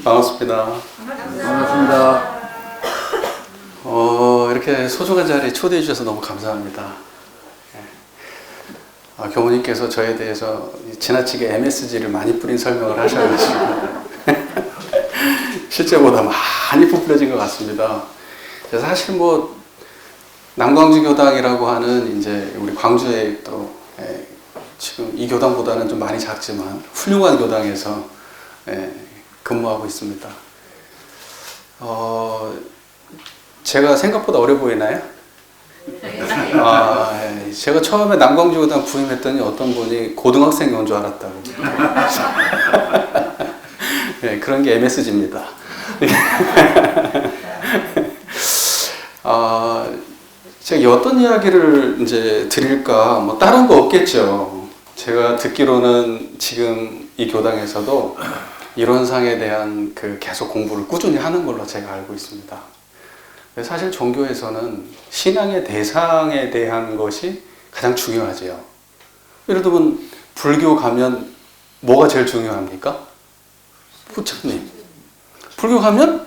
반갑습니다. 반갑습니다. 이렇게 소중한 자리에 초대해 주셔서 너무 감사합니다. 교무님께서 저에 대해서 지나치게 MSG를 많이 뿌린 설명을 하셔가지고 실제보다 많이 부풀려진 것 같습니다. 사실 남광주 교당이라고 하는 이제 우리 광주에 또 지금 이 교당보다는 좀 많이 작지만 훌륭한 교당에서 근무하고 있습니다. 제가 생각보다 어려 보이나요? 제가 처음에 남광주교당 부임했더니 어떤 분이 고등학생이 온 줄 알았다고. 그런 게 MSG입니다. 제가 어떤 이야기를 이제 드릴까, 다른 거 없겠죠. 제가 듣기로는 지금 이 교당에서도 이론상에 대한 계속 공부를 꾸준히 하는 걸로 제가 알고 있습니다. 사실 종교에서는 신앙의 대상에 대한 것이 가장 중요하죠. 예를 들면 불교 가면 뭐가 제일 중요합니까? 부처님. 불교 가면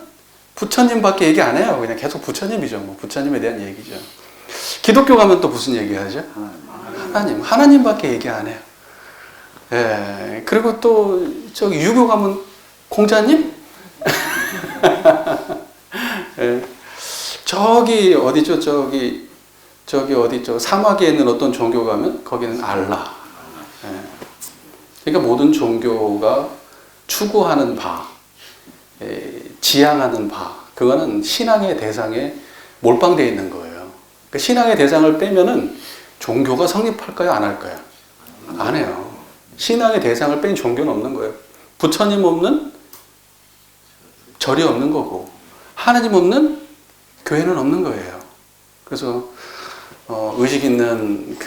부처님밖에 얘기 안 해요. 그냥 계속 부처님이죠. 부처님에 대한 얘기죠. 기독교 가면 또 무슨 얘기하죠? 하나님. 하나님밖에 얘기 안 해요. 그리고 또 저기 유교 가면 공자님? 저기 어디죠? 저기 어디죠? 사막에 있는 어떤 종교 가면 거기는 알라. 그러니까 모든 종교가 추구하는 바, 지향하는 바, 그거는 신앙의 대상에 몰빵되어 있는 거예요. 그러니까 신앙의 대상을 빼면은 종교가 성립할까요? 안 할까요? 안 해요. 신앙의 대상을 뺀 종교는 없는 거예요. 부처님 없는 절이 없는 거고, 하나님 없는 교회는 없는 거예요. 그래서 의식 있는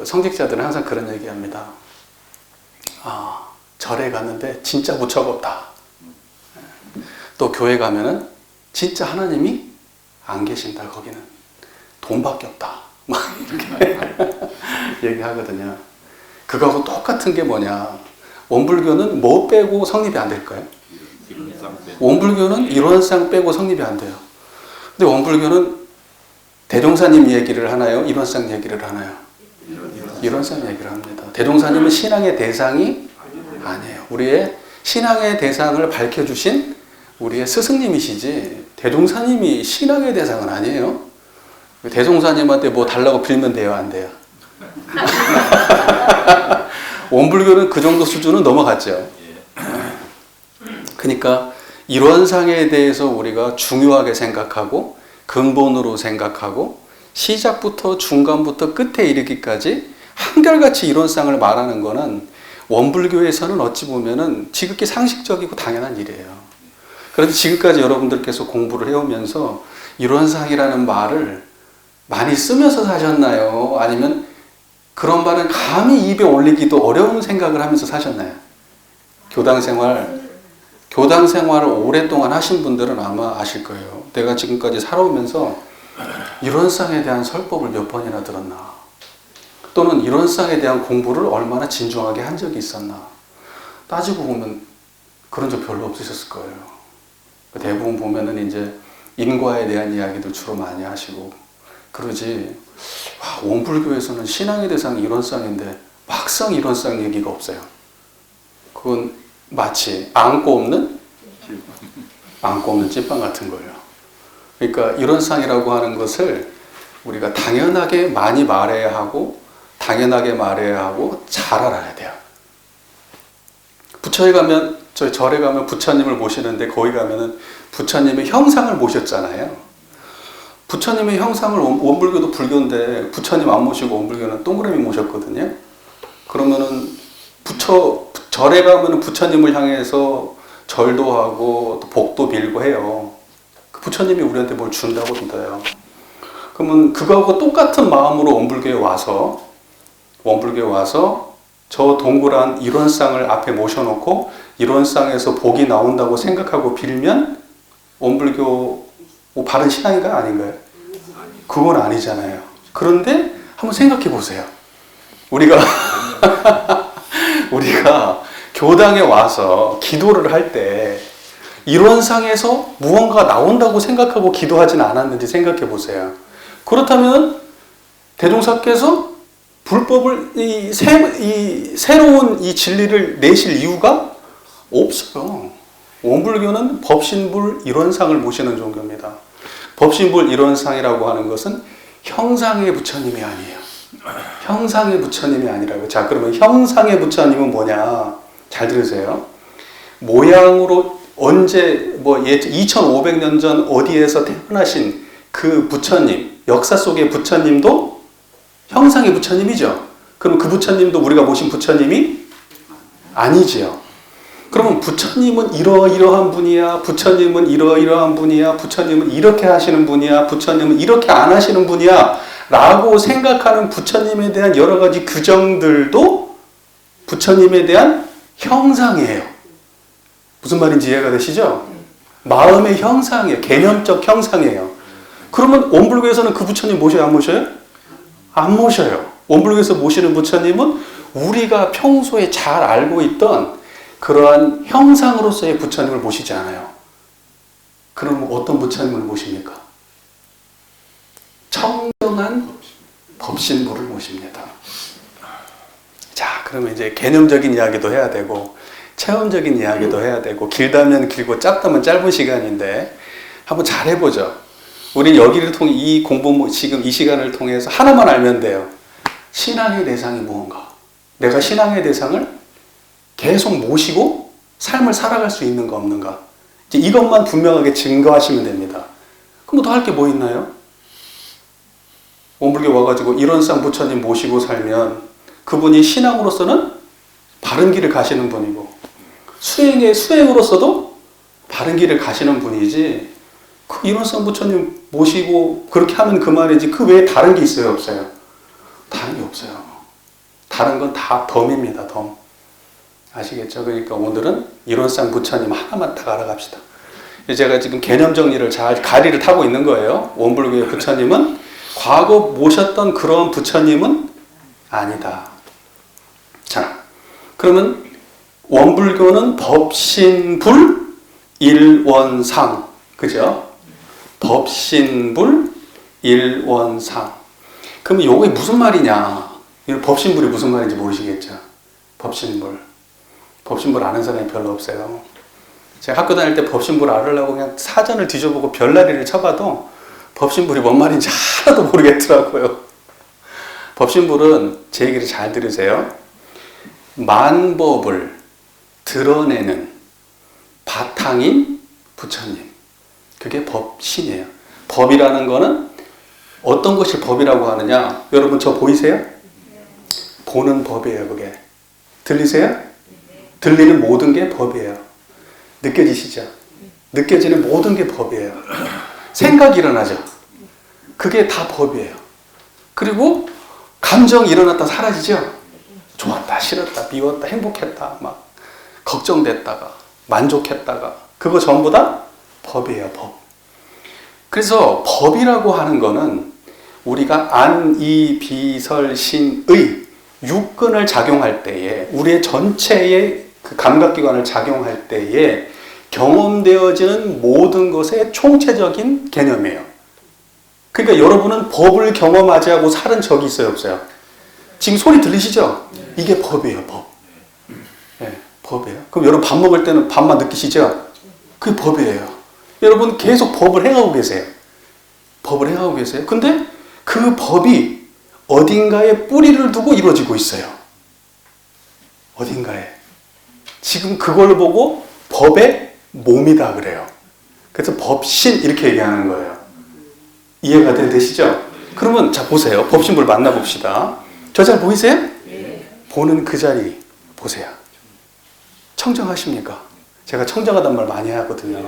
성직자들은 항상 그런 얘기합니다. 절에 갔는데 진짜 부처가 없다. 또 교회 가면은 진짜 하나님이 안 계신다. 거기는 돈밖에 없다. 막 이렇게 얘기하거든요. 그거하고 똑같은 게 뭐냐? 원불교는 뭐 빼고 성립이 안 될까요? 원불교는 이론상 빼고 성립이 안 돼요. 근데 원불교는 대종사님 얘기를 하나요? 이론상 얘기를 하나요? 이론상 얘기를 합니다. 대종사님은 신앙의 대상이 아니에요. 우리의 신앙의 대상을 밝혀주신 우리의 스승님이시지 대종사님이 신앙의 대상은 아니에요. 대종사님한테 뭐 달라고 빌면 돼요? 안 돼요? 원불교는 그 정도 수준은 넘어갔죠. 그러니까 이론상에 대해서 우리가 중요하게 생각하고 근본으로 생각하고 시작부터 중간부터 끝에 이르기까지 한결같이 이론상을 말하는 거는 원불교에서는 어찌 보면은 지극히 상식적이고 당연한 일이에요. 그런데 지금까지 여러분들께서 공부를 해오면서 이론상이라는 말을 많이 쓰면서 사셨나요? 아니면 그런 말은 감히 입에 올리기도 어려운 생각을 하면서 사셨나요? 교당 생활을 오랫동안 하신 분들은 아마 아실 거예요. 내가 지금까지 살아오면서 이론상에 대한 설법을 몇 번이나 들었나? 또는 이론상에 대한 공부를 얼마나 진중하게 한 적이 있었나? 따지고 보면 그런 적 별로 없으셨을 거예요. 대부분 보면은 이제 인과에 대한 이야기들 주로 많이 하시고 그러지. 원불교에서는 신앙의 대상이 이론상인데 막상 이론상 얘기가 없어요. 그건 마치 안고 없는 찐빵 같은 거예요. 그러니까 이론상이라고 하는 것을 우리가 당연하게 많이 말해야 하고 당연하게 말해야 하고 잘 알아야 돼요. 부처에 가면 저희 절에 가면 부처님을 모시는데 거기 가면은 부처님의 형상을 모셨잖아요. 부처님의 형상을 원불교도 불교인데 부처님 안 모시고 원불교는 동그라미 모셨거든요. 그러면은 절에 가면은 부처님을 향해서 절도 하고 또 복도 빌고 해요. 그 부처님이 우리한테 뭘 준다고 믿어요. 그러면 그거하고 똑같은 마음으로 원불교에 와서 저 동그란 이론상을 앞에 모셔놓고 이론상에서 복이 나온다고 생각하고 빌면 원불교 바른 신앙인가 아닌가요? 그건 아니잖아요. 그런데 한번 생각해 보세요. 우리가 교당에 와서 기도를 할 때 이론상에서 무언가 나온다고 생각하고 기도하진 않았는지 생각해 보세요. 그렇다면 대종사께서 불법을 새로운 이 진리를 내실 이유가 없어요. 원불교는 법신불 이론상을 모시는 종교입니다. 법신불 이론상이라고 하는 것은 형상의 부처님이 아니에요. 형상의 부처님이 아니라고요. 자, 그러면 형상의 부처님은 뭐냐? 잘 들으세요. 모양으로 언제 2500년 전 어디에서 태어나신 그 부처님, 역사 속의 부처님도 형상의 부처님이죠. 그럼 그 부처님도 우리가 모신 부처님이 아니지요. 그러면 부처님은 이러이러한 분이야, 부처님은 이러이러한 분이야, 부처님은 이렇게 하시는 분이야, 부처님은 이렇게 안 하시는 분이야 라고 생각하는 부처님에 대한 여러 가지 규정들도 부처님에 대한 형상이에요. 무슨 말인지 이해가 되시죠? 마음의 형상이에요. 개념적 형상이에요. 그러면 원불교에서는 그 부처님 모셔요? 안 모셔요? 안 모셔요. 원불교에서 모시는 부처님은 우리가 평소에 잘 알고 있던 그러한 형상으로서의 부처님을 모시지 않아요. 그럼 어떤 부처님을 모십니까? 청정한 법신부를 모십니다. 자, 그러면 이제 개념적인 이야기도 해야 되고 체험적인 이야기도 해야 되고 길다면 길고 짧다면 짧은 시간인데 한번 잘 해보죠. 우리 여기를 통해 이 공부 지금 이 시간을 통해서 하나만 알면 돼요. 신앙의 대상이 무언가. 내가 신앙의 대상을 계속 모시고 삶을 살아갈 수 있는가 없는가. 이제 이것만 분명하게 증거하시면 됩니다. 그럼 더 할 게 뭐 있나요? 원불교 와가지고 이론상 부처님 모시고 살면 그분이 신앙으로서는 바른 길을 가시는 분이고 수행으로서도 바른 길을 가시는 분이지 그 이론상 부처님 모시고 그렇게 하면 그만이지 그 외에 다른 게 있어요? 없어요? 다른 게 없어요. 다른 건 다 덤입니다. 덤. 아시겠죠? 그러니까 오늘은 이론상 부처님 하나만 딱 알아갑시다. 제가 지금 개념 정리를 잘 가리를 타고 있는 거예요. 원불교의 부처님은 과거 모셨던 그런 부처님은 아니다. 자, 그러면 원불교는 법신불 일원상, 그죠? 법신불 일원상. 그러면 요게 무슨 말이냐? 법신불이 무슨 말인지 모르시겠죠? 법신불. 법신불 아는 사람이 별로 없어요. 제가 학교 다닐 때 법신불 알으려고 그냥 사전을 뒤져보고 별나리를 쳐봐도 법신불이 뭔 말인지 하나도 모르겠더라고요. 법신불은 제 얘기를 잘 들으세요. 만법을 드러내는 바탕인 부처님. 그게 법신이에요. 법이라는 거는 어떤 것이 법이라고 하느냐? 여러분 저 보이세요? 보는 법이에요, 그게. 들리세요? 들리는 모든 게 법이에요. 느껴지시죠? 느껴지는 모든 게 법이에요. 생각이 일어나죠? 그게 다 법이에요. 그리고 감정이 일어났다 사라지죠? 좋았다, 싫었다, 미웠다, 행복했다, 막 걱정됐다가 만족했다가 그거 전부 다 법이에요, 법. 그래서 법이라고 하는 거는 우리가 안, 이, 비, 설, 신의 육근을 작용할 때에 우리의 전체의 그 감각기관을 작용할 때에 경험되어지는 모든 것의 총체적인 개념이에요. 그러니까 여러분은 법을 경험하지 하고 살은 적이 있어요, 없어요? 지금 소리 들리시죠? 이게 법이에요, 법. 네, 법이에요. 그럼 여러분 밥 먹을 때는 밥만 느끼시죠? 그게 법이에요. 여러분 계속 법을 행하고 계세요. 법을 행하고 계세요. 근데 그 법이 어딘가에 뿌리를 두고 이루어지고 있어요. 어딘가에. 지금 그걸 보고 법의 몸이다 그래요. 그래서 법신 이렇게 얘기하는 거예요. 이해가 되시죠? 그러면 자 보세요. 법신불 만나봅시다. 저 잘 보이세요? 네. 보는 그 자리 보세요. 청정하십니까? 제가 청정하단 말 많이 하거든요.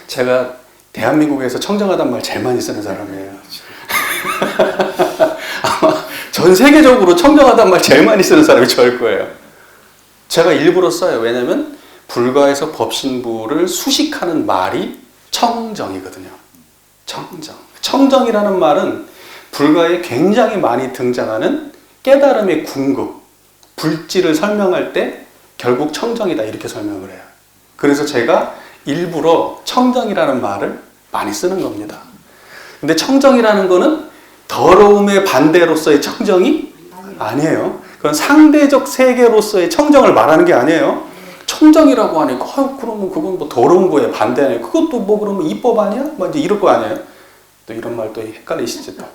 제가 대한민국에서 청정하단 말 제일 많이 쓰는 사람이에요. 아마 전 세계적으로 청정하단 말 제일 많이 쓰는 사람이 저일 거예요. 제가 일부러 써요. 왜냐하면 불가에서 법신부를 수식하는 말이 청정이거든요. 청정. 청정이라는 말은 불가에 굉장히 많이 등장하는 깨달음의 궁극, 불지를 설명할 때 결국 청정이다 이렇게 설명을 해요. 그래서 제가 일부러 청정이라는 말을 많이 쓰는 겁니다. 근데 청정이라는 거는 더러움의 반대로서의 청정이 아니에요. 그건 상대적 세계로서의 청정을 말하는 게 아니에요. 청정이라고 하니까 그러면 그건 뭐 더러운 거에 반대네. 그것도 뭐 그러면 이법 아니야? 뭐 이제 이럴 거 아니에요. 또 이런 말 또 헷갈리시죠 또.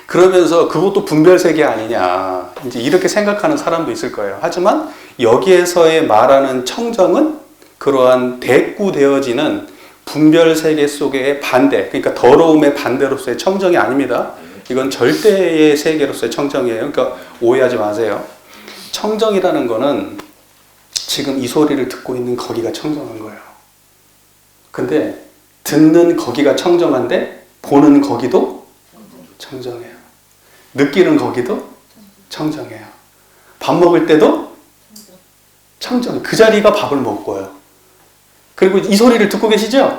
그러면서 그것도 분별 세계 아니냐. 이제 이렇게 생각하는 사람도 있을 거예요. 하지만 여기에서의 말하는 청정은 그러한 대꾸되어지는 분별 세계 속의 반대, 그러니까 더러움의 반대로서의 청정이 아닙니다. 이건 절대의 세계로서의 청정이에요. 그러니까 오해하지 마세요. 청정이라는 거는 지금 이 소리를 듣고 있는 거기가 청정한 거예요. 근데 듣는 거기가 청정한데 보는 거기도 청정해요. 느끼는 거기도 청정해요. 밥 먹을 때도 청정. 그 자리가 밥을 먹고요. 그리고 이 소리를 듣고 계시죠?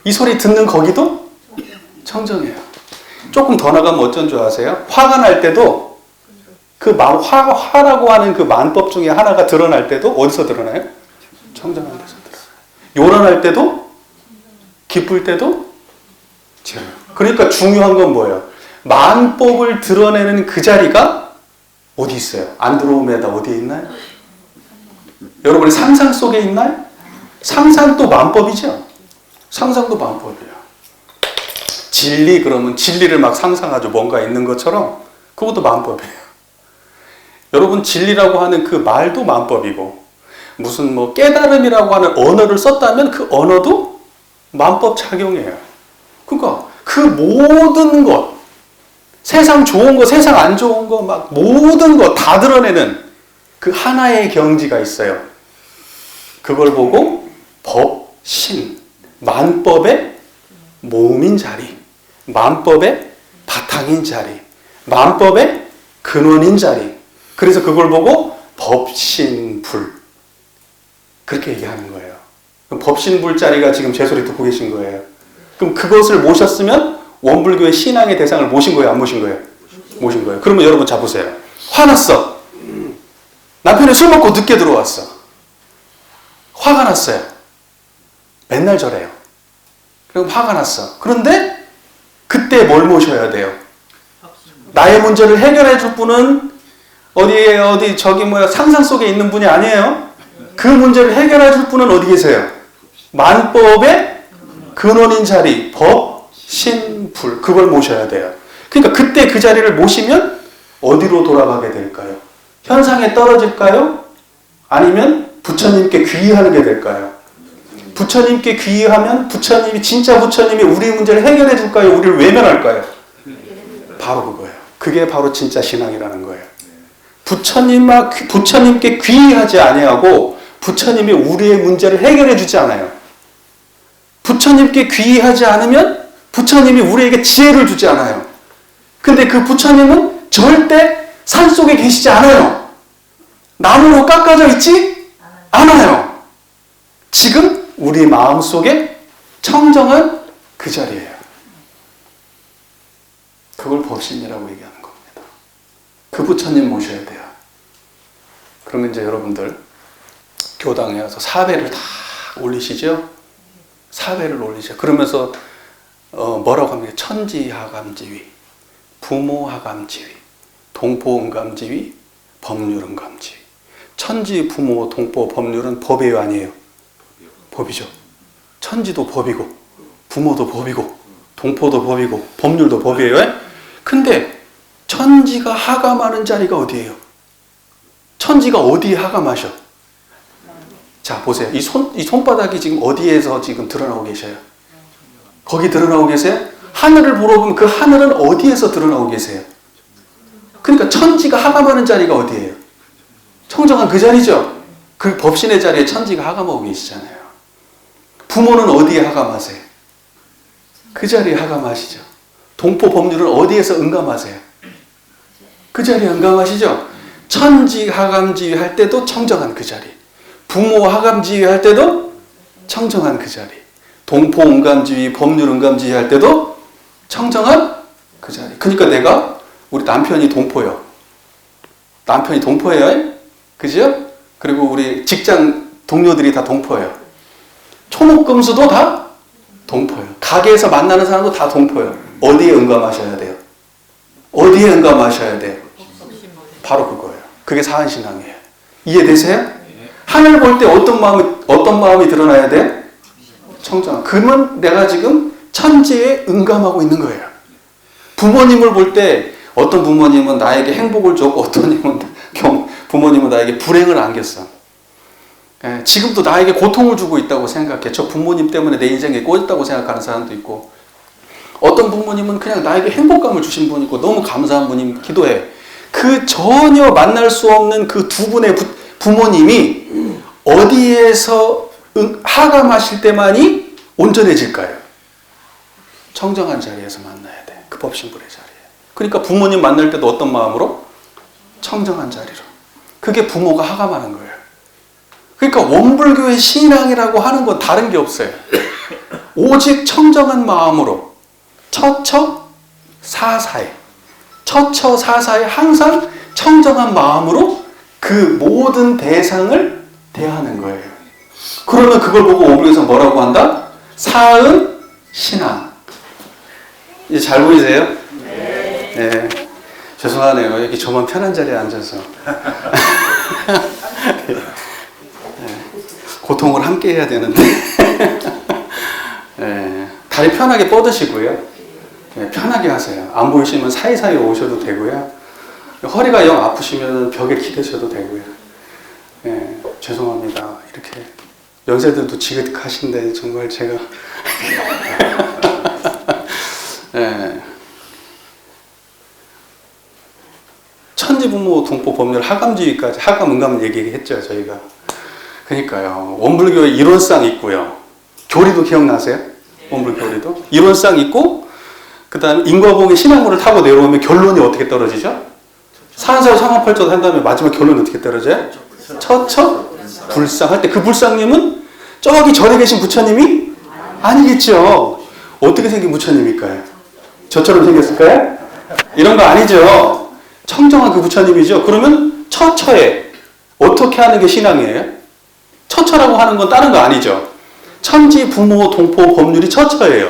이 소리 듣는 거기도 청정해요. 조금 더 나가면 어쩐 줄 아세요? 화가 날 때도 그 화라고 하는 그 만법 중에 하나가 드러날 때도 어디서 드러나요? 청정한 데서 드러나요. 요란할 때도 기쁠 때도 지어요. 그러니까 중요한 건 뭐예요? 만법을 드러내는 그 자리가 어디 있어요? 안 들어오면 어디에 있나요? 여러분의 상상 속에 있나요? 상상도 만법이죠. 상상도 만법이에요. 진리 그러면 진리를 막 상상하죠. 뭔가 있는 것처럼 그것도 만법이에요. 여러분 진리라고 하는 그 말도 만법이고 무슨 뭐 깨달음이라고 하는 언어를 썼다면 그 언어도 만법 작용이에요. 그러니까 그 모든 것 세상 좋은 거 세상 안 좋은 거 막 모든 거 다 드러내는 그 하나의 경지가 있어요. 그걸 보고 법, 신, 만법의 모음인 자리, 만법의 바탕인 자리, 만법의 근원인 자리. 그래서 그걸 보고 법, 신, 불. 그렇게 얘기하는 거예요. 그럼 법, 신, 불 자리가 지금 제 소리 듣고 계신 거예요. 그럼 그것을 모셨으면 원불교의 신앙의 대상을 모신 거예요? 안 모신 거예요? 모신 거예요. 그러면 여러분 자 보세요. 화났어. 남편이 술 먹고 늦게 들어왔어. 화가 났어요. 맨날 저래요. 그럼 화가 났어. 그런데 그때 뭘 모셔야 돼요? 나의 문제를 해결해 줄 분은 어디 상상 속에 있는 분이 아니에요. 그 문제를 해결해 줄 분은 어디 계세요? 만법의 근원인 자리, 법, 신, 불. 그걸 모셔야 돼요. 그러니까 그때 그 자리를 모시면 어디로 돌아가게 될까요? 현상에 떨어질까요? 아니면 부처님께 귀의하게 될까요? 부처님께 귀의하면 부처님이 진짜 부처님이 우리 문제를 해결해 줄까요? 우리를 외면할까요? 바로 그거예요. 그게 바로 진짜 신앙이라는 거예요. 부처님께 귀의하지 아니하고 부처님이 우리의 문제를 해결해 주지 않아요. 부처님께 귀의하지 않으면 부처님이 우리에게 지혜를 주지 않아요. 근데 그 부처님은 절대 산속에 계시지 않아요. 나무로 깎아져 있지 않아요. 지금 우리 마음속에 청정한 그 자리예요. 그걸 법신이라고 얘기하는 겁니다. 그 부처님 모셔야 돼요. 그러면 이제 여러분들 교당에 와서 사배를 다 올리시죠? 사배를 올리죠. 그러면서 뭐라고 합니까? 천지하감지위, 부모하감지위, 동포응감지위, 법률응감지위. 천지, 부모, 동포, 법률은 법이에요, 아니에요? 법이죠. 천지도 법이고, 부모도 법이고, 동포도 법이고, 법률도 법이에요. 근데 천지가 하감하는 자리가 어디예요? 천지가 어디에 하감하셔? 자, 보세요. 이 손바닥이 지금 어디에서 지금 드러나고 계셔요? 거기 드러나고 계세요? 하늘을 보러 보면 그 하늘은 어디에서 드러나고 계세요? 그러니까 천지가 하감하는 자리가 어디예요? 청정한 그 자리죠. 그 법신의 자리에 천지가 하감하고 계시잖아요. 부모는 어디에 하감하세요? 그 자리에 하감하시죠. 동포 법률은 어디에서 응감하세요? 그 자리에 응감하시죠. 천지 하감지위 할 때도 청정한 그 자리, 부모 하감지위 할 때도 청정한 그 자리, 동포 응감지위, 법률 응감지위 할 때도 청정한 그 자리. 그러니까 우리 남편이 동포예요. 남편이 동포예요. 그죠? 그리고 우리 직장 동료들이 다 동포예요. 초목금수도 다 동포예요. 가게에서 만나는 사람도 다 동포예요. 어디에 응감하셔야 돼요? 어디에 응감하셔야 돼요? 바로 그거예요. 그게 사한신앙이에요. 이해되세요? 하늘 볼 때 어떤 마음이 드러나야 돼요? 청정. 그러면 내가 지금 천지에 응감하고 있는 거예요. 부모님을 볼 때 어떤 부모님은 나에게 행복을 줬고 어떤 부모님은 나에게 불행을 안겼어. 지금도 나에게 고통을 주고 있다고 생각해. 저 부모님 때문에 내 인생에 꼬였다고 생각하는 사람도 있고, 어떤 부모님은 그냥 나에게 행복감을 주신 분이 있고 너무 감사한 분이 기도해. 그 전혀 만날 수 없는 그 두 분의 부모님이 어디에서 하감하실 때만이 온전해질까요? 청정한 자리에서 만나야 돼. 그 법신불의 자리에. 그러니까 부모님 만날 때도 어떤 마음으로? 청정한 자리로. 그게 부모가 하감하는 거예요. 그러니까 원불교의 신앙이라고 하는 건 다른 게 없어요. 오직 청정한 마음으로 처처사사에 항상 청정한 마음으로 그 모든 대상을 대하는 거예요. 그러면 그걸 보고 오불교에서 뭐라고 한다? 사은 신앙. 이제 잘 보이세요? 네. 죄송하네요. 여기 저만 편한 자리에 앉아서. 고통을 함께 해야 되는데. 네. 다리 편하게 뻗으시고요. 네, 편하게 하세요. 안 보이시면 사이사이 오셔도 되고요. 허리가 영 아프시면 벽에 기대셔도 되고요. 네, 죄송합니다. 이렇게 연세들도 지긋하신데 정말 제가 네. 천지부모 동포 법률 하감주의까지 하감 응감을 얘기했죠 저희가. 그러니까요. 원불교의 이론상 있고요. 교리도 기억나세요? 원불 교리도 이론상 있고, 그 다음에 인과봉의 신앙문을 타고 내려오면 결론이 어떻게 떨어지죠? 사한사후 상황팔조도 한 다음에 마지막 결론이 어떻게 떨어져요? 처처 불상 할 때 그 불상님은 저기 절에 계신 부처님이 아니겠죠. 어떻게 생긴 부처님일까요? 저처럼 생겼을까요? 이런 거 아니죠. 청정한 그 부처님이죠. 그러면 처처에 어떻게 하는 게 신앙이에요? 처처라고 하는 건 다른 거 아니죠. 천지 부모 동포 법률이 처처예요.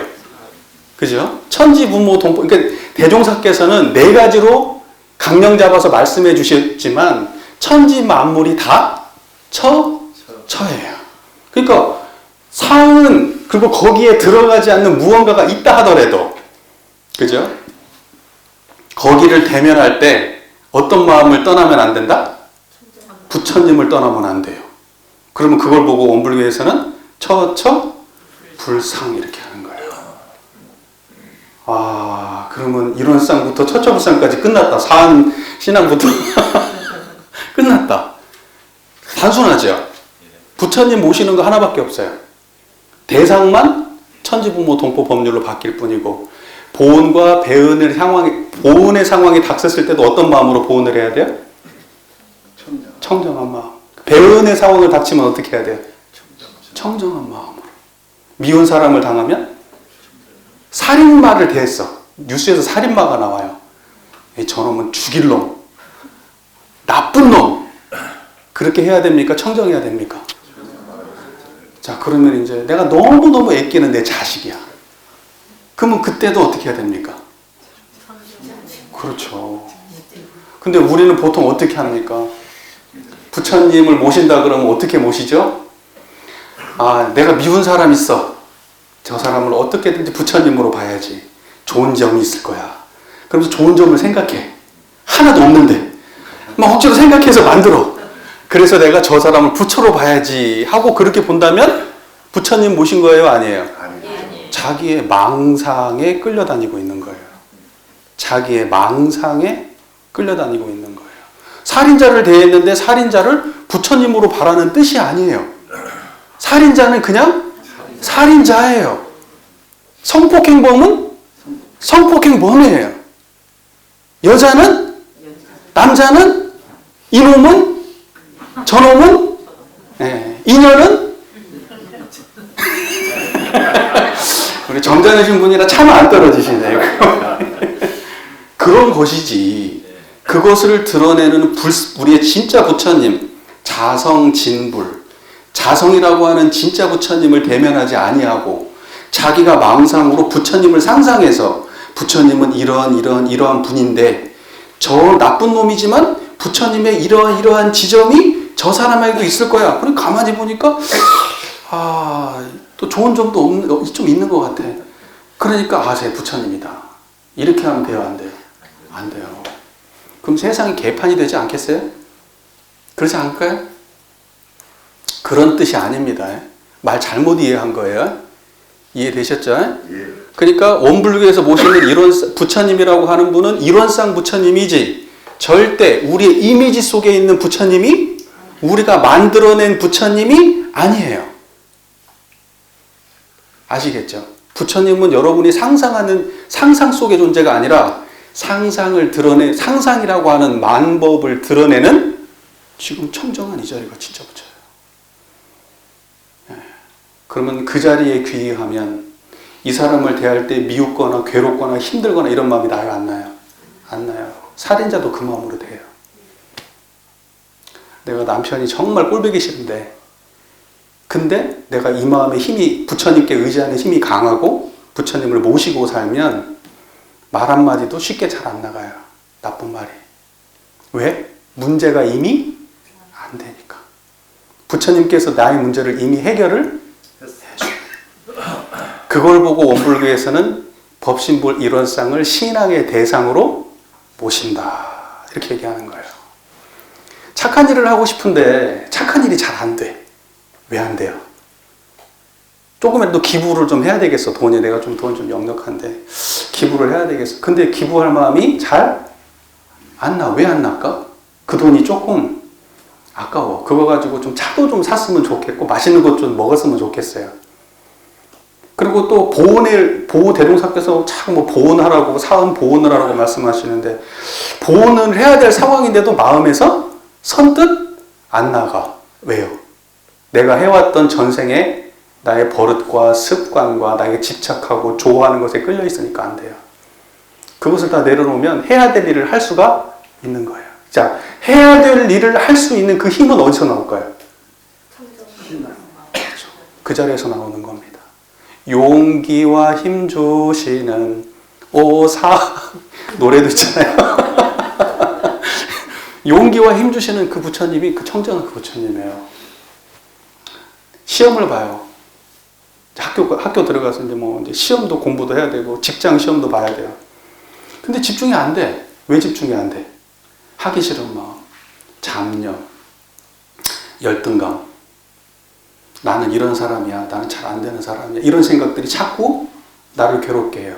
그죠? 천지 부모 동포. 그러니까 대종사께서는 네 가지로 강령 잡아서 말씀해 주셨지만 천지 만물이 다 처예요. 그러니까 사은, 그리고 거기에 들어가지 않는 무언가가 있다 하더라도, 그죠? 거기를 대면할 때 어떤 마음을 떠나면 안 된다? 부처님을 떠나면 안 돼요. 그러면 그걸 보고 원불교에서는 처처 불상 이렇게 하는 거예요. 아, 그러면 이론상부터 처처 불상까지 끝났다. 사한 신앙부터 끝났다. 단순하죠? 부처님 모시는 거 하나밖에 없어요. 대상만 천지부모 동포 법률로 바뀔 뿐이고, 보은과 배은의 상황이 닥쳤을 때도 어떤 마음으로 보은을 해야 돼요? 청정한 마음. 배은의 상황을 닥치면 어떻게 해야 돼요? 청정한 마음으로. 미운 사람을 당하면 살인마를 대했어. 뉴스에서 살인마가 나와요. 저놈은 죽일 놈, 나쁜 놈. 그렇게 해야 됩니까? 청정해야 됩니까? 자, 그러면 이제 내가 너무너무 애끼는 내 자식이야. 그러면 그때도 어떻게 해야 됩니까? 그렇죠. 근데 우리는 보통 어떻게 합니까? 부처님을 모신다 그러면 어떻게 모시죠? 아, 내가 미운 사람 있어. 저 사람을 어떻게든지 부처님으로 봐야지. 좋은 점이 있을 거야. 그러면서 좋은 점을 생각해. 하나도 없는데. 막 억지로 생각해서 만들어. 그래서 내가 저 사람을 부처로 봐야지 하고 그렇게 본다면 부처님 모신 거예요? 아니에요? 자기의 망상에 끌려다니고 있는 거예요. 자기의 망상에 끌려다니고 있는 거예요. 살인자를 대했는데 살인자를 부처님으로 바라는 뜻이 아니에요. 살인자는 그냥 살인자예요. 성폭행범은 성폭행범이에요. 여자는, 남자는, 이놈은, 저놈은, 네, 인연은 우리 점잖으신 분이라 참 안 떨어지시네요. 그런 것이지. 그것을 드러내는 우리의 진짜 부처님, 자성진불, 자성이라고 하는 진짜 부처님을 대면하지 아니하고 자기가 망상으로 부처님을 상상해서 부처님은 이러한 분인데 저 나쁜 놈이지만 부처님의 이러한 지점이 저 사람에게도 있을 거야. 그리고 가만히 보니까 또 좋은 점도 좀 있는 것 같아. 그러니까 쟤 부처님이다. 이렇게 하면 돼요, 안 돼요? 안 돼요. 그럼 세상이 개판이 되지 않겠어요? 그렇지 않을까요? 그런 뜻이 아닙니다. 말 잘못 이해한 거예요. 이해되셨죠? 예. 그러니까 원불교에서 모시는 이론 부처님이라고 하는 분은 이론상 부처님이지 절대 우리의 이미지 속에 있는 부처님이 우리가 만들어낸 부처님이 아니에요. 아시겠죠? 부처님은 여러분이 상상하는 상상 속의 존재가 아니라 상상을 드러내 상상이라고 하는 만법을 드러내는 지금 청정한 이 자리가 진짜 부처예요. 그러면 그 자리에 귀의하면 이 사람을 대할 때 미웃거나 괴롭거나 힘들거나 이런 마음이 나요, 안 나요? 안 나요. 살인자도 그 마음으로 돼요. 내가 남편이 정말 꼴보기 싫은데 근데 내가 이 마음의 힘이 부처님께 의지하는 힘이 강하고 부처님을 모시고 살면 말 한마디도 쉽게 잘 안 나가요. 나쁜 말이. 왜? 문제가 이미 안 되니까. 부처님께서 나의 문제를 이미 해결을 해줘요. 그걸 보고 원불교에서는 법신불 일원상을 신앙의 대상으로 모신다. 이렇게 얘기하는 거예요. 착한 일을 하고 싶은데 착한 일이 잘 안 돼. 왜 안 돼요? 조금이라도 기부를 좀 해야 되겠어. 돈이 내가 좀 돈 좀 역력한데 기부를 해야 되겠어. 근데 기부할 마음이 잘 안 나. 왜 안 날까? 그 돈이 조금 아까워. 그거 가지고 좀 차도 좀 샀으면 좋겠고 맛있는 것 좀 먹었으면 좋겠어요. 그리고 또 보호대종사께서 참 뭐 보온하라고 사은 보온을 하라고 말씀하시는데 보온을 해야 될 상황인데도 마음에서 선뜻 안 나가. 왜요? 내가 해왔던 전생에 나의 버릇과 습관과 나에게 집착하고 좋아하는 것에 끌려 있으니까 안 돼요. 그것을 다 내려놓으면 해야 될 일을 할 수가 있는 거예요. 자, 해야 될 일을 할 수 있는 그 힘은 어디서 나올까요? 그 자리에서 나오는 겁니다. 용기와 힘 주시는 오사 노래도 있잖아요. 용기와 힘 주시는 그 부처님이 그 청정한 그 부처님이에요. 시험을 봐요. 학교 들어가서 이제 시험도 공부도 해야 되고 직장 시험도 봐야 돼요. 근데 집중이 안 돼. 왜 집중이 안 돼? 하기 싫은 마음, 잡념, 열등감. 나는 이런 사람이야. 나는 잘 안 되는 사람이야. 이런 생각들이 자꾸 나를 괴롭게 해요.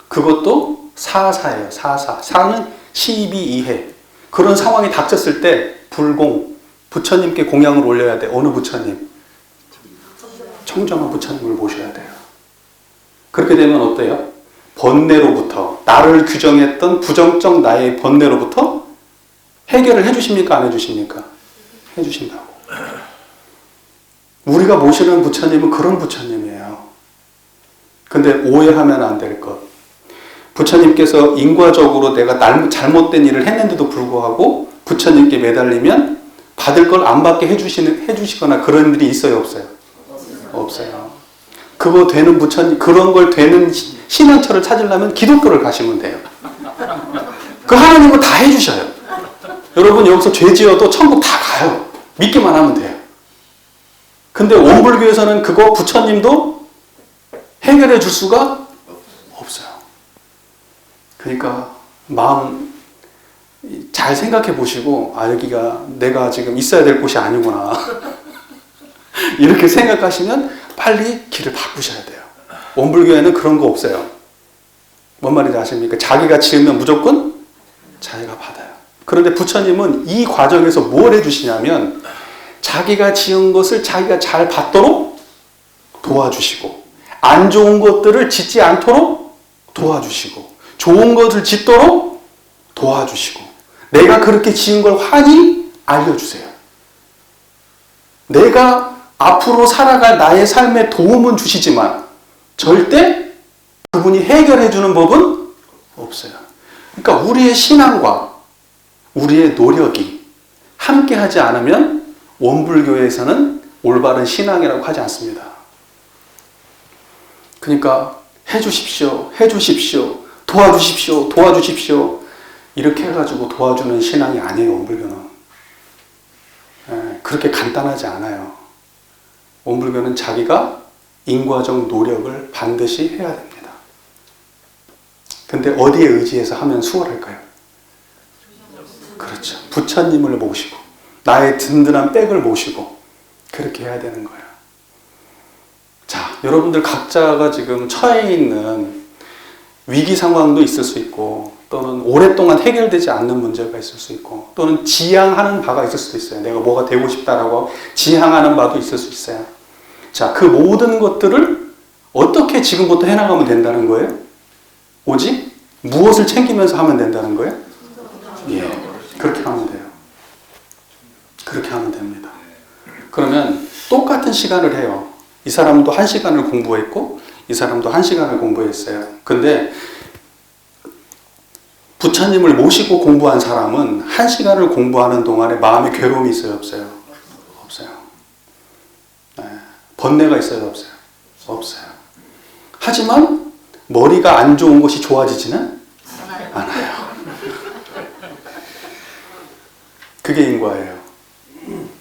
그것도 사사예요. 사사. 사는 시비이해. 그런 상황이 닥쳤을 때 불공, 부처님께 공양을 올려야 돼. 어느 부처님? 청정한 부처님을 모셔야 돼요. 그렇게 되면 어때요? 번뇌로부터 나를 규정했던 부정적 나의 번뇌로부터 해결을 해주십니까? 안 해주십니까? 해주신다고. 우리가 모시는 부처님은 그런 부처님이에요. 근데 오해하면 안 될 것. 부처님께서 인과적으로 내가 잘못된 일을 했는데도 불구하고 부처님께 매달리면 받을 걸 안 받게 해주시거나 그런 일이 있어요? 없어요? 없어요. 그거 되는 부처님, 그런 걸 되는 신앙처를 찾으려면 기독교를 가시면 돼요. 그 하나님은 다 해주셔요. 여러분 여기서 죄 지어도 천국 다 가요. 믿기만 하면 돼요. 근데 원불교에서는 그거 부처님도 해결해 줄 수가 없어요. 그러니까 마음 잘 생각해 보시고 여기가 내가 지금 있어야 될 곳이 아니구나. 이렇게 생각하시면 빨리 길을 바꾸셔야 돼요. 원불교에는 그런 거 없어요. 뭔 말인지 아십니까? 자기가 지으면 무조건 자기가 받아요. 그런데 부처님은 이 과정에서 뭘 해주시냐면 자기가 지은 것을 자기가 잘 받도록 도와주시고 안 좋은 것들을 짓지 않도록 도와주시고 좋은 것을 짓도록 도와주시고 내가 그렇게 지은 걸 환히 알려주세요. 내가 앞으로 살아갈 나의 삶에 도움은 주시지만 절대 그분이 해결해 주는 법은 없어요. 그러니까 우리의 신앙과 우리의 노력이 함께 하지 않으면 원불교에서는 올바른 신앙이라고 하지 않습니다. 그러니까 해주십시오, 해주십시오, 도와주십시오, 도와주십시오 이렇게 해가지고 도와주는 신앙이 아니에요. 원불교는 그렇게 간단하지 않아요. 원불교는 자기가 인과적 노력을 반드시 해야 됩니다. 근데 어디에 의지해서 하면 수월할까요? 그렇죠. 부처님을 모시고 나의 든든한 백을 모시고 그렇게 해야 되는 거예요. 자, 여러분들 각자가 지금 처해 있는 위기 상황도 있을 수 있고 또는 오랫동안 해결되지 않는 문제가 있을 수 있고 또는 지향하는 바가 있을 수도 있어요. 내가 뭐가 되고 싶다라고 지향하는 바도 있을 수 있어요. 자, 그 모든 것들을 어떻게 지금부터 해나가면 된다는 거예요? 오직 무엇을 챙기면서 하면 된다는 거예요? 예, 그렇게 하면 돼요. 그렇게 하면 됩니다. 그러면 똑같은 시간을 해요. 이 사람도 1시간을 공부했고 이 사람도 1시간을 공부했어요. 근데 부처님을 모시고 공부한 사람은 1시간을 공부하는 동안에 마음에 괴로움이 있어요? 없어요? 없어요. 네. 번뇌가 있어요? 없어요? 없어요. 하지만 머리가 안 좋은 것이 좋아지지는 않아요. 그게 인과예요.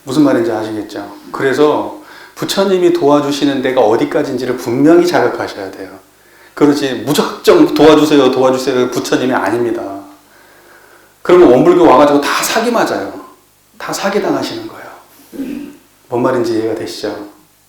무슨 말인지 아시겠죠? 그래서 부처님이 도와주시는 데가 어디까지인지를 분명히 자각하셔야 돼요. 그렇지 무작정 도와주세요 도와주세요 부처님이 아닙니다. 그러면 원불교 와가지고 다 사기 맞아요. 다 사기 당하시는 거예요. 뭔 말인지 이해가 되시죠?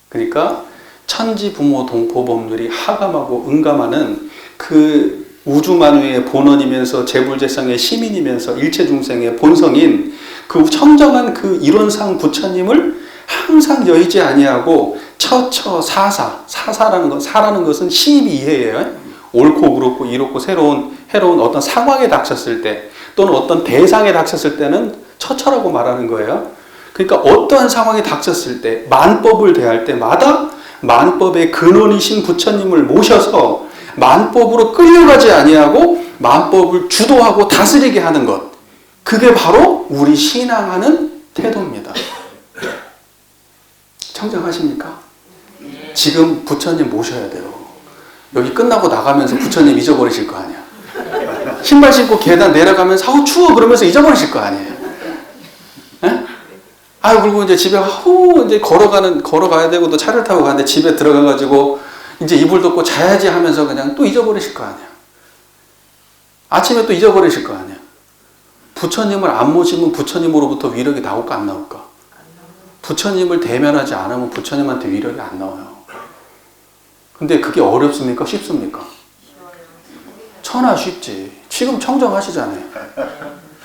그러니까 천지 부모 동포 법률이 하감하고 응감하는 그 우주만유의 본원이면서 재불재성의 시민이면서 일체 중생의 본성인 그 청정한 그 이론상 부처님을 항상 여의지 아니하고 사사라는 것, 사라는 것은 심히 이해예요. 옳고 그렇고 이롭고 새로운 해로운 어떤 상황에 닥쳤을 때 또는 어떤 대상에 닥쳤을 때는 처처라고 말하는 거예요. 그러니까 어떠한 상황에 닥쳤을 때 만법을 대할 때마다 만법의 근원이신 부처님을 모셔서 만법으로 끌려가지 아니하고 만법을 주도하고 다스리게 하는 것, 그게 바로 우리 신앙하는 태도입니다. 청정하십니까? 지금 부처님 모셔야 돼요. 여기 끝나고 나가면서 부처님 잊어버리실 거 아니야. 신발 신고 계단 내려가면서 아우 추워 그러면서 잊어버리실 거 아니에요. 에? 아유 그리고 이제 집에 이제 걸어가야 되고 또 차를 타고 가는데 집에 들어가가지고 이제 이불 덮고 자야지 하면서 그냥 또 잊어버리실 거 아니야. 아침에 또 잊어버리실 거 아니야. 부처님을 안 모시면 부처님으로부터 위력이 나올까 안 나올까? 부처님을 대면하지 않으면 부처님한테 위력이 안 나와요. 근데 그게 어렵습니까? 쉽습니까? 천하 쉽지. 지금 청정하시잖아요.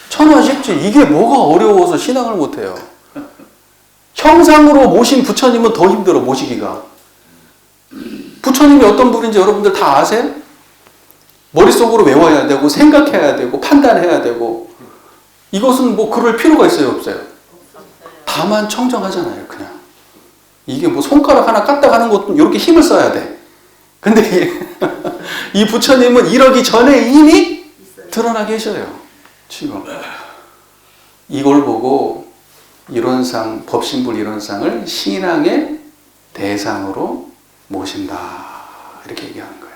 천하 쉽지. 이게 뭐가 어려워서 신앙을 못해요. 형상으로 모신 부처님은 더 힘들어 모시기가. 부처님이 어떤 분인지 여러분들 다 아세요? 머릿속으로 외워야 되고 생각해야 되고 판단해야 되고 이것은 뭐 그럴 필요가 있어요? 없어요? 다만 청정하잖아요. 그냥 이게 뭐 손가락 하나 까딱하는 것도 이렇게 힘을 써야 돼. 근데 이 부처님은 이러기 전에 이미 드러나 계셔요. 지금 이걸 보고 이론상 법신불 이론상을 신앙의 대상으로 모신다 이렇게 얘기하는 거예요.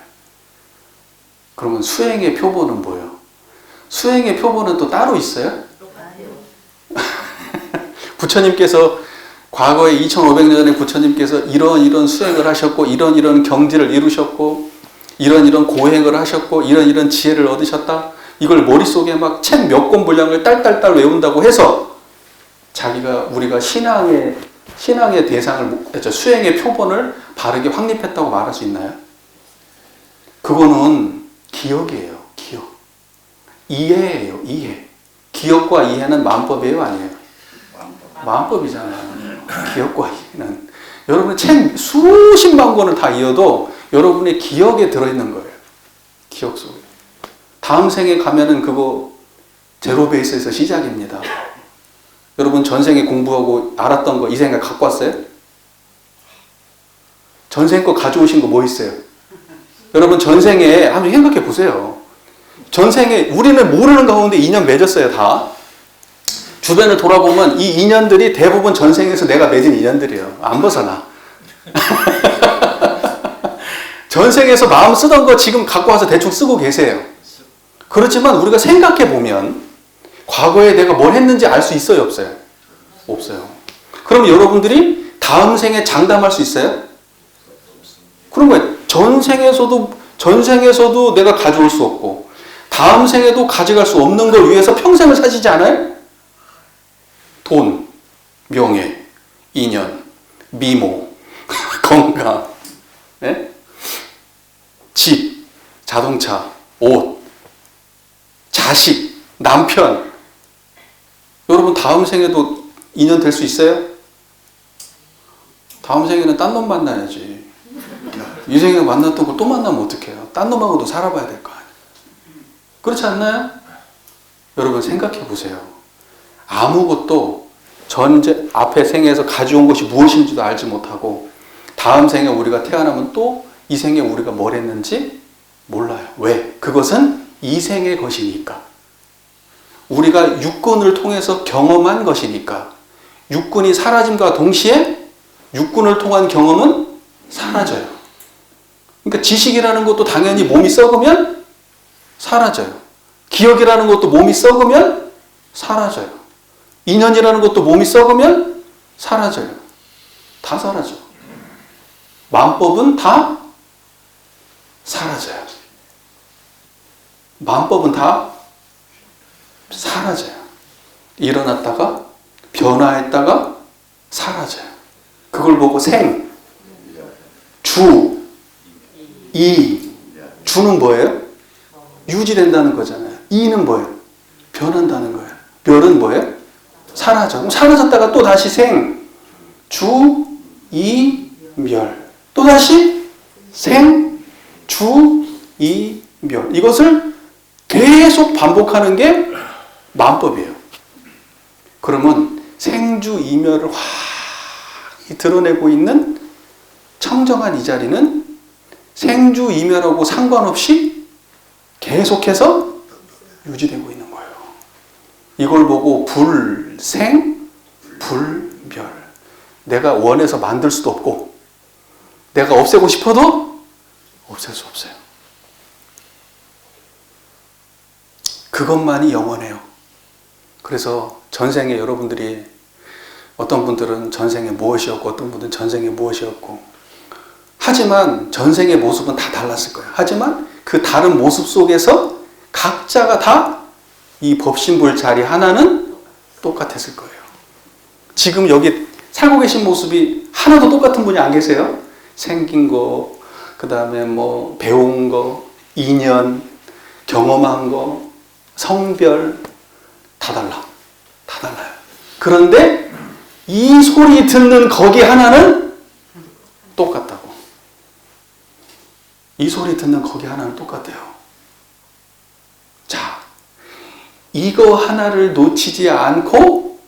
그러면 수행의 표본은 뭐예요? 수행의 표본은 또 따로 있어요? 부처님께서 과거에 2500년 전에 부처님께서 이런 수행을 하셨고 이런 경지를 이루셨고 이런 고행을 하셨고 이런 지혜를 얻으셨다. 이걸 머릿속에 막 책 몇 권 분량을 딸딸딸 외운다고 해서 우리가 신앙의 대상을 수행의 표본을 바르게 확립했다고 말할 수 있나요? 그거는 기억이에요. 기억. 이해예요. 이해. 기억과 이해는 만법이에요? 아니에요? 만법이잖아요. 기억과 이해는. 여러분의 책 수십만 권을 다 이어도 여러분의 기억에 들어있는 거예요. 기억 속에. 다음 생에 가면은 그거 제로 베이스에서 시작입니다. 여러분 전생에 공부하고 알았던 거 이 생에 갖고 왔어요? 전생 거 가져오신 거 뭐 있어요? 여러분 전생에 한번 생각해 보세요. 전생에 우리는 모르는 가운데 인연 맺었어요. 다. 주변을 돌아보면 이 인연들이 대부분 전생에서 내가 맺은 인연들이에요. 안 벗어나. 전생에서 마음 쓰던 거 지금 갖고 와서 대충 쓰고 계세요. 그렇지만 우리가 생각해 보면 과거에 내가 뭘 했는지 알 수 있어요, 없어요? 없어요. 그럼 여러분들이 다음 생에 장담할 수 있어요? 그런 거예요. 전생에서도 내가 가져올 수 없고 다음 생에도 가져갈 수 없는 걸 위해서 평생을 사시지 않아요? 돈, 명예, 인연, 미모, 건강, 네? 집, 자동차, 옷, 자식, 남편. 여러분 다음 생에도 인연 될 수 있어요? 다음 생에는 딴 놈 만나야지. 이 생에 만났던 걸 또 만나면 어떡해요? 딴 놈하고도 살아봐야 될 거 아니에요. 그렇지 않나요? 여러분 생각해 보세요. 아무것도 앞에 생에서 가져온 것이 무엇인지도 알지 못하고 다음 생에 우리가 태어나면 또 이 생에 우리가 뭘 했는지 몰라요. 왜? 그것은 이 생의 것이니까. 우리가 육군을 통해서 경험한 것이니까. 육군이 사라짐과 동시에 육군을 통한 경험은 사라져요. 그러니까 지식이라는 것도 당연히 몸이 썩으면 사라져요. 기억이라는 것도 몸이 썩으면 사라져요. 인연이라는 것도 몸이 썩으면 사라져요. 다 사라져. 마음법은 다 사라져요. 마음법은 다 사라져요. 일어났다가 변화했다가 사라져요. 그걸 보고 생, 주, 이. 주는 뭐예요? 유지된다는 거잖아요. 이는 뭐예요? 변한다는 거예요. 멸은 뭐예요? 사라져. 그럼 사라졌다가 또 다시 생, 주, 이, 멸. 또 다시 생, 주, 이, 멸. 이것을 계속 반복하는 게 마음법이에요. 그러면 생주, 이멸을 확 드러내고 있는 청정한 이 자리는 생주, 이멸하고 상관없이 계속해서 유지되고 있는 거예요. 이걸 보고 불생, 불멸. 내가 원해서 만들 수도 없고 내가 없애고 싶어도 없앨 수 없어요. 그것만이 영원해요. 그래서 전생에 여러분들이 어떤 분들은 전생에 무엇이었고 어떤 분들은 전생에 무엇이었고 하지만 전생의 모습은 다 달랐을 거예요. 하지만 그 다른 모습 속에서 각자가 다 이 법신불 자리 하나는 똑같았을 거예요. 지금 여기 살고 계신 모습이 하나도 똑같은 분이 안 계세요? 생긴 거, 그 다음에 뭐 배운 거, 인연, 경험한 거, 성별 다 달라. 다 달라요. 그런데 이 소리 듣는 거기 하나는 똑같다고. 이 소리 듣는 거기 하나는 똑같아요. 자, 이거 하나를 놓치지 않고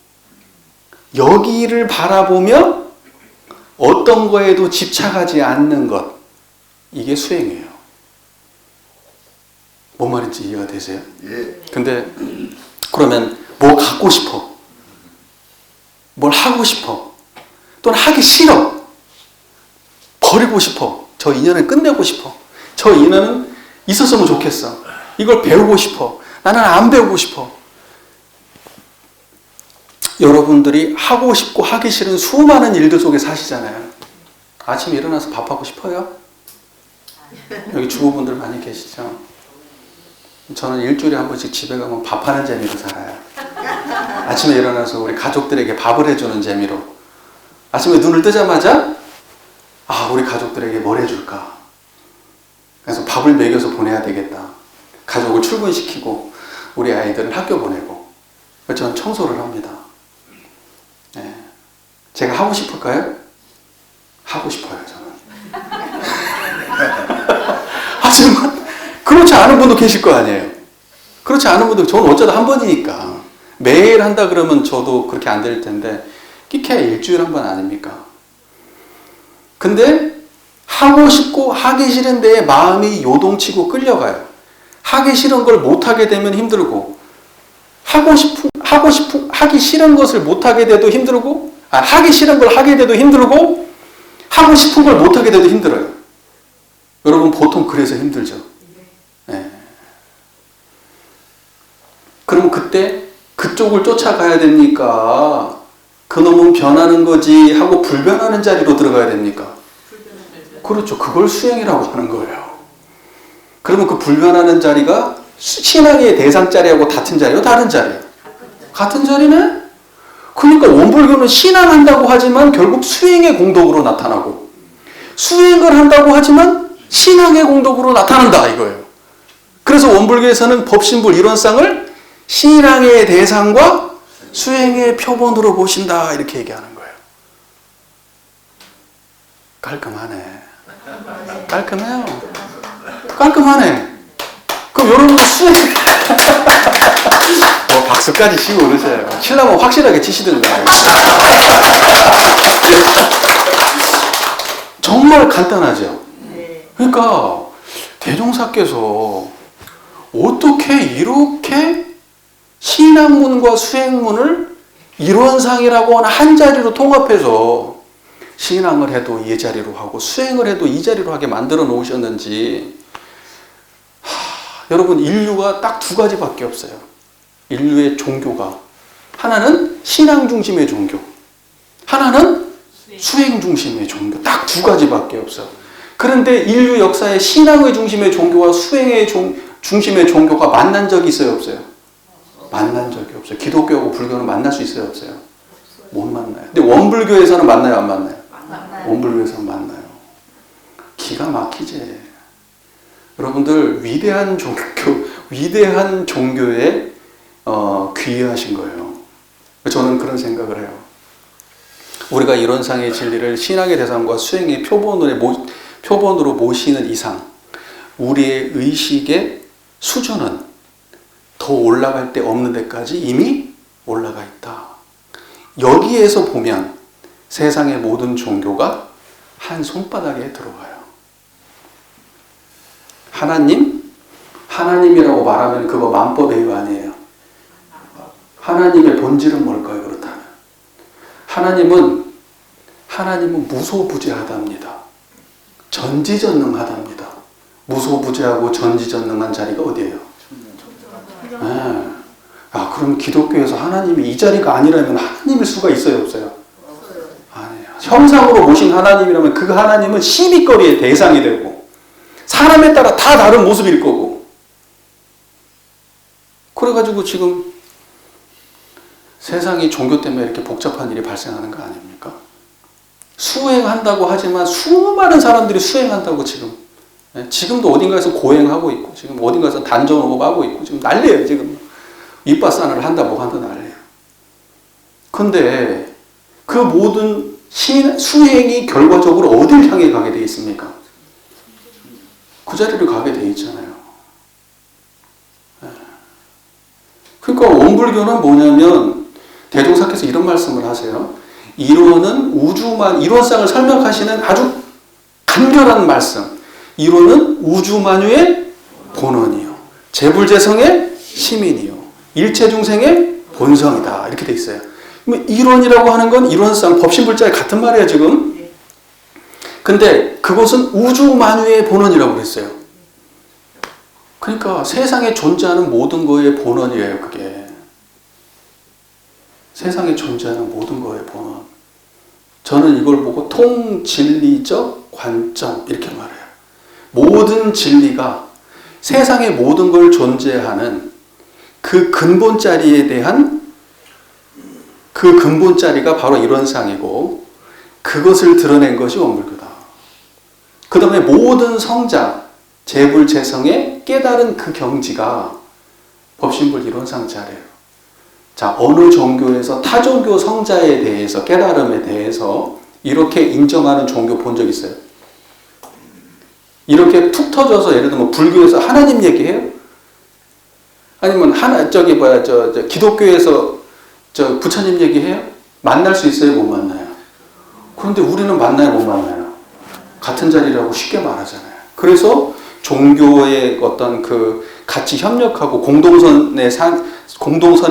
여기를 바라보며 어떤 거에도 집착하지 않는 것. 이게 수행이에요. 뭔 말인지 이해가 되세요? 예. 근데 그러면 뭐 갖고 싶어? 뭘 하고 싶어? 또는 하기 싫어? 버리고 싶어? 저 인연을 끝내고 싶어? 저 인연은 있었으면 좋겠어. 이걸 배우고 싶어. 나는 안 배우고 싶어. 여러분들이 하고 싶고 하기 싫은 수많은 일들 속에 사시잖아요. 아침에 일어나서 밥하고 싶어요? 여기 주부분들 많이 계시죠? 저는 일주일에 한 번씩 집에 가면 밥하는 재미로 살아요. 아침에 일어나서 우리 가족들에게 밥을 해주는 재미로. 아침에 눈을 뜨자마자 우리 가족들에게 뭘 해줄까? 그래서 밥을 먹여서 보내야 되겠다. 가족을 출근시키고 우리 아이들은 학교 보내고. 그래서 저는 청소를 합니다. 네. 제가 하고 싶을까요? 하고 싶어요, 저는. 하지만 그렇지 않은 분도 계실 거 아니에요. 그렇지 않은 분도, 저는 어쩌다 한 번이니까. 매일 한다 그러면 저도 그렇게 안 될 텐데, 끼케야 일주일에 한 번 아닙니까? 근데 하고 싶고 하기 싫은 데에 마음이 요동치고 끌려가요. 하기 싫은 걸 못하게 되면 힘들고, 하기 싫은 것을 못하게 돼도 힘들고, 하기 싫은 걸 하게 돼도 힘들고, 하고 싶은 걸 못하게 돼도 힘들어요. 여러분, 보통 그래서 힘들죠. 네. 그럼 그때 그쪽을 쫓아가야 됩니까? 그놈은 변하는 거지 하고 불변하는 자리로 들어가야 됩니까? 그렇죠. 그걸 수행이라고 하는 거예요. 그러면 그 불변하는 자리가 신앙의 대상 자리하고 같은 자리요? 다른 자리요? 같은 자리네? 그러니까 원불교는 신앙한다고 하지만 결국 수행의 공덕으로 나타나고, 수행을 한다고 하지만 신앙의 공덕으로 나타난다 이거예요. 그래서 원불교에서는 법신불 이론상을 신앙의 대상과 수행의 표본으로 보신다 이렇게 얘기하는 거예요. 깔끔하네. 깔끔해요. 깔끔하네. 그럼 여러분 수행 박수까지 치고 그러세요. 치려면 확실하게 치시던가. 정말 간단하죠. 그러니까 대종사께서 어떻게 이렇게 신학문과 수행문을 이론상이라고 하는 한 자리로 통합해서 신앙을 해도 이 자리로 하고 수행을 해도 이 자리로 하게 만들어 놓으셨는지. 여러분, 인류가 딱 두 가지밖에 없어요. 인류의 종교가. 하나는 신앙 중심의 종교, 하나는 수행 중심의 종교. 딱 두 가지밖에 없어요. 그런데 인류 역사에 신앙의 중심의 종교와 수행의 중심의 종교가 만난 적이 있어요, 없어요? 만난 적이 없어요. 기독교하고 불교는 만날 수 있어요, 없어요? 못 만나요. 근데 원불교에서는 만나요, 안 만나요? 원불교에서는 만나요. 기가 막히지. 여러분들 위대한 종교에 귀의하신 거예요. 저는 그런 생각을 해요. 우리가 이론상의 진리를 신앙의 대상과 수행의 표본으로 모시는 이상 우리의 의식의 수준은 더 올라갈 데 없는 데까지 이미 올라가 있다. 여기에서 보면 세상의 모든 종교가 한 손바닥에 들어와요. 하나님이라고 말하면 그거 만법의 위반이에요. 하나님의 본질은 뭘까요, 그렇다면? 하나님은 무소부재하답니다. 전지전능하답니다. 무소부재하고 전지전능한 자리가 어디예요? 네. 그럼 기독교에서 하나님이 이 자리가 아니라면 하나님일 수가 있어요, 없어요? 아니에요. 형상으로 모신 하나님이라면 그 하나님은 시비거리의 대상이 되고 사람에 따라 다 다른 모습일 거고. 그래가지고 지금 세상이 종교 때문에 이렇게 복잡한 일이 발생하는 거 아닙니까? 수행한다고 하지만 수많은 사람들이 수행한다고 지금도 어딘가에서 고행하고 있고, 지금 어딘가에서 단전호흡하고 있고, 지금 난리예요, 지금. 입바산을 한다, 뭐 한다 난리예요. 근데 그 모든 수행이 결과적으로 어딜 향해 가게 되어 있습니까? 그 자리를 가게 되어 있잖아요. 그러니까 원불교는 뭐냐면 대종사께서 이런 말씀을 하세요. 이론은 이론상을 설명하시는 아주 간결한 말씀. 이론은 우주만유의 본원이요, 재불재성의 시민이요, 일체중생의 본성이다. 이렇게 돼 있어요. 이론이라고 하는 건 이론상 법신불자에 같은 말이에요, 지금. 근데 그것은 우주만유의 본원이라고 그랬어요. 그러니까 세상에 존재하는 모든 거의 본원이에요, 그게. 세상에 존재하는 모든 거의 본원. 저는 이걸 보고 통진리적 관점 이렇게 말해요. 모든 진리가 세상의 모든 걸 존재하는 그 근본 자리에 대한 그 근본 자리가 바로 이론상이고, 그것을 드러낸 것이 원불교다. 그 다음에 모든 성자, 재불재성의 깨달은 그 경지가 법신불 이론상 자리예요. 자, 어느 종교에서 타 종교 성자에 대해서, 깨달음에 대해서 이렇게 인정하는 종교 본 적 있어요? 이렇게 툭 터져서 예를 들면 불교에서 하나님 얘기해요? 아니면 기독교에서 부처님 얘기해요? 만날 수 있어요? 못 만나요? 그런데 우리는 만나요? 못 만나요? 같은 자리라고 쉽게 말하잖아요. 그래서 종교의 어떤 그 같이 협력하고 공동선의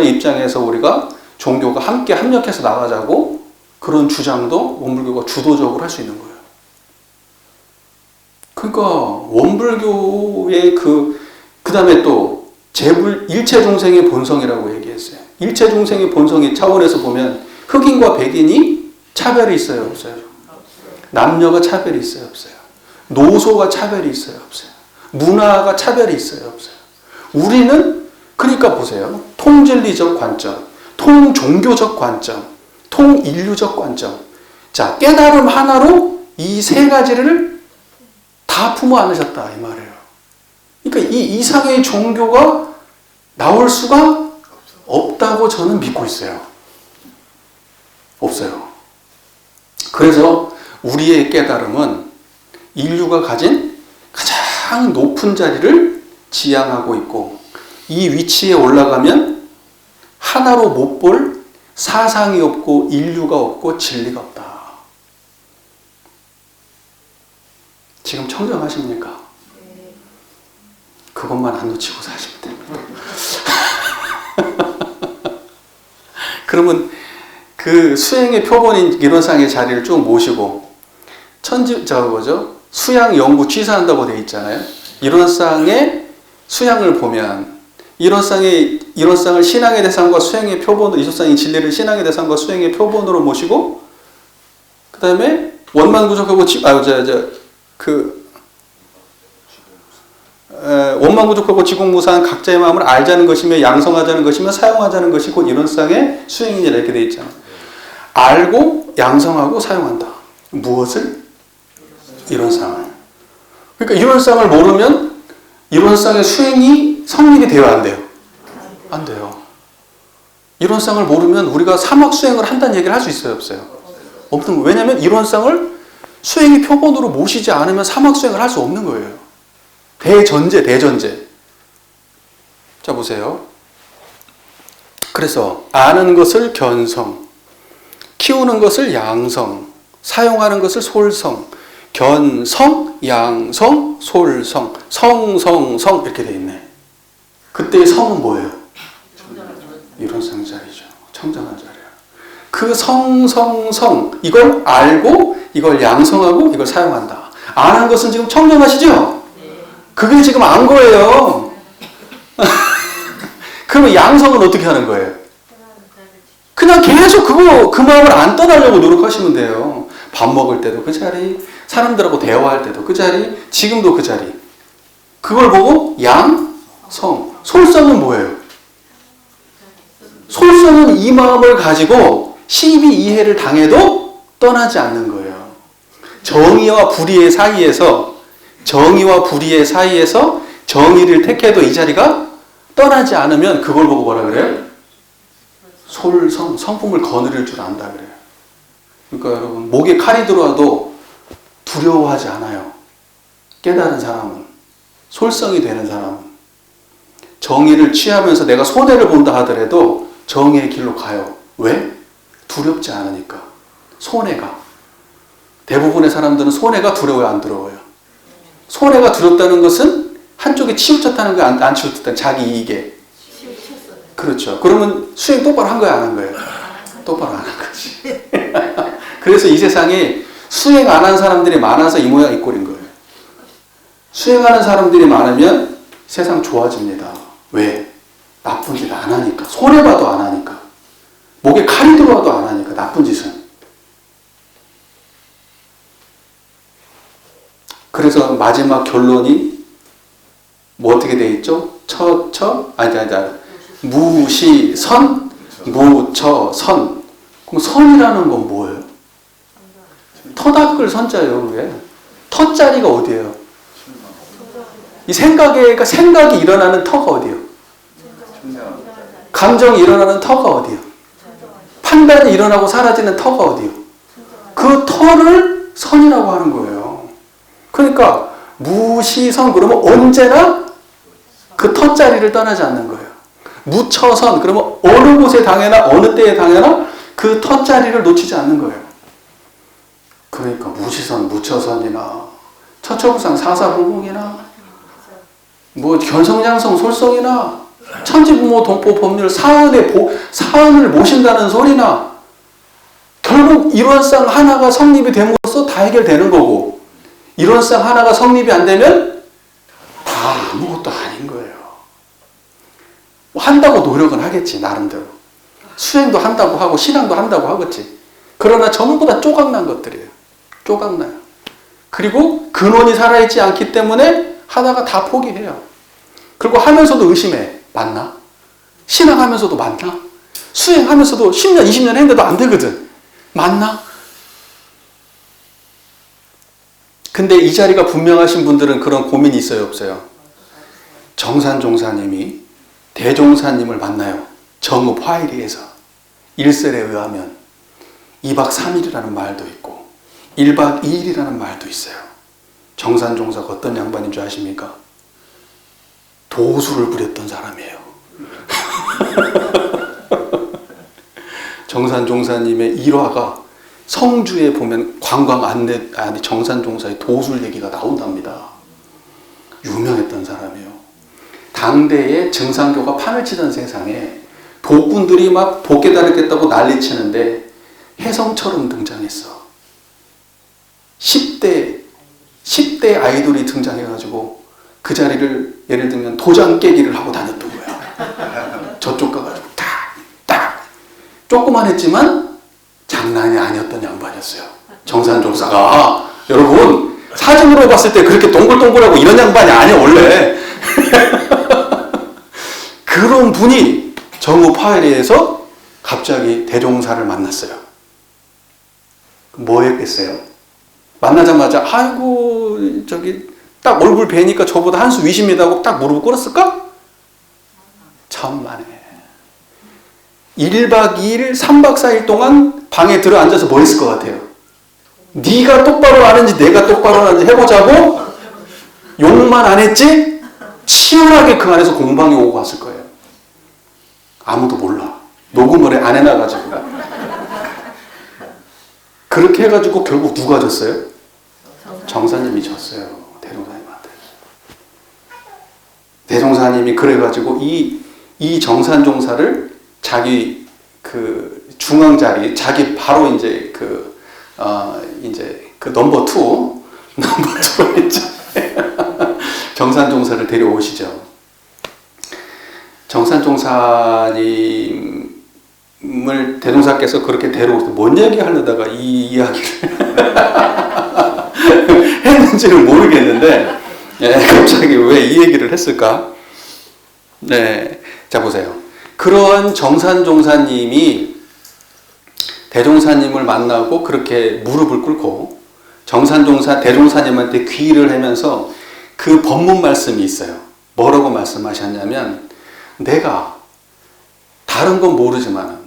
입장에서 우리가 종교가 함께 협력해서 나가자고 그런 주장도 원불교가 주도적으로 할 수 있는 거예요. 그러니까 원불교의 그 다음에 또 일체 중생의 본성이라고 얘기했어요. 일체 중생의 본성의 차원에서 보면 흑인과 백인이 차별이 있어요, 없어요? 남녀가 차별이 있어요, 없어요? 노소가 차별이 있어요, 없어요? 문화가 차별이 있어요, 없어요? 우리는 그러니까 보세요. 통진리적 관점, 통종교적 관점, 통인류적 관점. 자, 깨달음 하나로 이 세 가지를 다 품어 안으셨다 이 말이에요. 그러니까 이 이상의 종교가 나올 수가 없다고 저는 믿고 있어요. 없어요. 그래서 우리의 깨달음은 인류가 가진 가장 높은 자리를 지향하고 있고 이 위치에 올라가면 하나로 못 볼 사상이 없고 인류가 없고 진리가 없다. 지금 청정하십니까? 그것만 안 놓치고 사시면 됩니다. 그러면 그 수행의 표본인 이론상의 자리를 쭉 모시고 수양 연구 취사한다고 되어 있잖아요. 이론상의 수양을 보면 이론상을 신앙의 대상과 수행의 표본으로 이론상의 진리를 신앙의 대상과 수행의 표본으로 모시고 그 다음에 원만구족하고 원만구족하고 지공무사한 각자의 마음을 알자는 것이며 양성하자는 것이며 사용하자는 것이 곧 이론상의 수행이라 이렇게 되어 있잖아요. 알고 양성하고 사용한다. 무엇을? 이론상을. 그러니까 이론상을 모르면 이론상의 수행이 성립이 돼요, 안 돼요? 안 돼요. 이론상을 모르면 우리가 사막 수행을 한다는 얘기를 할 수 있어요, 없어요? 없는 거예요. 왜냐하면 이론상을 수행의 표본으로 모시지 않으면 사막 수행을 할 수 없는 거예요. 대전제. 자, 보세요. 그래서 아는 것을 견성, 키우는 것을 양성, 사용하는 것을 솔성, 견성, 양성, 솔성, 성성성 이렇게 돼 있네. 그때의 성은 뭐예요? 이론상 자리죠. 청정한 자리야. 그 성성성 이걸 알고 이걸 양성하고 이걸 사용한다. 아는 것은 지금 청정하시죠? 그게 지금 안 거예요. 그러면 양성은 어떻게 하는 거예요? 그냥 계속 그 마음을 안 떠나려고 노력하시면 돼요. 밥 먹을 때도 그 자리, 사람들하고 대화할 때도 그 자리, 지금도 그 자리. 그걸 보고 양성. 솔성은 뭐예요? 솔성은 이 마음을 가지고 시비 이해를 당해도 떠나지 않는 거예요. 정의와 불의의 사이에서 정의를 택해도 이 자리가 떠나지 않으면 그걸 보고 뭐라 그래요? 솔성, 성품을 거느릴 줄 안다 그래요. 그러니까 여러분, 목에 칼이 들어와도 두려워하지 않아요. 깨달은 사람은, 솔성이 되는 사람은. 정의를 취하면서 내가 손해를 본다 하더라도 정의의 길로 가요. 왜? 두렵지 않으니까. 손해가. 대부분의 사람들은 손해가 두려워요, 안 두려워요? 손해가 두렵다는 것은 한쪽에 치우쳤다는 거야, 안 치우쳤다는 자기 이익에. 그렇죠. 그러면 수행 똑바로 한 거야, 안 한 거예요? 똑바로 안 한 거지. 그래서 이 세상에 수행 안 한 사람들이 많아서 이 모양 이 꼴인 거예요. 수행하는 사람들이 많으면 세상 좋아집니다. 왜? 나쁜 짓 안 하니까. 손해봐도 안 하니까. 목에 칼이 들어와도 안 하니까. 나쁜 짓은. 그래서 마지막 결론이 뭐 어떻게 돼 있죠? 무시선, 무처선. 그럼 선이라는 건 뭐예요? 터닦을 선자예요, 그게. 터자리가 어디예요? 이 생각이 일어나는 터가 어디예요? 감정이 일어나는 터가 어디예요? 판단이 일어나고 사라지는 터가 어디예요? 그 터를 선이라고 하는 거예요. 그러니까 무시선 그러면 언제나 그 터자리를 떠나지 않는 거예요. 무처선 그러면 어느 곳에 당해나 어느 때에 당해나 그 터자리를 놓치지 않는 거예요. 그러니까 무시선, 무처선이나 처처부상 사사불공이나 뭐 견성양성 솔성이나 천지부모 동포 법률 사은을 모신다는 소리나 결국 이론상 하나가 성립이 됨으로써 다 해결되는 거고 이론상 하나가 성립이 안 되면 다 아무것도 아닌 거예요. 뭐 한다고 노력은 하겠지 나름대로. 수행도 한다고 하고 신앙도 한다고 하겠지. 그러나 전부 다 조각난 것들이에요. 조각나요. 그리고 근원이 살아있지 않기 때문에 하다가 다 포기해요. 그리고 하면서도 의심해. 맞나? 신앙하면서도 맞나? 수행하면서도 10년, 20년 했는데도 안 되거든. 맞나? 근데 이 자리가 분명하신 분들은 그런 고민이 있어요, 없어요? 정산종사님이 대종사님을 만나요. 정읍 화일이에서. 일설에 의하면 2박 3일이라는 말도 있고 1박 2일이라는 말도 있어요. 정산종사가 어떤 양반인 줄 아십니까? 도수를 부렸던 사람이에요. 정산종사님의 일화가 성주에 보면 관광 안내 정산종사의 도술 얘기가 나온답니다. 유명했던 사람이에요. 당대에 증상교가 판을 치던 세상에 도꾼들이 막 도 깨달겠다고 난리치는데 혜성처럼 등장했어. 10대 아이돌이 등장해가지고 그 자리를 예를 들면 도장 깨기를 하고 다녔던 거야. 저쪽 가가지고 딱 조그만했지만 장난이 아니었던 양반이었어요. 정산종사가. 여러분 사진으로 봤을 때 그렇게 동글동글하고 이런 양반이 아니야 원래. 그런 분이 정읍 화해리에서 갑자기 대종사를 만났어요. 뭐 했겠어요? 만나자마자 아이고 저기 딱 얼굴 뵈니까 저보다 한 수 위십니다 하고 딱 무릎을 꿇었을까? 천만에. 1박 2일 3박 4일 동안 방에 들어 앉아서 뭐 했을 것 같아요? 네가 똑바로 하는지 내가 똑바로 하는지 해보자고 욕만 안 했지? 치열하게 그 안에서 공방이 오고 갔을 거예요. 아무도 몰라. 녹음을 안 해놔가지고. 그렇게 해가지고 결국 누가 졌어요? 정사님이 졌어요. 대종사님한테. 대종사님이 그래가지고 이 정산종사를 자기 그 중앙 자리, 자기 바로 이제 그 넘버 2로 이제 정산종사를 데려오시죠. 정산종사님을 대종사께서 그렇게 데려오셔서 뭔 얘기 하려다가 이 이야기를 했는지는 모르겠는데, 갑자기 왜 이 얘기를 했을까? 네. 자, 보세요. 그러한 정산종사님이 대종사님을 만나고 그렇게 무릎을 꿇고 대종사님한테 귀의를 하면서 그 법문 말씀이 있어요. 뭐라고 말씀하셨냐면, 내가 다른 건 모르지만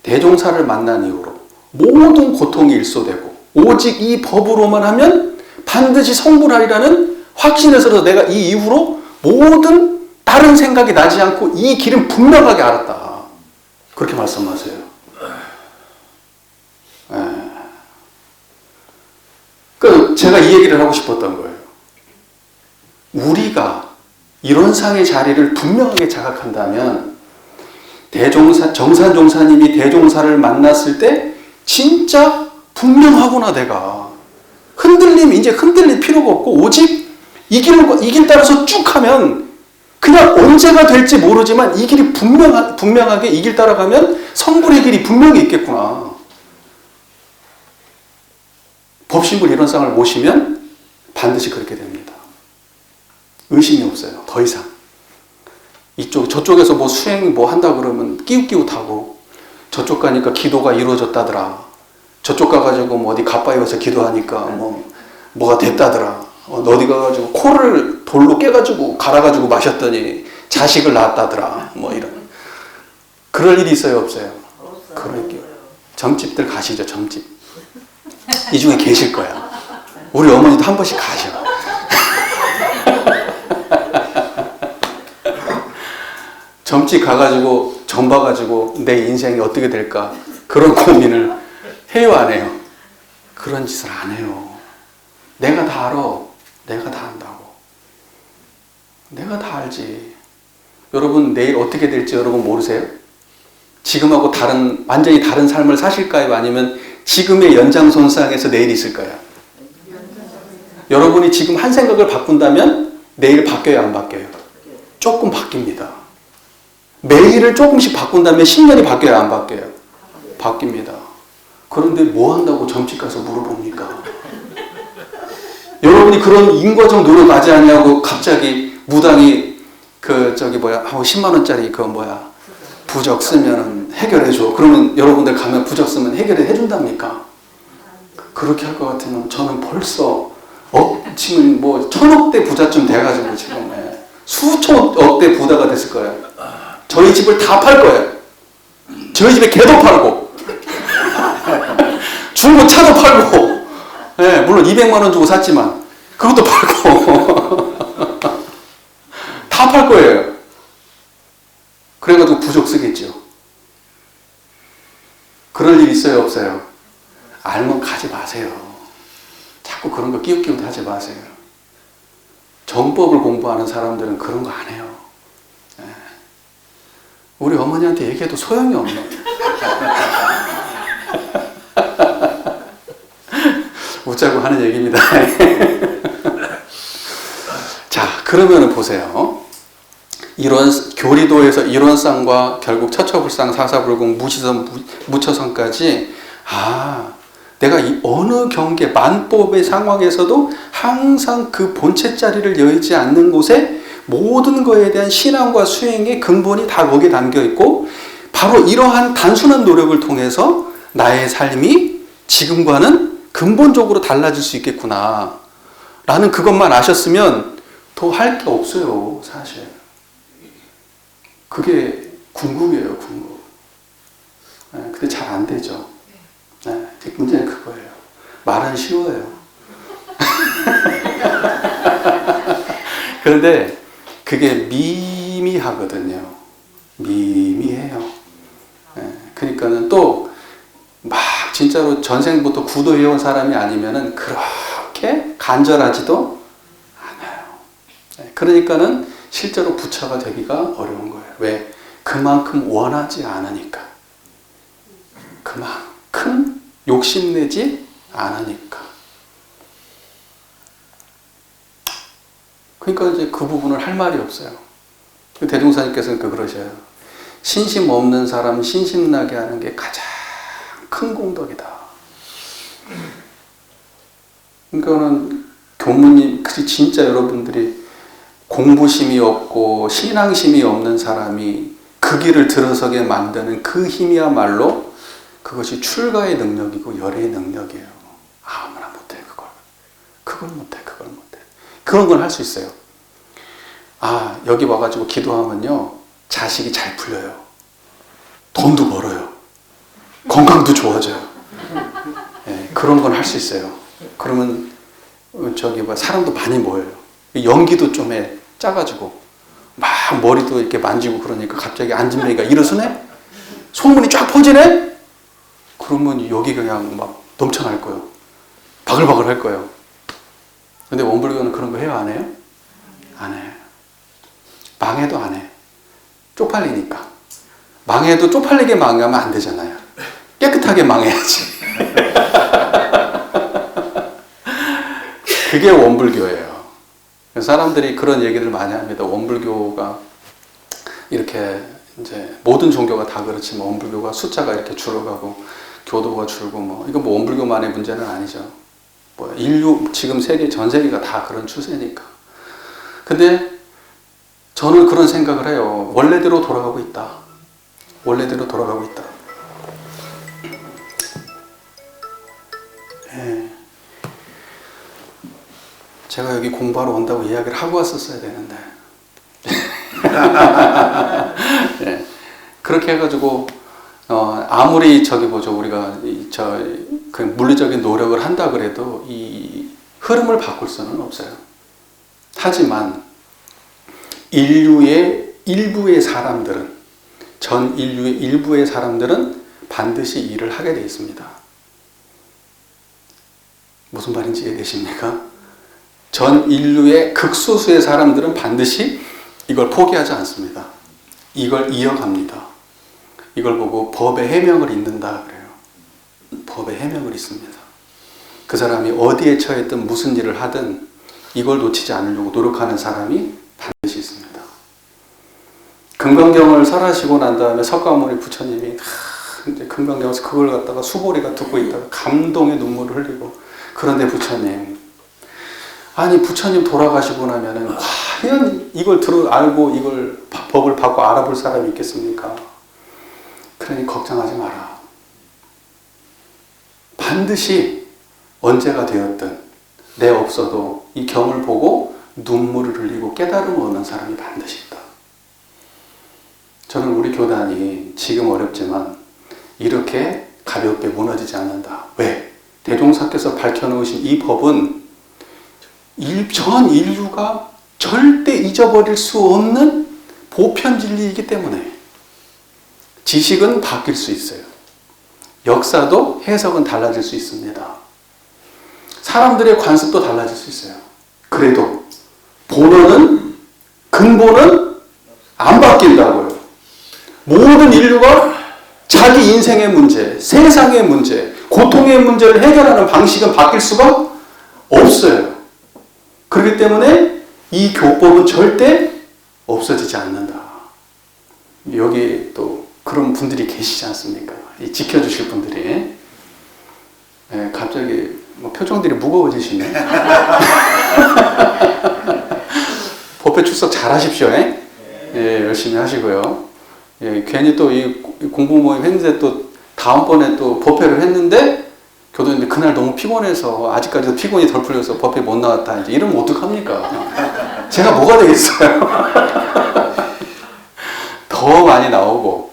대종사를 만난 이후로 모든 고통이 일소되고 오직 이 법으로만 하면 반드시 성불하리라는 확신에서 내가 이 이후로 모든 다른 생각이 나지 않고 이 길은 분명하게 알았다. 그렇게 말씀하세요. 그 제가 이 얘기를 하고 싶었던 거예요. 우리가 이론상의 자리를 분명하게 자각한다면 정산종사님이 대종사를 만났을 때 진짜 분명하구나. 내가 이제 흔들릴 필요가 없고 오직 이 길 따라서 쭉 하면 그냥 언제가 될지 모르지만 이 길이 분명하게 이 길 따라가면 성불의 길이 분명히 있겠구나. 법신불 이론상을 모시면 반드시 그렇게 됩니다. 의심이 없어요. 더 이상. 저쪽에서 뭐 수행 뭐 한다 그러면 끼웃끼웃하고 저쪽 가니까 기도가 이루어졌다더라. 저쪽 가가지고 뭐 어디 가빠이 와서 기도하니까 뭐가 됐다더라. 어디 가가지고 코를 돌로 깨가지고 갈아가지고 마셨더니 자식을 낳았다더라. 뭐 이런. 그럴 일이 있어요, 없어요? 그럴게요. 점집들 가시죠, 점집. 이 중에 계실 거야. 우리 어머니도 한 번씩 가셔. 점집 가가지고 점 봐가지고 내 인생이 어떻게 될까 그런 고민을 해요, 안 해요? 그런 짓을 안 해요. 내가 다 알아. 내가 다 안다고. 내가 다 알지. 여러분 내일 어떻게 될지 여러분 모르세요? 지금하고 완전히 다른 삶을 사실까요? 아니면 지금의 연장선상에서 내일 있을까요? 여러분이 지금 한 생각을 바꾼다면 내일 바뀌어요, 안 바뀌어요? 조금 바뀝니다. 매일을 조금씩 바꾼다면 10년이 바뀌어요, 안 바뀌어요? 바뀝니다. 그런데 뭐 한다고 점집 가서 물어봅니까? 여러분이 그런 인과적 노력 하지 않냐고 갑자기 무당이 10만 원짜리 부적 쓰면 해결해 줘. 그러면 여러분들 가면 부적 쓰면 해결해 준답니까? 그렇게 할 것 같으면 저는 벌써 지금 1000억대 부자쯤 돼가지고 지금 수천억대 부자가 됐을 거예요. 저희 집을 다 팔 거예요. 저희 집에 개도 팔고 중고차도 팔고, 물론 200만 원 주고 샀지만 그것도 팔고 다 팔 거예요. 그래가지고 부적 쓰겠죠. 그럴 일 있어요, 없어요? 알면 가지 마세요. 자꾸 그런 거 끼웃끼웃 하지 마세요. 정법을 공부하는 사람들은 그런 거 안 해요. 우리 어머니한테 얘기해도 소용이 없네. 웃자고 하는 얘기입니다. 자, 그러면은 보세요. 이런 교리도에서 이론상과 결국 처처불상, 사사불공, 무시선, 무처선까지 내가 이 어느 경계, 만법의 상황에서도 항상 그 본체 자리를 여의지 않는 곳에 모든 것에 대한 신앙과 수행의 근본이 다 거기에 담겨 있고, 바로 이러한 단순한 노력을 통해서 나의 삶이 지금과는 근본적으로 달라질 수 있겠구나 라는 그것만 아셨으면 더 할 게 없어요, 사실. 그게 궁극이에요, 궁극. 근데 잘 안 되죠. 문제는 그거예요. 말은 쉬워요. 그런데 그게 미미하거든요. 미미해요. 그러니까는 또 막 진짜로 전생부터 구도해온 사람이 아니면은 그렇게 간절하지도 않아요. 그러니까는 실제로 부처가 되기가 어려운 거예요. 왜? 그만큼 원하지 않으니까. 그만큼 욕심내지 않으니까. 그러니까 이제 그 부분을 할 말이 없어요. 대종사님께서는 그러셔요. 신심 없는 사람 신심나게 하는 게 가장 큰 공덕이다. 그러니까는 교무님, 진짜 여러분들이 공부심이 없고 신앙심이 없는 사람이 그 길을 들어서게 만드는 그 힘이야말로 그것이 출가의 능력이고 열의 능력이에요. 아무나 못해, 그걸. 그걸 못해. 그런 건 할 수 있어요. 여기 와가지고 기도하면요, 자식이 잘 풀려요. 돈도 벌어요. 건강도 좋아져요. 그런 건 할 수 있어요. 그러면 사람도 많이 모여요. 연기도 좀 짜가지고 막 머리도 이렇게 만지고 그러니까 갑자기 안진뱅이가 일어서네? 소문이 쫙 퍼지네? 그러면 여기 그냥 막 넘쳐날 거예요. 바글바글 할 거예요. 근데 원불교는 그런 거 해요, 안 해요? 안 해요. 망해도 안 해. 쪽팔리니까. 망해도 쪽팔리게 망하면 안 되잖아요. 깨끗하게 망해야지. 그게 원불교예요. 사람들이 그런 얘기를 많이 합니다. 원불교가 이렇게 이제 모든 종교가 다 그렇지만 원불교가 숫자가 이렇게 줄어가고 교도가 줄고 이건 원불교만의 문제는 아니죠. 인류 지금 전 세계가 다 그런 추세니까. 근데 저는 그런 생각을 해요. 원래대로 돌아가고 있다. 원래대로 돌아가고 있다. 제가 여기 공부하러 온다고 이야기를 하고 왔었어야 되는데. 그렇게 해가지고 아무리 우리가 그 물리적인 노력을 한다 그래도 이 흐름을 바꿀 수는 없어요. 하지만 인류의 일부의 사람들은, 전 인류의 일부의 사람들은 반드시 일을 하게 되어 있습니다. 무슨 말인지 이해되십니까? 전 인류의 극소수의 사람들은 반드시 이걸 포기하지 않습니다. 이걸 이어갑니다. 이걸 보고 법의 해명을 잇는다 그래요. 법의 해명을 잇습니다. 그 사람이 어디에 처했든 무슨 일을 하든 이걸 놓치지 않으려고 노력하는 사람이 반드시 있습니다. 금강경을 설하시고 난 다음에 석가모니 부처님이 이제 금강경에서 그걸 갖다가 수보리가 듣고 있다가 감동의 눈물을 흘리고, 그런데 부처님, 아니 부처님 돌아가시고 나면은 과연 이걸 알고 이걸 법을 받고 알아볼 사람이 있겠습니까? 그러니 걱정하지 마라. 반드시 언제가 되었든 내 없어도 이 경을 보고 눈물을 흘리고 깨달음을 얻는 사람이 반드시 있다. 저는 우리 교단이 지금 어렵지만 이렇게 가볍게 무너지지 않는다. 왜? 대종사께서 밝혀놓으신 이 법은 전 인류가 절대 잊어버릴 수 없는 보편 진리이기 때문에. 지식은 바뀔 수 있어요. 역사도 해석은 달라질 수 있습니다. 사람들의 관습도 달라질 수 있어요. 그래도 본원은, 근본은 안 바뀐다고요. 모든 인류가 자기 인생의 문제, 세상의 문제, 고통의 문제를 해결하는 방식은 바뀔 수가 없어요. 그렇기 때문에 이 교법은 절대 없어지지 않는다. 여기 또 그런 분들이 계시지 않습니까? 이 지켜주실 분들이. 네, 갑자기 뭐 표정들이 무거워지시네. 법회 출석 잘 하십시오. 예, 열심히 하시고요. 예, 괜히 또 이 공부 모임 했는데 또 다음번에 또 법회를 했는데 교도인데 그날 너무 피곤해서 아직까지도 피곤이 덜 풀려서 법회 못 나왔다. 이제 이러면 어떡합니까? 제가 뭐가 되겠어요? 더 많이 나오고,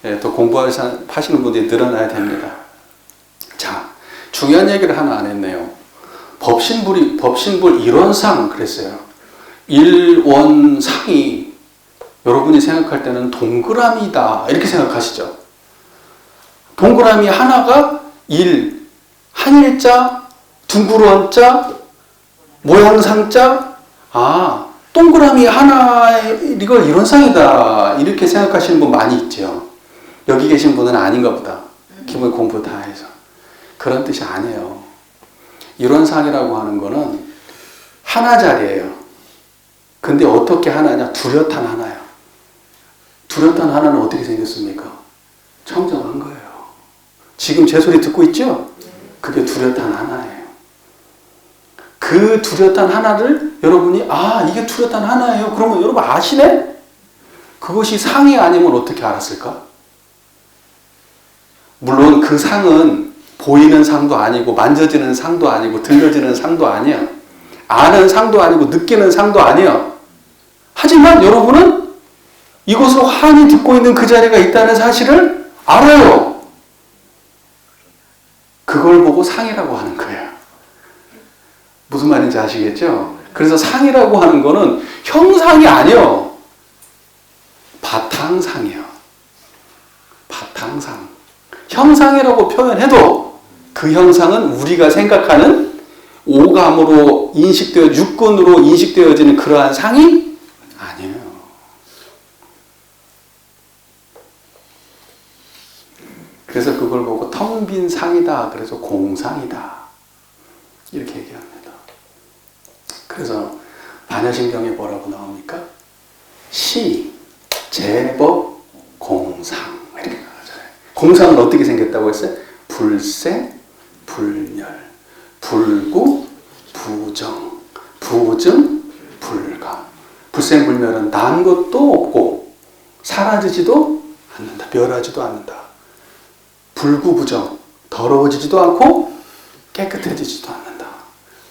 예, 또 공부하시는 분들이 늘어나야 됩니다. 자, 중요한 얘기를 하나 안 했네요. 법신불 일원상 그랬어요. 일원상이 여러분이 생각할 때는 동그라미다 이렇게 생각하시죠. 동그라미 하나가 한일자, 둥그런자, 모양상자, 동그라미 하나 이걸 일원상이다 이렇게 생각하시는 분 많이 있죠. 여기 계신 분은 아닌가 보다. 기본 공부 다 해서. 그런 뜻이 아니에요. 일원상이라고 하는 거는 하나짜리예요. 근데 어떻게 하나냐? 뚜렷한 하나예요. 뚜렷한 하나는 어떻게 생겼습니까? 청정한 거예요. 지금 제 소리 듣고 있죠? 그게 뚜렷한 하나예요. 그 뚜렷한 하나를 여러분이 이게 뚜렷한 하나예요. 그러면 여러분 아시네? 그것이 상이 아니면 어떻게 알았을까? 물론 그 상은 보이는 상도 아니고 만져지는 상도 아니고 들려지는 상도 아니야. 아는 상도 아니고 느끼는 상도 아니야. 하지만 여러분은 이곳으로 환히 듣고 있는 그 자리가 있다는 사실을 알아요. 그걸 보고 상이라고 하는 거야. 무슨 말인지 아시겠죠? 그래서 상이라고 하는 거는 형상이 아니에요. 바탕상이에요. 바탕상. 형상이라고 표현해도 그 형상은 우리가 생각하는 오감으로 육근으로 인식되어지는 그러한 상이 아니에요. 그래서 그걸 보고 텅 빈 상이다. 그래서 공상이다. 이렇게 얘기합니다. 그래서 반야심경에 뭐라고 나옵니까? 시, 제법, 공상. 이렇게 나오잖아요. 공상은 어떻게 생겼다고 했어요? 불생, 불멸, 불구, 부정, 부증, 불감. 불생불멸은 난 것도 없고 사라지지도 않는다. 멸하지도 않는다. 불구부정, 더러워지지도 않고 깨끗해지지도 않는다.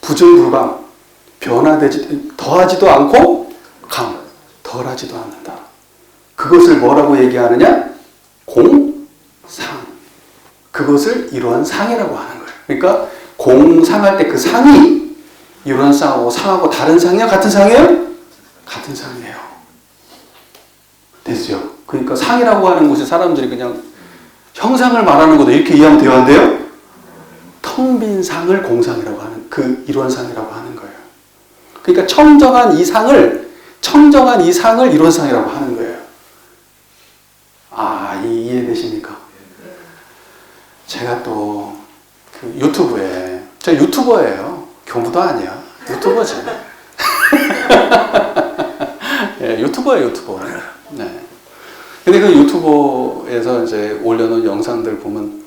부증불감, 더하지도 않고 덜하지도 않는다. 그것을 뭐라고 얘기하느냐? 공상. 그것을 일원상이라고 하는 거예요. 그러니까 공상할 때 그 상이 일원상하고 상하고 다른 상이야? 같은 상이에요? 같은 상이에요. 됐죠? 그러니까 상이라고 하는 것이 사람들이 그냥 형상을 말하는 것도 이렇게 이해하면 돼요? 안 돼요? 텅 빈 상을 공상이라고 하는, 그 일원상이라고 하는 거예요. 그러니까 청정한 이상을 이론상이라고 하는 거예요. 이해되십니까? 제가 또 그 유튜브에, 저 유튜버예요. 교무도 아니야. 유튜버지. 예, 유튜버예요, 유튜버. 네. 근데 그 유튜브에서 이제 올려놓은 영상들 보면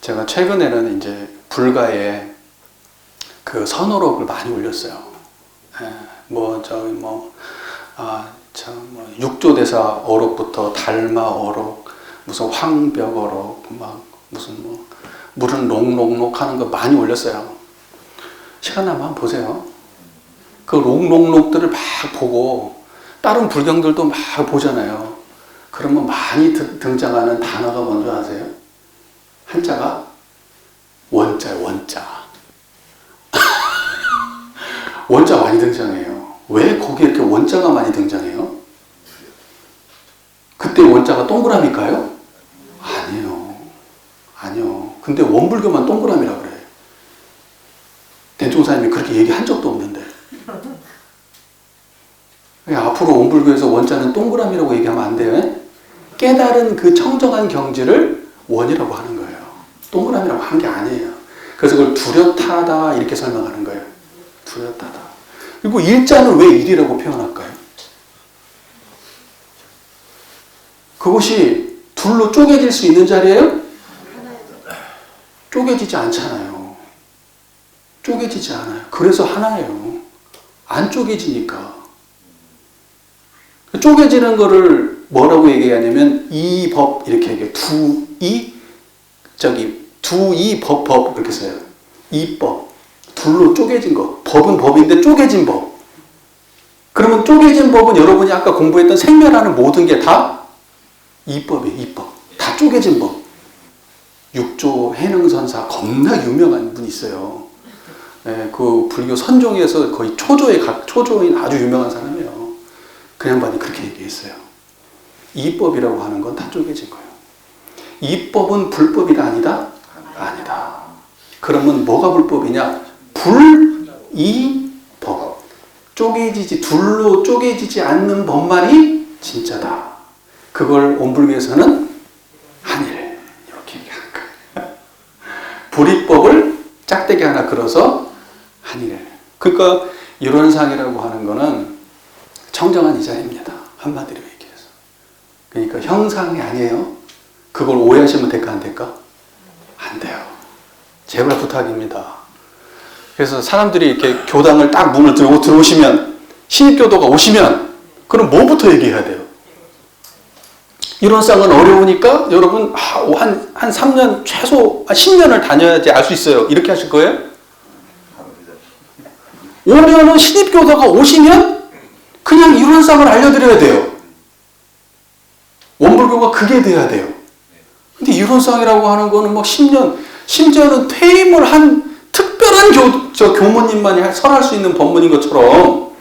제가 최근에는 이제 불가에 그 선어록을 많이 올렸어요. 예, 육조대사 어록부터 달마 어록, 무슨 황벽 어록, 물은 록록록 하는 거 많이 올렸어요. 시간 나면 한번 보세요. 그 록록록들을 막 보고, 다른 불경들도 막 보잖아요. 그러면 많이 등장하는 단어가 뭔지 아세요? 한자가 원자예요, 원자. 원자 많이 등장해요. 왜 거기에 이렇게 원자가 많이 등장해요? 그때 원자가 동그라미일까요? 아니요. 근데 원불교만 동그라미라 그래요. 대종사님이 그렇게 얘기한 적도 없는데. 앞으로 원불교에서 원자는 동그라미라고 얘기하면 안 돼요. 깨달은 그 청정한 경지를 원이라고 하는 거예요. 동그라미라고 한 게 아니에요. 그래서 그걸 뚜렷하다 이렇게 설명하는 거예요. 뚜렷하다. 그리고 일자는 왜 일이라고 표현할까요? 그것이 둘로 쪼개질 수 있는 자리예요? 쪼개지지 않잖아요. 쪼개지지 않아요. 그래서 하나예요. 안 쪼개지니까. 쪼개지는 거를 뭐라고 얘기하냐면 이법 이렇게 얘기해요. 두이법 그렇게 써요. 이법. 둘로 쪼개진 거. 법은 법인데 쪼개진 법. 그러면 쪼개진 법은 여러분이 아까 공부했던 생멸하는 모든 게 다 이법이에요. 이법. 다 쪼개진 법. 육조 해능선사 겁나 유명한 분이 있어요. 네, 그 불교 선종에서 거의 초조인 아주 유명한 사람이에요. 그 양반이 그렇게 얘기했어요. 이법이라고 하는 건 다 쪼개진 거예요. 이법은 불법이다 아니다? 아니다. 그러면 뭐가 불법이냐? 불이법. 둘로 쪼개지지 않는 법만이 진짜다. 그걸 온불교에서는 한일 이렇게 얘기하는 거예요. 불이법을 짝대기 하나 그려서 한일. 그러니까 이론상이라고 하는 거는 청정한 이자입니다. 한마디로 얘기해서. 그러니까 형상이 아니에요. 그걸 오해하시면 될까 안 될까? 안 돼요. 제발 부탁입니다. 그래서 사람들이 이렇게 교당을 딱 문을 들고 들어오시면, 신입교도가 오시면, 그럼 뭐부터 얘기해야 돼요? 이론상은 어려우니까 여러분 한 3년 최소 10년을 다녀야지 알 수 있어요. 이렇게 하실 거예요? 오면은 신입교도가 오시면 그냥 이론상을 알려드려야 돼요. 원불교가 그게 돼야 돼요. 근데 이론상이라고 하는 거는 막 10년, 심지어는 퇴임을 한 특별한 교모님만이 설할 수 있는 법문인 것처럼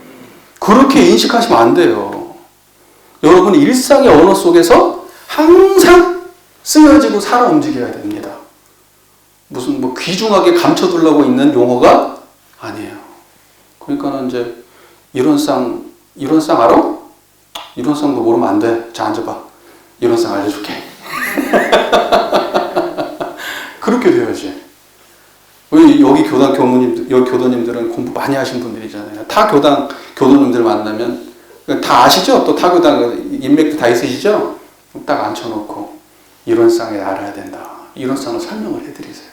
그렇게 인식하시면 안 돼요. 여러분 일상의 언어 속에서 항상 쓰여지고 살아 움직여야 됩니다. 무슨 귀중하게 감춰두려고 있는 용어가 아니에요. 그러니까는 이제 이론상 알아? 이론상도 모르면 안 돼. 자, 앉아봐. 이론상 알려줄게. 그렇게 돼야지. 여기 교당 여기 교도님들은 공부 많이 하신 분들이잖아요. 타 교도님들 만나면 다 아시죠? 또 타교당 인맥도 다 있으시죠? 딱 앉혀놓고 이론상에 알아야 된다. 이론상을 설명을 해드리세요.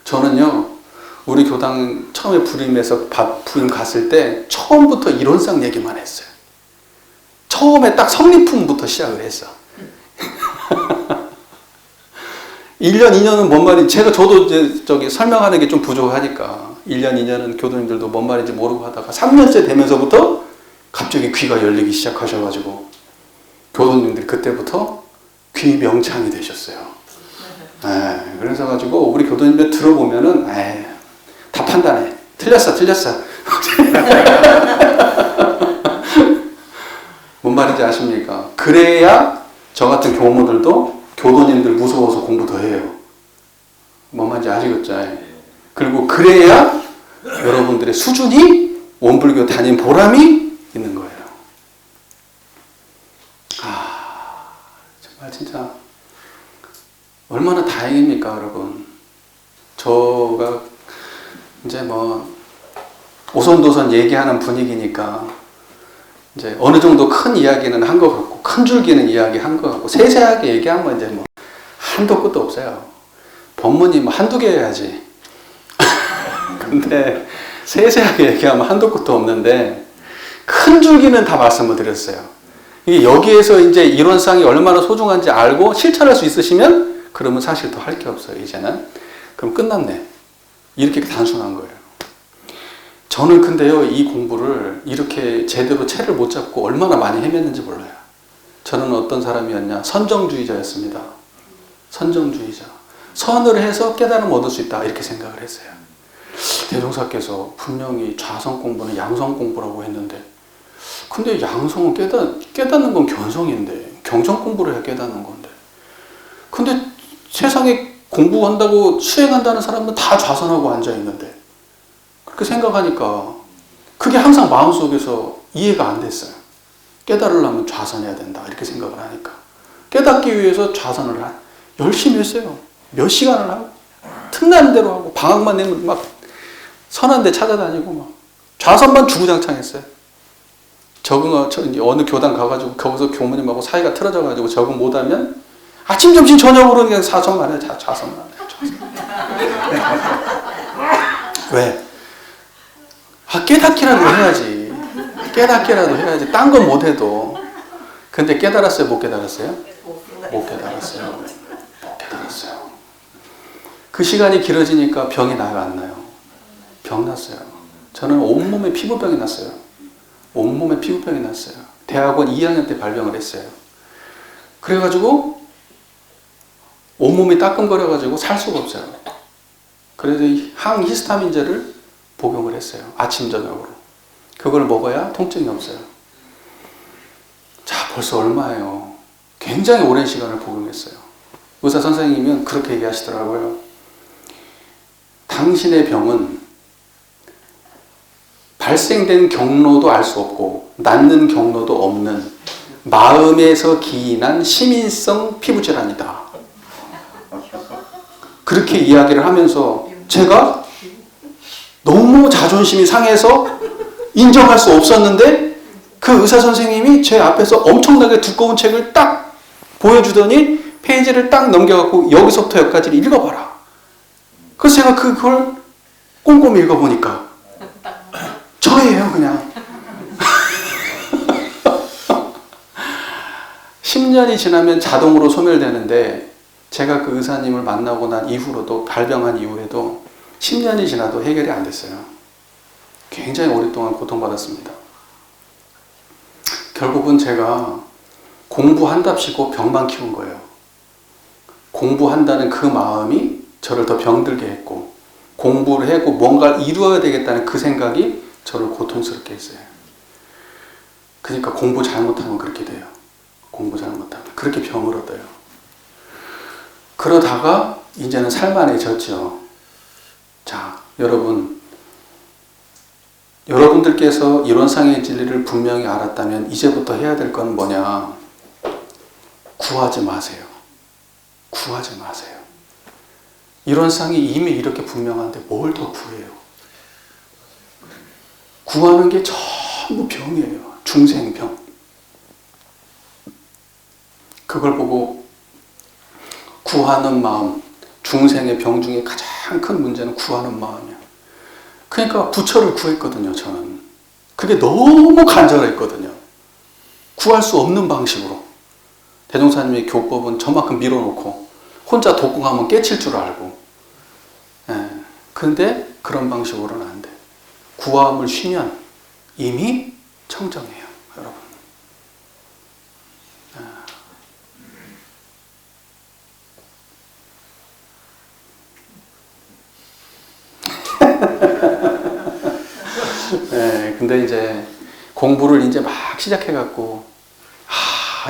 저는요, 우리 교당 처음에 부임해서 부임 갔을 때 처음부터 이론상 얘기만 했어요. 처음에 딱 성리품부터 시작을 했어. 1년, 2년은 뭔 말인지, 저도 이제 설명하는 게 좀 부족하니까 1년, 2년은 교도님들도 뭔 말인지 모르고 하다가 3년째 되면서부터 갑자기 귀가 열리기 시작하셔가지고 교도님들이 그때부터 귀 명창이 되셨어요. 그래서 가지고 우리 교도님들 들어보면은 다 판단해. 틀렸어. 뭔 말인지 아십니까? 그래야 저 같은 교모들도 교도님들 무서워서 공부 더 해요. 뭔 말인지 아시겠죠? 그리고 그래야 여러분들의 수준이 원불교 다닌 보람이 있는 거예요. 정말 진짜 얼마나 다행입니까, 여러분. 저가 이제 뭐 오손도손 얘기하는 분위기니까 이제 어느 정도 큰 이야기는 한 것 같고, 큰 줄기는 이야기한 것 같고, 세세하게 얘기하면 이제 뭐 한도 끝도 없어요. 법문이 뭐 한두 개 해야지. 근데 세세하게 얘기하면 한도 끝도 없는데, 큰 줄기는 다 말씀을 드렸어요. 이게 여기에서 이제 이론상이 얼마나 소중한지 알고 실천할 수 있으시면, 그러면 사실 더 할 게 없어요, 이제는. 그럼 끝났네. 이렇게 단순한 거예요. 저는 근데요, 이 공부를 이렇게 제대로 채를 못 잡고 얼마나 많이 헤맸는지 몰라요. 저는 어떤 사람이었냐? 선정주의자였습니다. 선정주의자. 선을 해서 깨달음 얻을 수 있다, 이렇게 생각을 했어요. 대종사께서 분명히 좌성 공부는 양성 공부라고 했는데, 근데 양성은 깨닫는 건 견성인데, 경성 공부를 해야 깨닫는 건데, 근데 세상에 공부한다고 수행한다는 사람은 다 좌선하고 앉아있는데, 그렇게 생각하니까 그게 항상 마음속에서 이해가 안 됐어요. 깨달으려면 좌선해야 된다, 이렇게 생각을 하니까. 깨닫기 위해서 좌선을 열심히 했어요. 몇 시간을 하고, 틈나는 대로 하고, 방학만 되면 막 선한 데 찾아다니고, 막 좌선만 주구장창 했어요. 어느 교당 가가지고 거기서 교무님하고 사이가 틀어져가지고 적응 못하면 아침, 점심, 저녁으로 그냥 좌선만 해. 좌선만 해. 왜? 깨닫기라도 해야지. 깨닫기라도 해야지. 딴 건 못해도. 근데 깨달았어요? 못 깨달았어요? 못 깨달았어요. 못 깨달았어요. 그 시간이 길어지니까 병이 나요, 안 나요? 병 났어요. 저는 온몸에 피부병이 났어요. 온몸에 피부병이 났어요. 대학원 2학년 때 발병을 했어요. 그래가지고 온몸이 따끔거려가지고 살 수가 없어요. 그래서 항히스타민제를 복용을 했어요. 아침, 저녁으로. 그걸 먹어야 통증이 없어요. 자, 벌써 얼마예요? 굉장히 오랜 시간을 복용했어요. 의사 선생님은 그렇게 얘기하시더라고요. 당신의 병은 발생된 경로도 알 수 없고 낫는 경로도 없는 마음에서 기인한 시민성 피부질환이다. 그렇게 이야기를 하면서 제가 너무 자존심이 상해서 인정할 수 없었는데, 그 의사 선생님이 제 앞에서 엄청나게 두꺼운 책을 딱 보여주더니 페이지를 딱 넘겨갖고 여기서부터 여기까지 읽어봐라. 그래서 제가 그걸 꼼꼼히 읽어보니까 저예요, 그냥. 10년이 지나면 자동으로 소멸되는데, 제가 그 의사님을 만나고 난 이후로도, 발병한 이후에도 10년이 지나도 해결이 안 됐어요. 굉장히 오랫동안 고통받았습니다. 결국은 제가 공부한답시고 병만 키운 거예요. 공부한다는 그 마음이 저를 더 병들게 했고, 공부를 하고 뭔가를 이루어야 되겠다는 그 생각이 저를 고통스럽게 했어요. 그러니까 공부 잘못하면 그렇게 돼요. 공부 잘못하면 그렇게 병을 얻어요. 그러다가 이제는 살만해졌죠. 자, 여러분들께서 이론상의 진리를 분명히 알았다면 이제부터 해야 될 건 뭐냐? 구하지 마세요. 구하지 마세요. 이론상이 이미 이렇게 분명한데 뭘 더 구해요? 구하는 게 전부 병이에요. 중생병. 그걸 보고 구하는 마음, 중생의 병 중에 가장 큰 문제는 구하는 마음이야. 그러니까 부처를 구했거든요, 저는. 그게 너무 간절했거든요. 구할 수 없는 방식으로. 대종사님의 교법은 저만큼 밀어놓고 혼자 독공하면 깨칠 줄 알고. 그런데 그런 방식으로는 안 돼. 구함을 쉬면 이미 청정해요, 여러분. 근데 이제 공부를 이제 막 시작해갖고,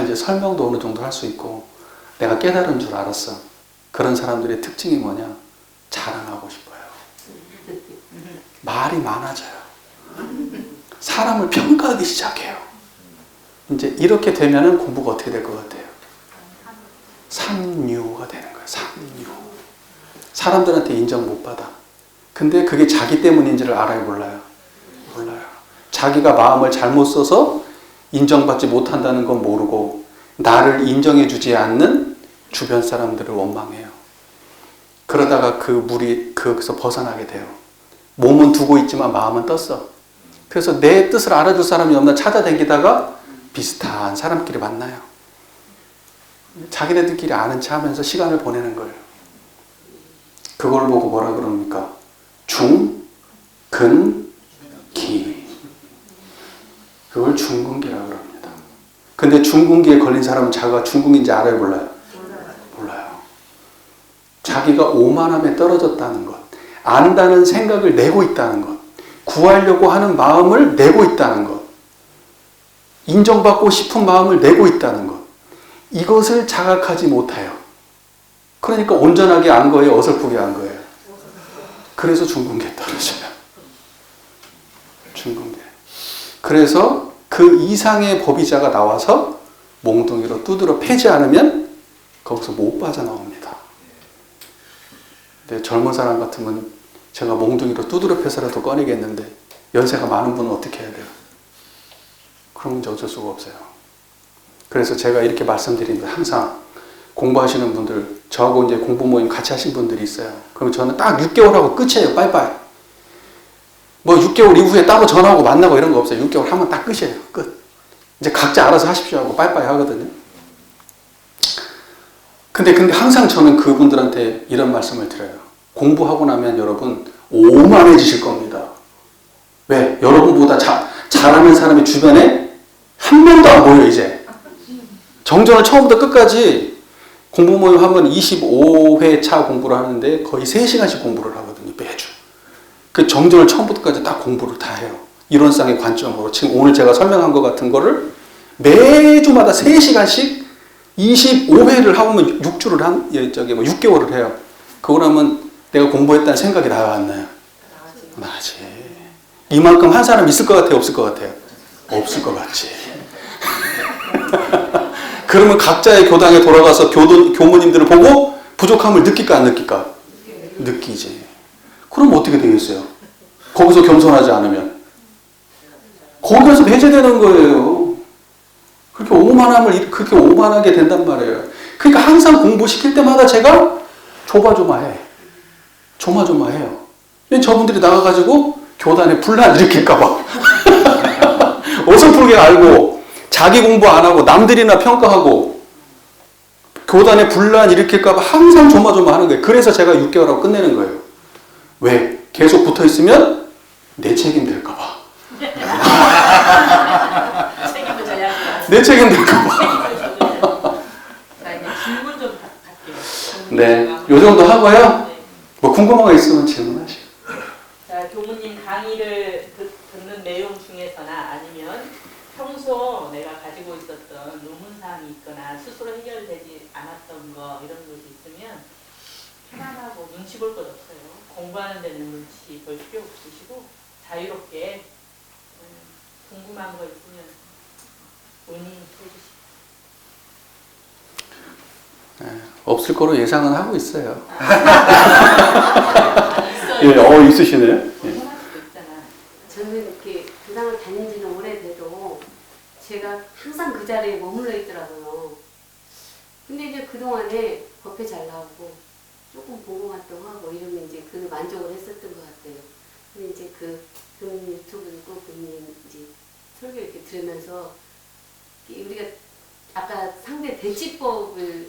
이제 설명도 어느 정도 할 수 있고, 내가 깨달은 줄 알았어. 그런 사람들의 특징이 뭐냐? 자랑하고 싶어요. 말이 많아져요. 사람을 평가하기 시작해요. 이제 이렇게 되면은 공부가 어떻게 될 것 같아요? 삼류가 되는 거예요. 삼류. 사람들한테 인정 못 받아. 근데 그게 자기 때문인지를 알아요, 몰라요? 몰라요. 자기가 마음을 잘못 써서 인정받지 못한다는 건 모르고 나를 인정해주지 않는 주변 사람들을 원망해요. 그러다가 그 물이 거기서 벗어나게 돼요. 몸은 두고 있지만 마음은 떴어. 그래서 내 뜻을 알아줄 사람이 없나 찾아다니다가 비슷한 사람끼리 만나요. 자기네들끼리 아는 체 하면서 시간을 보내는 거예요. 그걸 보고 뭐라 그럽니까? 중, 근, 기. 그걸 중근기라고 그럽니다. 근데 중근기에 걸린 사람은 자기가 중근기인지 알아요, 몰라요? 몰라요. 자기가 오만함에 떨어졌다는 것, 안다는 생각을 내고 있다는 것, 구하려고 하는 마음을 내고 있다는 것, 인정받고 싶은 마음을 내고 있다는 것, 이것을 자각하지 못해요. 그러니까 온전하게 안 거예요, 어설프게 안 거예요. 그래서 중근기에 떨어져요. 중근기. 그래서 그 이상의 법의자가 나와서 몽둥이로 두드려 패지 않으면 거기서 못 빠져나옵니다. 근데 젊은 사람 같으면 제가 몽둥이로 두드려 패서라도 꺼내겠는데 연세가 많은 분은 어떻게 해야 돼요? 그러면 이제 어쩔 수가 없어요. 그래서 제가 이렇게 말씀드립니다. 항상 공부하시는 분들, 저하고 이제 공부 모임 같이 하신 분들이 있어요. 그럼 저는 딱 6개월 하고 끝이에요. 빠이빠이. 뭐 6개월 이후에 따로 전화하고 만나고 이런 거 없어요. 6개월 하면 딱 끝이에요. 끝. 이제 각자 알아서 하십시오 하고 빠이빠이 하거든요. 근데 항상 저는 그분들한테 이런 말씀을 드려요. 공부하고 나면 여러분 오만해지실 겁니다. 왜? 여러분보다 잘하는 사람이 주변에 한 명도 안 보여 이제. 정전을 처음부터 끝까지 공부 모임 하면 25회 차 공부를 하는데 거의 3시간씩 공부를 하거든요. 매주. 그 정전을 처음부터까지 딱 공부를 다 해요. 이론상의 관점으로. 지금 오늘 제가 설명한 것 같은 거를 매주마다 3시간씩 25회를 하면 6주를 한, 6개월을 해요. 그걸 하면 내가 공부했다는 생각이 나요, 안 나요? 나지. 이만큼 한 사람 있을 것 같아요, 없을 것 같아요? 없을 것 같지. 그러면 각자의 교당에 돌아가서 교무님들을 보고 부족함을 느낄까 안 느낄까? 느끼지. 그럼 어떻게 되겠어요? 거기서 겸손하지 않으면? 거기서 배제되는 거예요. 그렇게 오만하게 된단 말이에요. 그러니까 항상 공부시킬 때마다 제가 조마조마해. 조마조마해요. 저분들이 나가가지고 교단에 분란 일으킬까봐. 어설프게 알고 자기 공부 안 하고 남들이나 평가하고 교단에 분란 일으킬까봐 항상 조마조마하는 거예요. 그래서 제가 6개월하고 끝내는 거예요. 왜? 계속 붙어있으면 내 책임 될까봐. 내 책임 될까봐. 자, 이제 질문 좀 할게요. 네, 요 정도 하고요. 뭐 궁금한 거 있으면 질문하시고. 자, 교무님 강의를 듣는 내용 중에서나 아니면 평소 내가 가지고 있었던 논문사항이 있거나 스스로 해결되지 않았던 거 이런 것이 있으면 편안하고 눈치 볼 것 없어요. 공부하는 데는 눈치 볼 필요 없으시고 자유롭게 궁금한 거 있으면 본인이 해주시고. 네, 없을 거로 예상은 하고 있어요. 있어요. 있으시네요. 궁금할 수도 있잖아. 저는 이렇게 교당을 다닌 지는 오래돼도 제가 항상 그 자리에 머물러 있더라고요. 근데 이제 그동안에 법회 잘 나오고 조금 공부 활동하고 이러면 이제 그 만족을 했었던 것 같아요. 근데 이제 그 교무님 유튜브 듣고 교무님 이제 설교 이렇게 들으면서 우리가 아까 상대 대치법을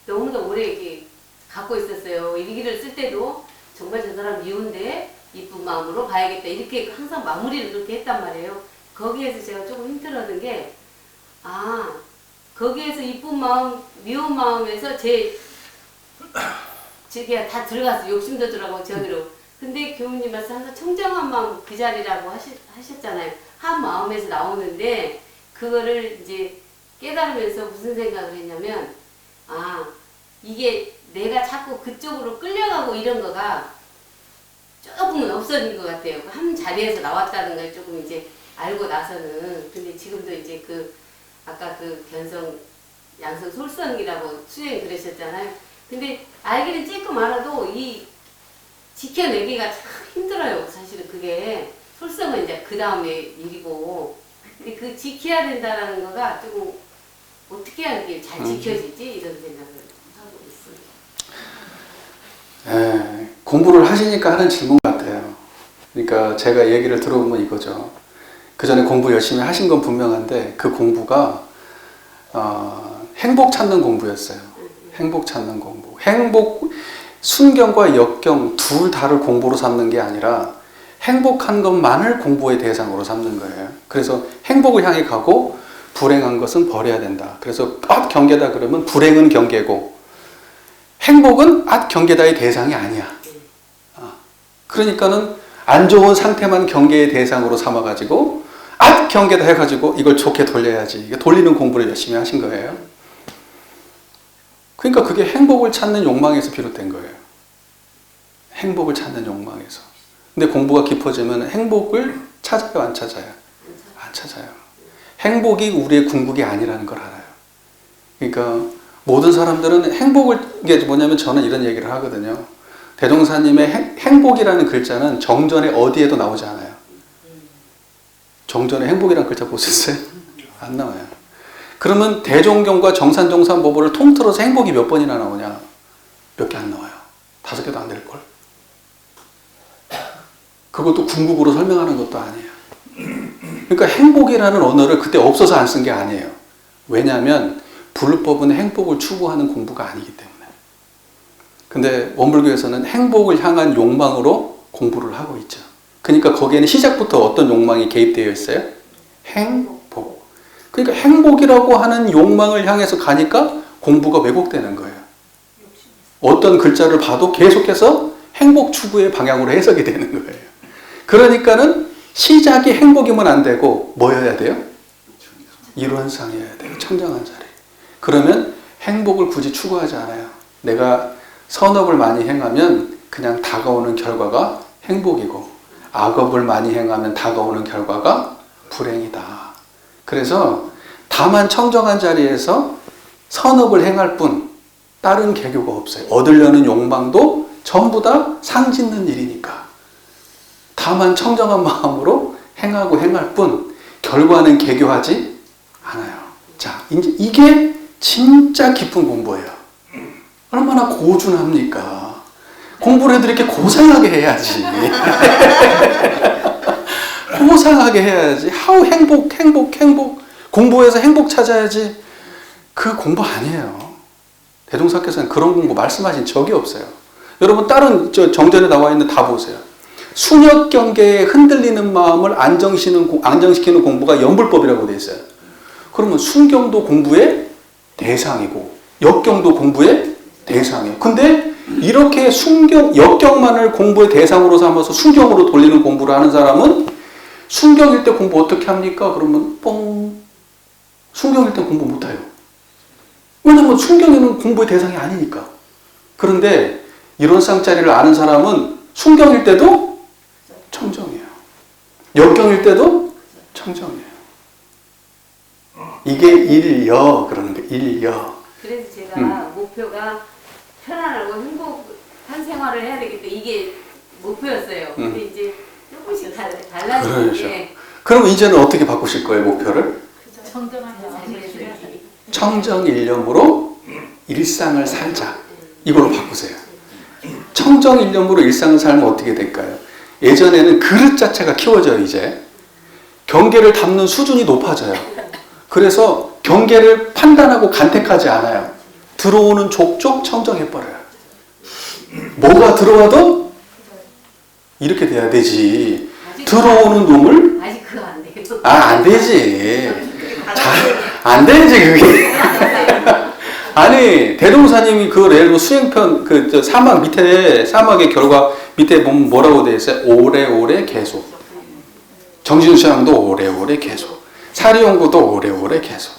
너무나 오래 이렇게 갖고 있었어요. 일기를 쓸 때도 정말 저 사람 미운데 이쁜 마음으로 봐야겠다. 이렇게 항상 마무리를 그렇게 했단 말이에요. 거기에서 제가 조금 힘들었던 게, 거기에서 이쁜 마음, 미운 마음에서 제게 다 들어갔어요. 욕심도 들어가고 저기로. 근데 교무님 말씀 항상 청정한 마음 그 자리라고 하셨잖아요. 한 마음에서 나오는데, 그거를 이제 깨달으면서 무슨 생각을 했냐면, 이게 내가 자꾸 그쪽으로 끌려가고 이런 거가 조금은 없어진 것 같아요. 한 자리에서 나왔다는 걸 조금 이제 알고 나서는. 근데 지금도 이제 그 아까 그 견성 양성 솔성이라고 수행 그러셨잖아요. 근데 알기는 조금 알아도 이 지켜내기가 참 힘들어요. 사실은 그게 솔성은 이제 그 다음에 일이고, 근데 그 지켜야 된다라는 거가 조금 어떻게 하는 게 잘 지켜지지 이런 생각을 하고 있습니다. 공부를 하시니까 하는 질문 같아요. 그러니까 제가 얘기를 들어보면 이거죠. 그 전에 공부 열심히 하신 건 분명한데 그 공부가 행복 찾는 공부였어요. 행복 찾는 공부. 순경과 역경 둘 다를 공부로 삼는 게 아니라 행복한 것만을 공부의 대상으로 삼는 거예요. 그래서 행복을 향해 가고 불행한 것은 버려야 된다. 그래서 경계다 그러면 불행은 경계고 행복은 경계다의 대상이 아니야. 그러니까는 안 좋은 상태만 경계의 대상으로 삼아가지고 경계다 해가지고 이걸 좋게 돌려야지. 돌리는 공부를 열심히 하신 거예요. 그러니까 그게 행복을 찾는 욕망에서 비롯된 거예요. 행복을 찾는 욕망에서. 근데 공부가 깊어지면 행복을 찾아요, 안 찾아요? 안 찾아요. 행복이 우리의 궁극이 아니라는 걸 알아요. 그러니까 모든 사람들은 행복을, 이게 뭐냐면 저는 이런 얘기를 하거든요. 대종사님의 행복이라는 글자는 정전에 어디에도 나오지 않아요. 정전에 행복이라는 글자 보셨어요? 안 나와요. 그러면 대종경과 정산정산보보를 통틀어서 행복이 몇 번이나 나오냐? 몇 개 안 나와요. 5개도 안 될걸. 그것도 궁극으로 설명하는 것도 아니에요. 그러니까 행복이라는 언어를 그때 없어서 안 쓴 게 아니에요. 왜냐하면 불법은 행복을 추구하는 공부가 아니기 때문에. 근데 원불교에서는 행복을 향한 욕망으로 공부를 하고 있죠. 그러니까 거기에는 시작부터 어떤 욕망이 개입되어 있어요? 행복. 그러니까 행복이라고 하는 욕망을 향해서 가니까 공부가 왜곡되는 거예요. 어떤 글자를 봐도 계속해서 행복 추구의 방향으로 해석이 되는 거예요. 그러니까는 시작이 행복이면 안 되고 뭐여야 돼요? 이론상이어야 돼요. 청정한 자리. 그러면 행복을 굳이 추구하지 않아요. 내가 선업을 많이 행하면 그냥 다가오는 결과가 행복이고 악업을 많이 행하면 다가오는 결과가 불행이다. 그래서 다만 청정한 자리에서 선업을 행할 뿐 다른 계교가 없어요. 얻으려는 욕망도 전부 다 상짓는 일이니까. 다만 청정한 마음으로 행하고 행할 뿐 결과는 계교하지 않아요. 자, 이제 이게 진짜 깊은 공부예요. 얼마나 고준합니까? 공부를 해도 이렇게 고상하게 해야지. 고상하게 해야지. 행복. 공부해서 행복 찾아야지. 그 공부 아니에요. 대종사께서는 그런 공부 말씀하신 적이 없어요. 여러분 다른 정전에 나와 있는 다 보세요. 순역 경계에 흔들리는 마음을 안정시키는 공부가 연불법이라고 되어 있어요. 그러면 순경도 공부의 대상이고 역경도 공부의 대상이에요. 근데 이렇게 역경만을 공부의 대상으로 삼아서 순경으로 돌리는 공부를 하는 사람은 순경일 때 공부 어떻게 합니까? 그러면 순경일 때 공부 못해요. 왜냐면 순경에는 공부의 대상이 아니니까. 그런데 이런 쌍짜리를 아는 사람은 순경일 때도 청정이에요. 역경일 때도 청정이에요. 이게 일여 그러는 거예요. 일여. 그래서 제가 목표가 편안하고 행복한 생활을 해야 되기 때문에 이게 목표였어요. 근데 이제 조금씩 달라지는 게. 그럼 이제는 어떻게 바꾸실 거예요, 목표를? 청정일념으로 일상을 살자. 이걸로 바꾸세요. 청정일념으로 일상을 살면 어떻게 될까요? 예전에는 그릇 자체가 키워져요, 이제. 경계를 담는 수준이 높아져요. 그래서 경계를 판단하고 간택하지 않아요. 들어오는 족족 청정해버려요. 뭐가 들어와도 이렇게 돼야 되지. 들어오는 놈을 아직 그거 안 돼요. 안 되지. 안 되지, 그게. 아니, 대종사님이 그 예를 들어 수행편, 사막의 결과 밑에 보면 뭐라고 되어 있어요? 오래오래 계속. 정신수양도 오래오래 계속. 사리연구도 오래오래 계속.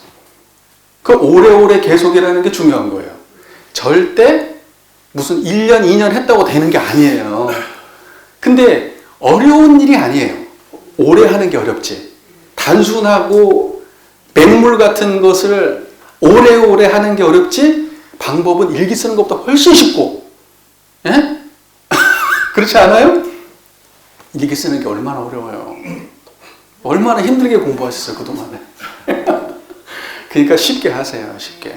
그 오래오래 계속이라는 게 중요한 거예요. 절대 무슨 1년, 2년 했다고 되는 게 아니에요. 근데 어려운 일이 아니에요. 오래 하는 게 어렵지. 단순하고 맹물 같은 것을 오래오래 하는 게 어렵지, 방법은 일기 쓰는 것보다 훨씬 쉽고, 예? 그렇지 않아요? 일기 쓰는 게 얼마나 어려워요. 얼마나 힘들게 공부하셨어요, 그동안에. 그러니까 쉽게 하세요, 쉽게.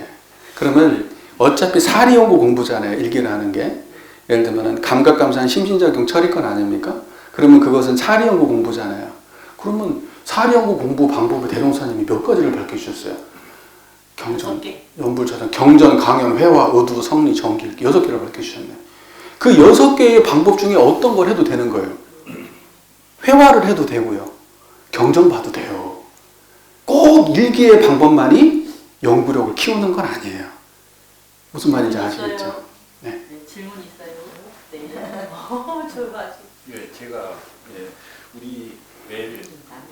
그러면 어차피 사리연구 공부잖아요, 일기를 하는 게. 예를 들면 감각감사한 심신작용 처리권 아닙니까? 그러면 그것은 사리연구 공부잖아요. 그러면 사리연구 공부 방법을 대종사님이 몇 가지를 밝혀주셨어요. 경전, 연불차단, 경전, 강연, 회화, 의두, 성리, 정기, 6개를 밝혀주셨네요. 그 6개의 방법 중에 어떤 걸 해도 되는 거예요. 회화를 해도 되고요. 경전 봐도 돼요. 꼭 일기의 방법만이 연구력을 키우는 건 아니에요. 무슨 말인지 아시겠죠? 네. 네, 질문 있어요? 네. 좋아하시. 예, 제가 우리 매일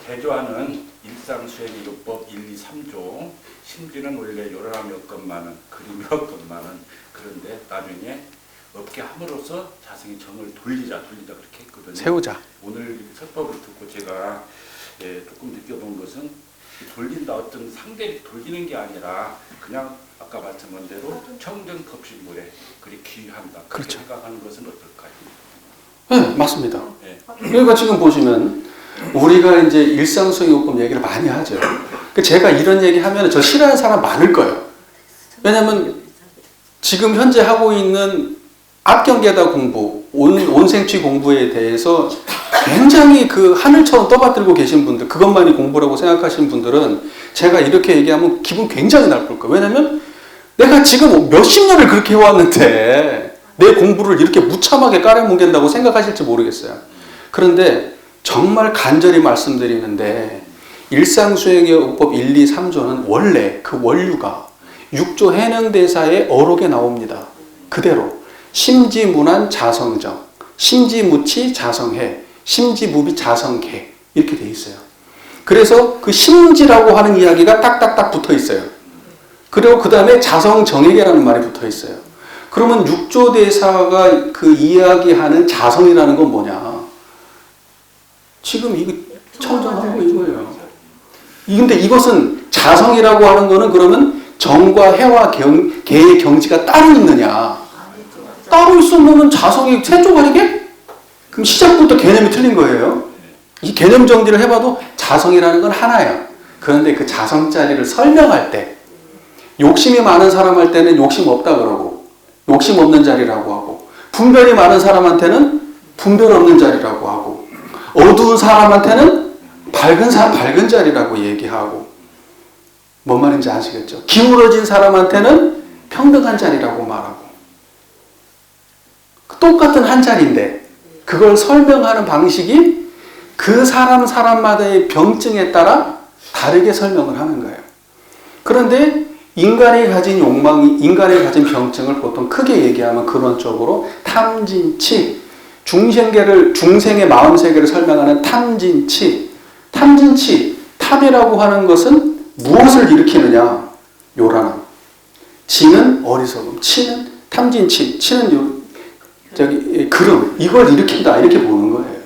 개조하는 일상수행요법 1, 2, 3조 심지는 원래 요란함이 없건만은 그림이 없건만은 그런데 나중에 없게 함으로써 자성의 정을 돌리자 그렇게 했거든요. 세우자. 오늘 설법을 듣고 제가 조금 느껴본 것은 돌린다 어떤 상대를 돌리는 게 아니라 그냥 아까 말씀한 대로 청정법신물에 그리 기유한다. 그렇게 그렇죠. 생각하는 것은 어떨까요? 네, 맞습니다. 네. 그러니까 지금 보시면 우리가 이제 일상수행요법 얘기를 많이 하죠. 제가 이런 얘기 하면 저 싫어하는 사람 많을 거예요. 왜냐면 지금 현재 하고 있는 악경계다 공부, 온생취 공부에 대해서 굉장히 그 하늘처럼 떠받들고 계신 분들, 그것만이 공부라고 생각하시는 분들은 제가 이렇게 얘기하면 기분 굉장히 나쁠 거예요. 왜냐면 내가 지금 몇십 년을 그렇게 해왔는데 내 공부를 이렇게 무참하게 깔아뭉갠다고 생각하실지 모르겠어요. 그런데 정말 간절히 말씀드리는데 일상수행요법 1, 2, 3조는 원래 그 원류가 6조 해능대사의 어록에 나옵니다. 그대로 심지무난 자성정, 심지무치 자성해, 심지무비 자성계 이렇게 돼 있어요. 그래서 그 심지라고 하는 이야기가 딱딱딱 붙어 있어요. 그리고 그 다음에 자성정액이라는 말이 붙어 있어요. 그러면 6조 대사가 그 이야기하는 자성이라는 건 뭐냐? 지금 이거 청정하고 이거예요. 근데 이것은 자성이라고 하는 거는 그러면 정과 해와 개의 경지가 따로 있느냐? 따로 있으면 자성이 세 조각이게? 그럼 시작부터 개념이 틀린 거예요. 이 개념 정리를 해봐도 자성이라는 건 하나예요. 그런데 그 자성자리를 설명할 때 욕심이 많은 사람 할 때는 욕심 없다 그러고 욕심 없는 자리라고 하고 분별이 많은 사람한테는 분별 없는 자리라고 하고 어두운 사람한테는 밝은 자리라고 얘기하고 뭔 말인지 아시겠죠? 기울어진 사람한테는 평등한 자리라고 말하고 똑같은 한 자리인데 그걸 설명하는 방식이 그 사람마다의 병증에 따라 다르게 설명을 하는 거예요. 그런데 인간이 가진 인간이 가진 병증을 보통 크게 얘기하면 근원적으로 탐진치, 중생의 마음세계를 설명하는 탐진치, 탐이라고 하는 것은 무엇을 일으키느냐? 요란함. 지는 어리석음, 치는 탐진치, 치는 그름, 이걸 일으킨다 이렇게 보는 거예요.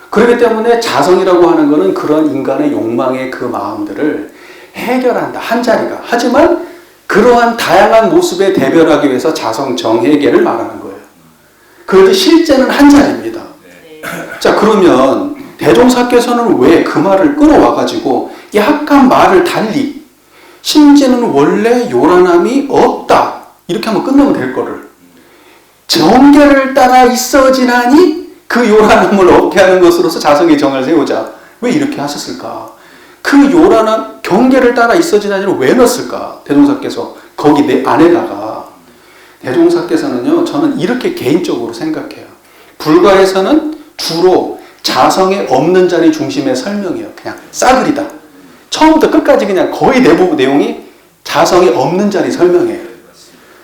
그렇기 때문에 자성이라고 하는 것은 그런 인간의 욕망의 그 마음들을 해결한다. 한 자리가. 하지만 그러한 다양한 모습에 대별하기 위해서 자성 정해계를 말하는 거예요. 그런데 실제는 한 자리입니다. 네. 자, 그러면 대종사께서는 왜 그 말을 끌어와가지고 약간 말을 달리 심지는 원래 요란함이 없다. 이렇게 하면 끝나면 될 거를 정계를 따라 있어지나니 그 요란함을 얻게 하는 것으로서 자성의 정을 세우자. 왜 이렇게 하셨을까? 그 요란한 경계를 따라 있어지나니를 왜 넣었을까? 대종사께서 거기 내 안에다가 대종사께서는요, 저는 이렇게 개인적으로 생각해요. 불가에서는 주로 자성의 없는 자리 중심의 설명이에요. 그냥 싸그리다. 처음부터 끝까지 그냥 거의 대부분 내용이 자성이 없는 자리 설명이에요.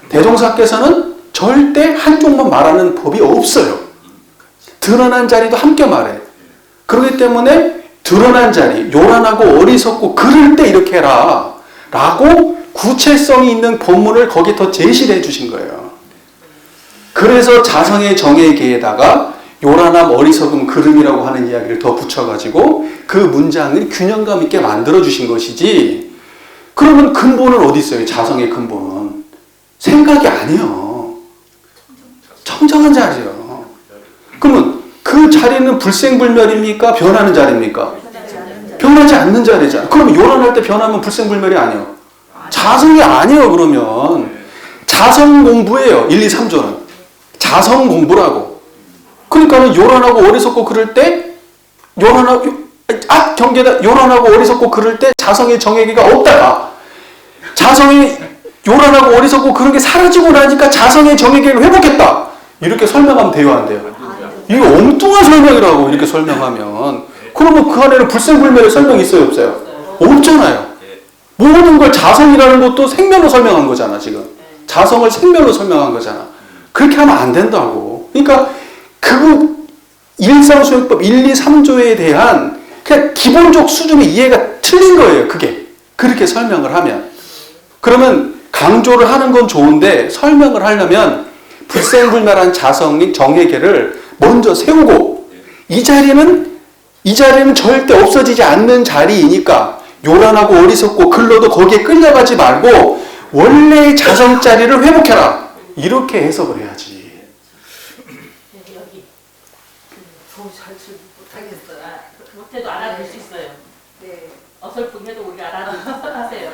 대종사께서는 절대 한쪽만 말하는 법이 없어요. 드러난 자리도 함께 말해. 그렇기 때문에 드러난 자리, 요란하고 어리석고 그럴 때 이렇게 해라 라고 구체성이 있는 본문을 거기 더 제시를 해주신 거예요. 그래서 자성의 정의계에다가 요란함, 어리석음, 그름이라고 하는 이야기를 더 붙여가지고 그 문장을 균형감 있게 만들어주신 것이지, 그러면 근본은 어디 있어요? 자성의 근본은 생각이 아니에요. 청정한 자리예요. 그러면 그 자리는 불생불멸입니까? 변하는 자리입니까? 변하지 않는 자리잖아. 그러면 요란할 때 변하면 불생불멸이 아니에요. 자성이 아니에요. 그러면 자성 공부예요. 1, 2, 3조는 자성 공부라고. 그러니까는 요란하고 어리석고 그럴 때 경계다. 요란하고 어리석고 그럴 때 자성의 정액이가 없다가, 자성이 요란하고 어리석고 그런 게 사라지고 나니까 자성의 정액을 회복했다. 이렇게 설명하면 돼요, 안 돼요? 이거 엉뚱한 설명이라고. 이렇게 설명하면 그러면 그 안에는 불생불멸의 설명이 있어요, 없어요? 없잖아요. 모든 걸 자성이라는 것도 생멸로 설명한 거잖아. 지금 자성을 생멸로 설명한 거잖아. 그렇게 하면 안 된다고. 그러니까 그 일상수행법 1, 2, 3조에 대한 그냥 기본적 수준의 이해가 틀린 거예요. 그게 그렇게 설명을 하면. 그러면 강조를 하는 건 좋은데 설명을 하려면 불생불멸한 자성의 정해계를 먼저 세우고, 이 자리는 절대 없어지지 않는 자리이니까 요란하고 어리석고 글러도 거기에 끌려가지 말고 원래의 자성 자리를 회복해라. 이렇게 해석을 해야지. 여기 잘줄 못하겠어요. 못해도 알아들 수 있어요. 네. 어설픈 해도 우리가 알아들 수 있어요.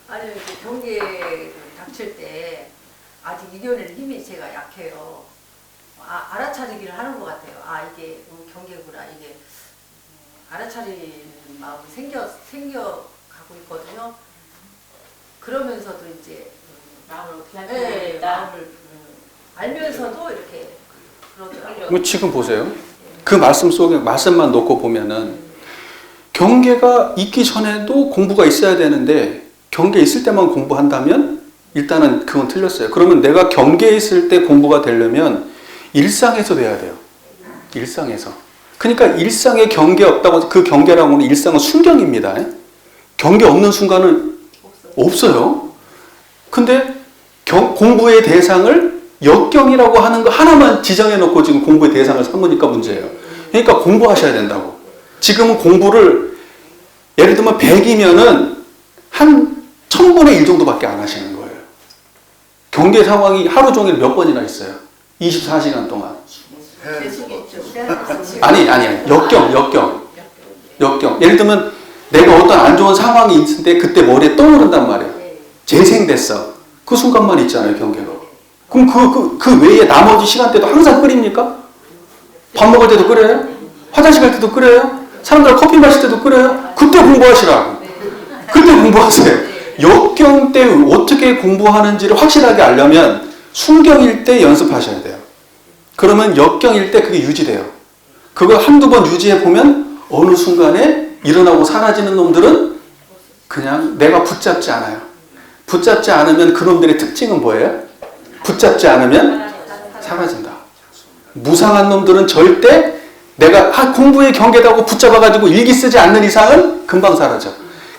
아니 이렇게 경계를 닥칠 때 아직 이겨낼 힘이 제가 약해요. 알아차리기를 하는 것 같아요. 이게 경계구나. 이게 알아차리는 마음이 생겨가고 있거든요. 그러면서도 이제 마음을 어떻게 할지 마음을 알면서도 이렇게 그러더라고요. 뭐 지금 보세요. 그 말씀 속에 말씀만 놓고 보면은 경계가 있기 전에도 공부가 있어야 되는데 경계 있을 때만 공부한다면 일단은 그건 틀렸어요. 그러면 내가 경계에 있을 때 공부가 되려면 일상에서 돼야 돼요. 일상에서. 그러니까 일상에 경계 없다고, 그 경계라고 하는 일상은 순경입니다. 경계 없는 순간은 없어요. 근데 공부의 대상을 역경이라고 하는 거 하나만 지정해 놓고 지금 공부의 대상을 삼으니까 문제예요. 그러니까 공부하셔야 된다고. 지금은 공부를 예를 들면 100이면은 한 1000분의 1 정도밖에 안 하시는 거예요. 경계 상황이 하루 종일 몇 번이나 있어요. 24시간 동안. 아니. 역경. 예를 들면 내가 어떤 안 좋은 상황이 있는데 그때 머리에 떠오른단 말이에요. 재생됐어. 그 순간만 있잖아요, 경계가. 그럼 그 외에 나머지 시간대도 항상 끓입니까? 밥 먹을 때도 끓여요? 화장실 갈 때도 끓여요? 사람들 커피 마실 때도 끓여요? 그때 공부하시라고. 그때 공부하세요. 역경 때 어떻게 공부하는지를 확실하게 알려면 순경일 때 연습하셔야 돼요. 그러면 역경일 때 그게 유지돼요. 그거 한두 번 유지해 보면 어느 순간에 일어나고 사라지는 놈들은 그냥 내가 붙잡지 않아요. 붙잡지 않으면 그놈들의 특징은 뭐예요? 붙잡지 않으면 사라진다. 무상한 놈들은 절대 내가 공부의 경계라고 붙잡아가지고 일기 쓰지 않는 이상은 금방 사라져.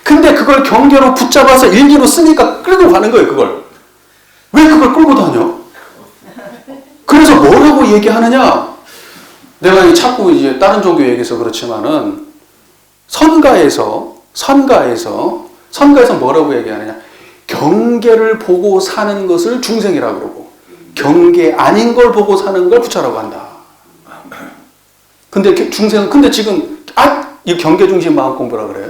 근데 그걸 경계로 붙잡아서 일기로 쓰니까 끌고 가는 거예요, 그걸. 왜 그걸 끌고 다녀? 그래서 뭐라고 얘기하느냐? 내가 자꾸 이제 다른 종교 얘기해서 그렇지만은 선가에서 뭐라고 얘기하느냐? 경계를 보고 사는 것을 중생이라고 그러고 경계 아닌 걸 보고 사는 걸 부처라고 한다. 근데 중생은 지금 이 경계 중심 마음 공부라 그래요.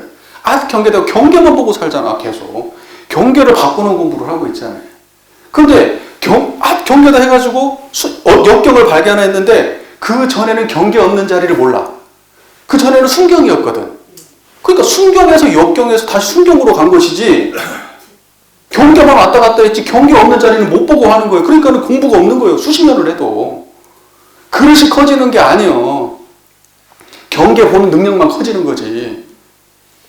경계다 경계만 보고 살잖아. 계속 경계를 바꾸는 공부를 하고 있잖아요. 근데 경계다 해가지고 역경을 발견했는데 그 전에는 경계 없는 자리를 몰라. 그 전에는 순경이었거든. 그러니까 순경에서 역경에서 다시 순경으로 간 것이지 경계만 왔다 갔다 했지 경계 없는 자리는 못 보고 하는 거예요. 그러니까 공부가 없는 거예요. 수십 년을 해도. 그릇이 커지는 게 아니에요. 경계 보는 능력만 커지는 거지.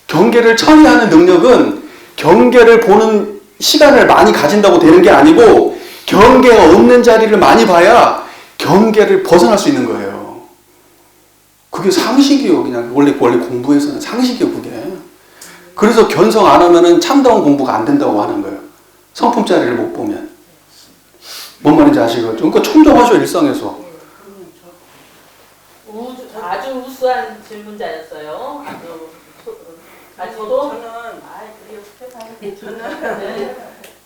경계를 처리하는 능력은 경계를 보는 시간을 많이 가진다고 되는 게 아니고 경계가 없는 자리를 많이 봐야 경계를 벗어날 수 있는 거예요. 그게 상식이에요. 그냥 원래 공부에서는 상식이에요. 그게. 그래서 견성 안 하면은 참다운 공부가 안 된다고 하는 거예요. 성품 자리를 못 보면. 뭔 말인지 아시겠죠? 그러니까 청정하셔 일상에서. 아주 우수한 질문자였어요. 저도 저는 그래요. 축하해요. 저는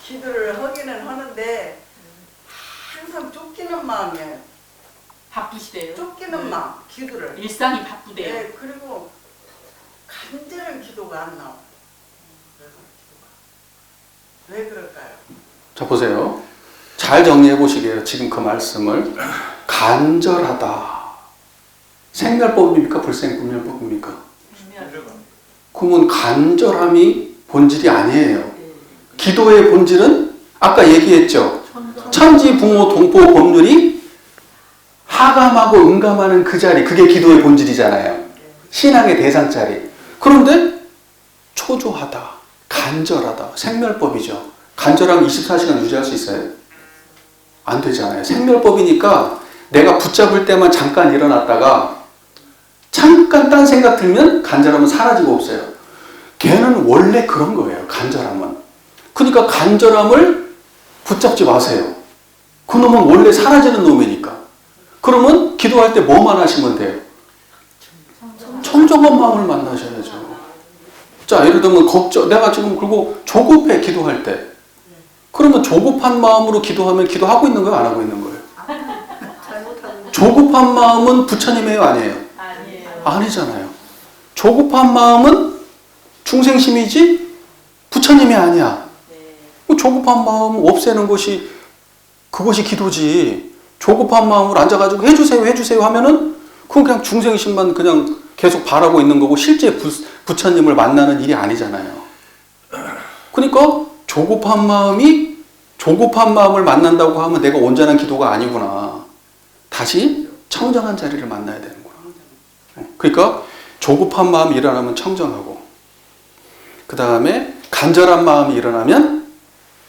기도를 하기는 하는데 항상 쫓기는 마음이에요. 바쁘시대요. 쫓기는 마음, 기도를. 일상이 바쁘대요. 네, 그리고 간절한 기도가 안 나와요. 그래서 기도가 왜 그럴까요? 자, 보세요. 잘 정리해 보시게요. 지금 그 말씀을. 간절하다. 생멸법입니까? 불생분멸법입니까? 그러면 간절함이 본질이 아니에요. 기도의 본질은 아까 얘기했죠. 천지, 부모, 동포, 법률이 하감하고 응감하는 그 자리, 그게 기도의 본질이잖아요. 신앙의 대상 자리. 그런데 초조하다, 간절하다, 생멸법이죠. 간절하면 24시간 유지할 수 있어요? 안 되잖아요. 생멸법이니까 내가 붙잡을 때만 잠깐 일어났다가 잠깐 딴 생각 들면 간절함은 사라지고 없어요. 걔는 원래 그런 거예요. 간절함은. 그러니까 간절함을 붙잡지 마세요. 그 놈은 원래 사라지는 놈이니까. 그러면 기도할 때 뭐만 하시면 돼요? 청정한 마음을 만나셔야죠. 자, 예를 들면 내가 지금 그리고 조급해, 기도할 때. 그러면 조급한 마음으로 기도하면 기도하고 있는 거예요? 안 하고 있는 거예요? 조급한 마음은 부처님이에요? 아니에요? 아니에요. 아니잖아요. 조급한 마음은 중생심이지 부처님이 아니야. 네. 조급한 마음 없애는 것이 그것이 기도지. 조급한 마음으로 앉아가지고 해주세요 하면은 그건 그냥 중생심만 그냥 계속 바라고 있는 거고 실제 부처님을 만나는 일이 아니잖아요. 그러니까 조급한 마음을 만난다고 하면 내가 온전한 기도가 아니구나. 다시 청정한 자리를 만나야 되는구나. 그러니까 조급한 마음이 일어나면 청정하고, 그 다음에 간절한 마음이 일어나면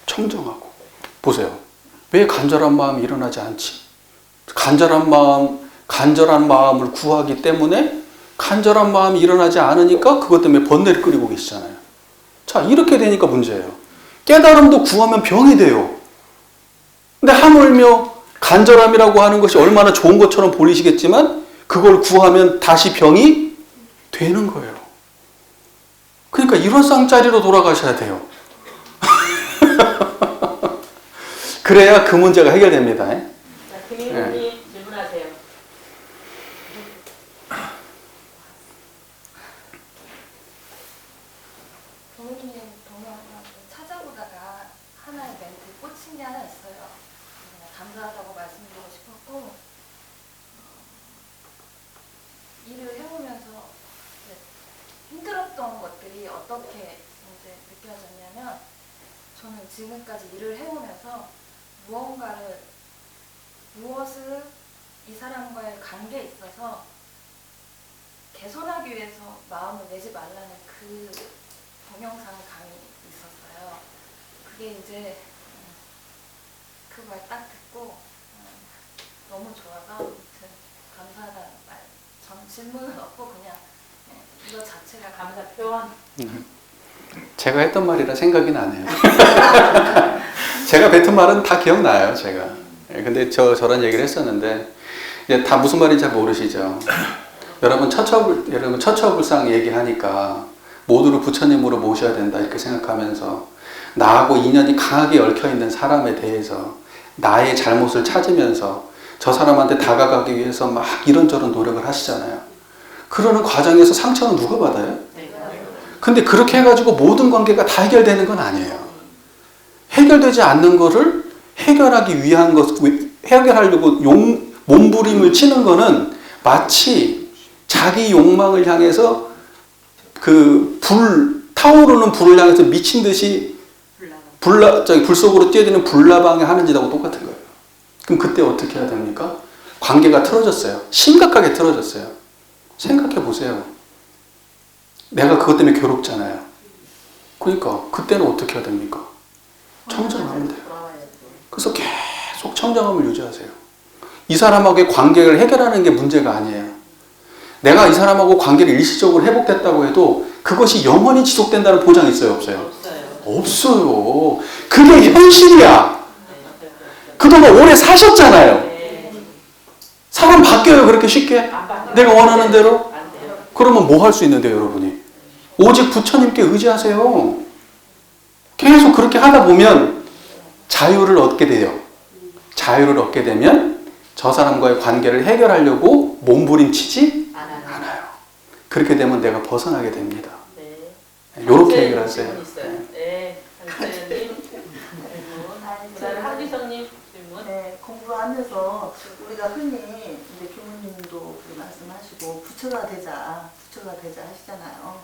청정하고. 보세요. 왜 간절한 마음이 일어나지 않지? 간절한 마음을 구하기 때문에 간절한 마음이 일어나지 않으니까 그것 때문에 번뇌를 끓이고 계시잖아요. 자, 이렇게 되니까 문제예요. 깨달음도 구하면 병이 돼요. 근데 하물며 간절함이라고 하는 것이 얼마나 좋은 것처럼 보이시겠지만 그걸 구하면 다시 병이 되는 거예요. 그러니까 일원상짜리로 돌아가셔야 돼요. 그래야 그 문제가 해결됩니다. 자, 김인훈님 질문하세요. 부모님 동영상 찾아보다가 하나의 멘트에 꽂힌 게 하나 있어요. 그냥 감사하다고 말씀드리고 싶었고, 일을 해보면서 이제 힘들었던 것들이 어떻게 이제 느껴졌냐면, 저는 지금까지 일을 해오면서 무엇을 이 사람과의 관계에 있어서 개선하기 위해서 마음을 내지 말라는 그 동영상 강의 있었어요. 그게 이제 그 말 딱 듣고 너무 좋아서 아무튼 감사하다는 말. 전 질문은 없고 그냥 이거 자체가 감사 표현. 제가 했던 말이라 생각이 나네요. 제가 뱉은 말은 다 기억나요, 제가. 근데 저런 얘기를 했었는데, 이제 다 무슨 말인지 잘 모르시죠? 여러분, 처처불상 얘기하니까 모두를 부처님으로 모셔야 된다, 이렇게 생각하면서 나하고 인연이 강하게 얽혀있는 사람에 대해서 나의 잘못을 찾으면서 저 사람한테 다가가기 위해서 막 이런저런 노력을 하시잖아요. 그러는 과정에서 상처는 누가 받아요? 근데 그렇게 해가지고 모든 관계가 다 해결되는 건 아니에요. 해결되지 않는 거를 해결하려고 몸부림을 치는 거는 마치 자기 욕망을 향해서 타오르는 불을 향해서 미친 듯이 불 속으로 뛰어드는 불나방에 하는 짓하고 똑같은 거예요. 그럼 그때 어떻게 해야 됩니까? 관계가 틀어졌어요. 심각하게 틀어졌어요. 생각해 보세요. 내가 그것 때문에 괴롭잖아요. 그러니까 그때는 어떻게 해야 됩니까? 청정하면 돼요. 그래서 계속 청정함을 유지하세요. 이 사람하고의 관계를 해결하는 게 문제가 아니에요. 내가 이 사람하고 관계를 일시적으로 회복됐다고 해도 그것이 영원히 지속된다는 보장이 있어요? 없어요? 없어요. 그게 현실이야. 그동안 오래 사셨잖아요. 사람 바뀌어요, 그렇게 쉽게? 안 바뀌어요. 내가 원하는 대로? 안 돼요. 그러면 뭐 할 수 있는데요, 여러분이? 오직 부처님께 의지하세요. 계속 그렇게 하다 보면 자유를 얻게 돼요. 자유를 얻게 되면 저 사람과의 관계를 해결하려고 몸부림치지 안 하는. 않아요. 그렇게 되면 내가 벗어나게 됩니다. 네. 이렇게 해결하세요. 질문 있어요. 네. 한서연님 질문. 그다음에 한기성님 질문. 네, 공부하면서 우리가 흔히 이제 교무님도 그렇게 말씀하시고 부처가 되자 하시잖아요.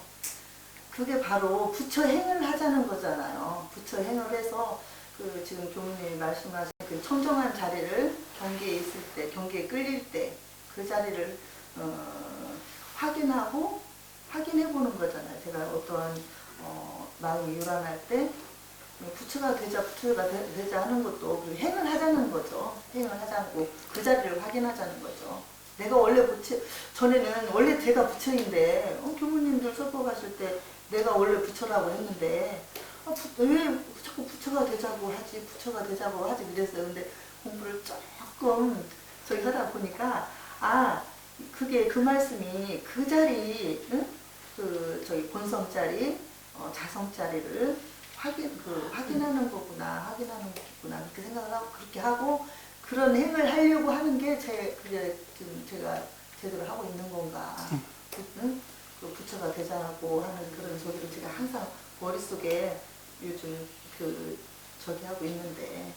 그게 바로 부처행을 하자는 거잖아요. 부처행을 해서 그 지금 교무님이 말씀하신 그 청정한 자리를 경계에 있을 때, 경계에 끌릴 때 그 자리를 확인해 보는 거잖아요. 제가 어떠한 마음이 요란할 때 부처가 되자 하는 것도 그 행을 하자는 거죠. 행을 하자고 그 자리를 확인하자는 거죠. 내가 원래 전에는 원래 제가 부처인데 교무님들 수업 가실 때 내가 원래 부처라고 했는데 왜 자꾸 부처가 되자고 하지 그랬어요. 근데 공부를 조금 저기 하다 보니까 그게 그 말씀이 그 자리 그 저기 본성 자리 자성 자리를 확인하는 거구나 그렇게 생각을 하고 그렇게 하고 그런 행을 하려고 하는 게 그게 지금 제가 제대로 하고 있는 건가 그 부처가 되자고 하는 그런 소리를 제가 항상 머릿속에 요즘 저기 하고 있는데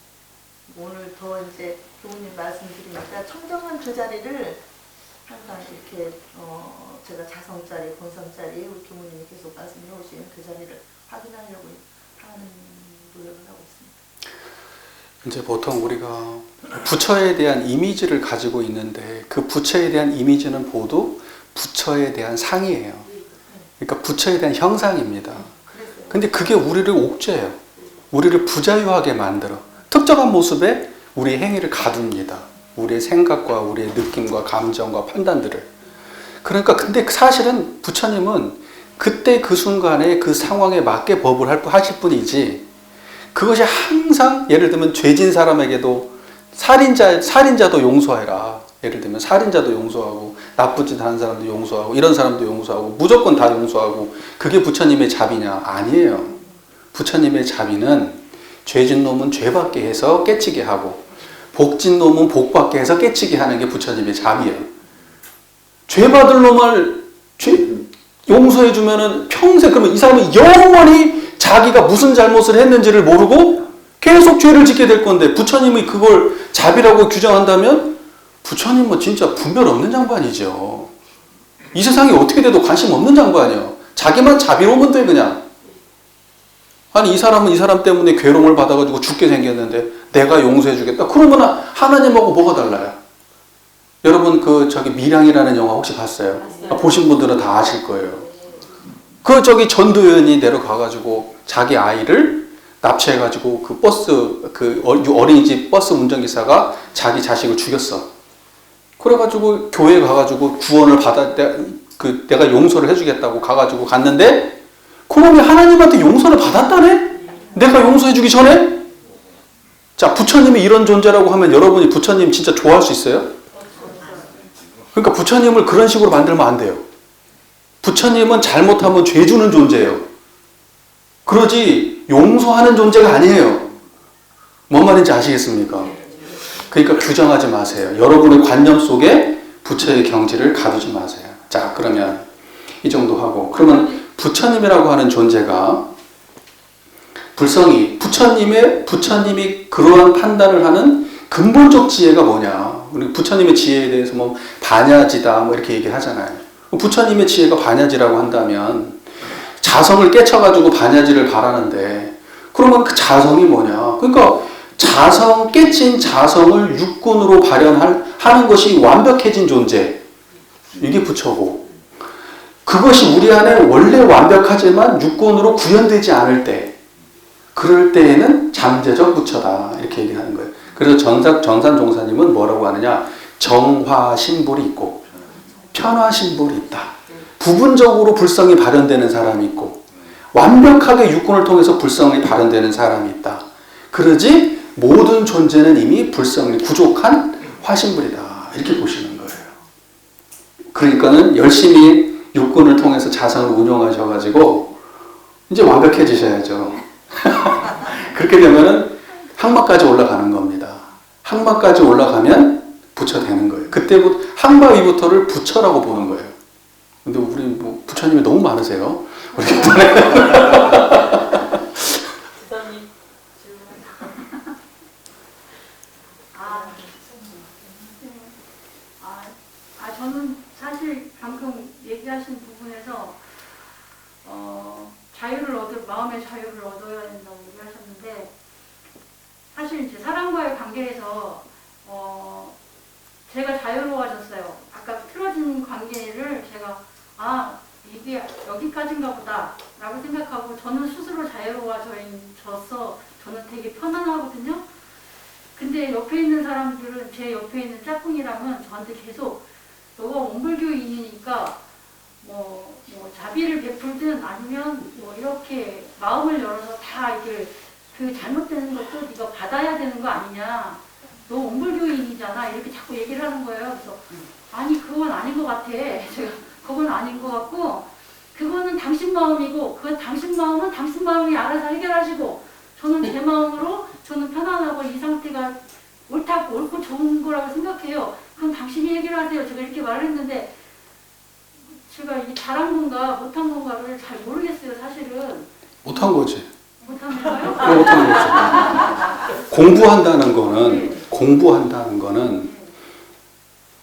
오늘 더 이제 교무님 말씀드리니까 청정한 그 자리를 항상 이렇게 제가 자성자리, 본성자리 우리 교무님이 계속 말씀해 오신 그 자리를 확인하려고 하는 노력을 하고 있습니다. 이제 보통 우리가 부처에 대한 이미지를 가지고 있는데 그 부처에 대한 이미지는 모두 부처에 대한 상이에요. 그러니까 부처에 대한 형상입니다. 근데 그게 우리를 옥죄해요. 우리를 부자유하게 만들어. 특정한 모습에 우리의 행위를 가둡니다. 우리의 생각과 우리의 느낌과 감정과 판단들을. 그러니까 근데 사실은 부처님은 그때 그 순간에 그 상황에 맞게 법을 하실 뿐이지 그것이 항상 예를 들면 죄진 사람에게도 살인자도 용서해라. 예를 들면 살인자도 용서하고 나쁜 짓 하는 사람도 용서하고 이런 사람도 용서하고 무조건 다 용서하고 그게 부처님의 자비냐? 아니에요. 부처님의 자비는 죄진 놈은 죄받게 해서 깨치게 하고 복진 놈은 복받게 해서 깨치게 하는 게 부처님의 자비예요. 죄받을 놈을 용서해주면은 평생 그러면 이 사람은 영원히 자기가 무슨 잘못을 했는지를 모르고 계속 죄를 짓게 될 건데 부처님이 그걸 자비라고 규정한다면 부처님은 진짜 분별 없는 장관이죠. 이 세상에 어떻게 돼도 관심 없는 장관이에요. 자기만 자비로우면 돼 그냥. 아니 이 사람은 이 사람 때문에 괴로움을 받아가지고 죽게 생겼는데 내가 용서해주겠다. 그러면 하나님하고 뭐가 달라요? 여러분 밀양이라는 영화 혹시 봤어요? 보신 분들은 다 아실 거예요. 전도연이 내려가가지고 자기 아이를 납치해가지고 어린이집 버스 운전기사가 자기 자식을 죽였어. 그래가지고 교회에 가가지고 구원을 내가 용서를 해주겠다고 가가지고 갔는데 그놈이 하나님한테 용서를 받았다네? 내가 용서해주기 전에? 자, 부처님이 이런 존재라고 하면 여러분이 부처님 진짜 좋아할 수 있어요? 그러니까 부처님을 그런 식으로 만들면 안 돼요. 부처님은 잘못하면 죄 주는 존재예요. 그러지 용서하는 존재가 아니에요. 뭔 말인지 아시겠습니까? 그러니까 규정하지 마세요. 여러분의 관념 속에 부처의 경지를 가두지 마세요. 자, 그러면 이 정도 하고 그러면 부처님이라고 하는 존재가 부처님이 그러한 판단을 하는 근본적 지혜가 뭐냐? 우리 부처님의 지혜에 대해서 반야지다 이렇게 얘기를 하잖아요. 부처님의 지혜가 반야지라고 한다면 자성을 깨쳐가지고 반야지를 바라는데 그러면 그 자성이 뭐냐? 그러니까 깨친 자성을 육군으로 발현하는 것이 완벽해진 존재. 이게 부처고 그것이 우리 안에 원래 완벽하지만 육군으로 구현되지 않을 때 그럴 때에는 잠재적 부처다 이렇게 얘기하는 거예요. 그래서 전산종사님은 뭐라고 하느냐? 정화신불이 있고 편화신불이 있다. 부분적으로 불성이 발현되는 사람이 있고 완벽하게 육군을 통해서 불성이 발현되는 사람이 있다. 그러지 모든 존재는 이미 불성이 부족한 화신불이다 이렇게 보시는 거예요. 그러니까는 열심히 육군을 통해서 자산을 운용하셔가지고 이제 완벽해지셔야죠. 그렇게 되면은 항마까지 올라가는 겁니다. 항마까지 올라가면 부처 되는 거예요. 그때부터 항마 위부터를 부처라고 보는 거예요. 근데 우리 뭐 부처님이 너무 많으세요. 우리 집안에. 지선님 질문. 저는 사실 방금 얘기하신 부분에서 마음의 자유를 얻어야 된다고 얘기하셨는데, 사실 이제 사람과의 관계에서 제가 자유로워졌어요. 아까 틀어진 관계를 제가 이게 여기까지인가 보다 라고 생각하고 저는 스스로 자유로워져서 저는 되게 편안하거든요. 근데 옆에 있는 사람들은, 제 옆에 있는 짝꿍이랑은 저한테 계속 너가 원불교인이니까 뭐 자비를 베풀든 아니면 뭐 이렇게 마음을 열어서 다 이게 그 잘못되는 것도 네가 받아야 되는 거 아니냐, 너 원불교인이잖아, 이렇게 자꾸 얘기를 하는 거예요. 그래서 아니 그건 아닌 것 같아. 제가 그건 아닌 것 같고, 그거는 당신 마음이고, 그 당신 마음은 당신 마음이 알아서 해결하시고, 저는 제 마음으로 저는 편안하고 이 상태가 옳고 좋은 거라고 생각해요. 그럼 당신이 해결하세요. 제가 이렇게 말을 했는데, 제가 이게 잘한 건가 못한 건가를 잘 모르겠어요. 사실은. 못한 거지. 못한 건가요? 왜 못한 거지? 공부한다는 거는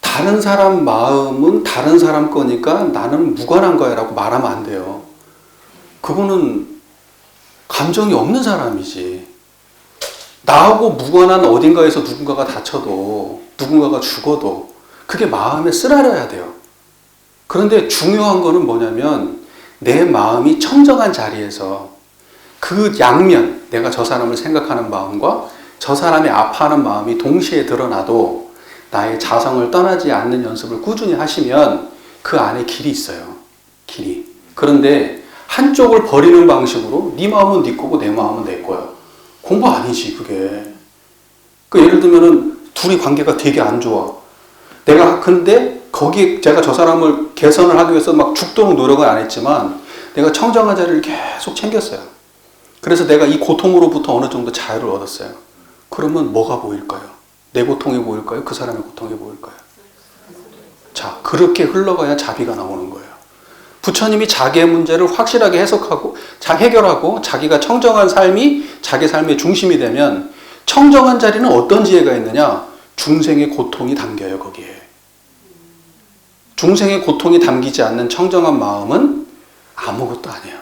다른 사람 마음은 다른 사람 거니까 나는 무관한 거야 라고 말하면 안 돼요. 그거는 감정이 없는 사람이지. 나하고 무관한 어딘가에서 누군가가 다쳐도, 누군가가 죽어도 그게 마음에 쓰라려야 돼요. 그런데 중요한 거는 뭐냐면, 내 마음이 청정한 자리에서 그 양면, 내가 저 사람을 생각하는 마음과 저 사람이 아파하는 마음이 동시에 드러나도 나의 자성을 떠나지 않는 연습을 꾸준히 하시면 그 안에 길이 있어요. 길이. 그런데 한쪽을 버리는 방식으로 네 마음은 네 거고 내 마음은 내 거야. 공부 아니지 그게. 예를 들면은 둘이 관계가 되게 안 좋아. 근데 거기 제가 저 사람을 개선을 하기 위해서 막 죽도록 노력을 안 했지만 내가 청정한 자리를 계속 챙겼어요. 그래서 내가 이 고통으로부터 어느 정도 자유를 얻었어요. 그러면 뭐가 보일까요? 내 고통이 보일까요? 그 사람의 고통이 보일까요? 자, 그렇게 흘러가야 자비가 나오는 거예요. 부처님이 자기의 문제를 확실하게 해석하고 해결하고 자기가 청정한 삶이 자기 삶의 중심이 되면, 청정한 자리는 어떤 지혜가 있느냐? 중생의 고통이 담겨요. 거기에. 중생의 고통이 담기지 않는 청정한 마음은 아무것도 아니에요.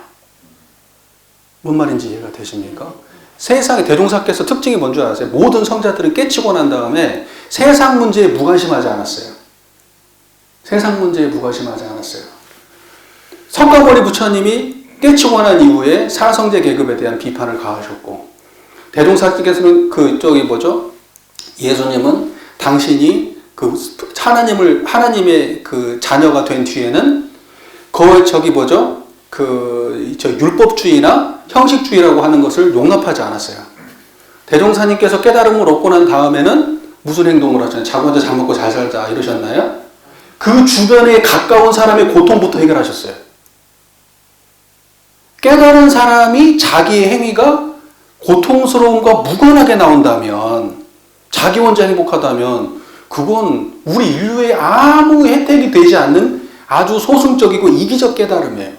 뭔 말인지 이해가 되십니까? 세상에 대종사께서 특징이 뭔지 아세요? 모든 성자들은 깨치고 난 다음에 세상 문제에 무관심하지 않았어요. 세상 문제에 무관심하지 않았어요. 석가모니 부처님이 깨치고 난 이후에 사성제 계급에 대한 비판을 가하셨고, 대종사께서는 예수님은 당신이 하나님의 그 자녀가 된 뒤에는 율법주의나 형식주의라고 하는 것을 용납하지 않았어요. 대종사님께서 깨달음을 얻고 난 다음에는 무슨 행동을 하셨나요? 자고 혼자 잘 먹고 잘 살자 이러셨나요? 그 주변에 가까운 사람의 고통부터 해결하셨어요. 깨달은 사람이 자기의 행위가 고통스러움과 무관하게 나온다면, 자기 혼자 행복하다면 그건 우리 인류에 아무 혜택이 되지 않는 아주 소승적이고 이기적 깨달음이에요.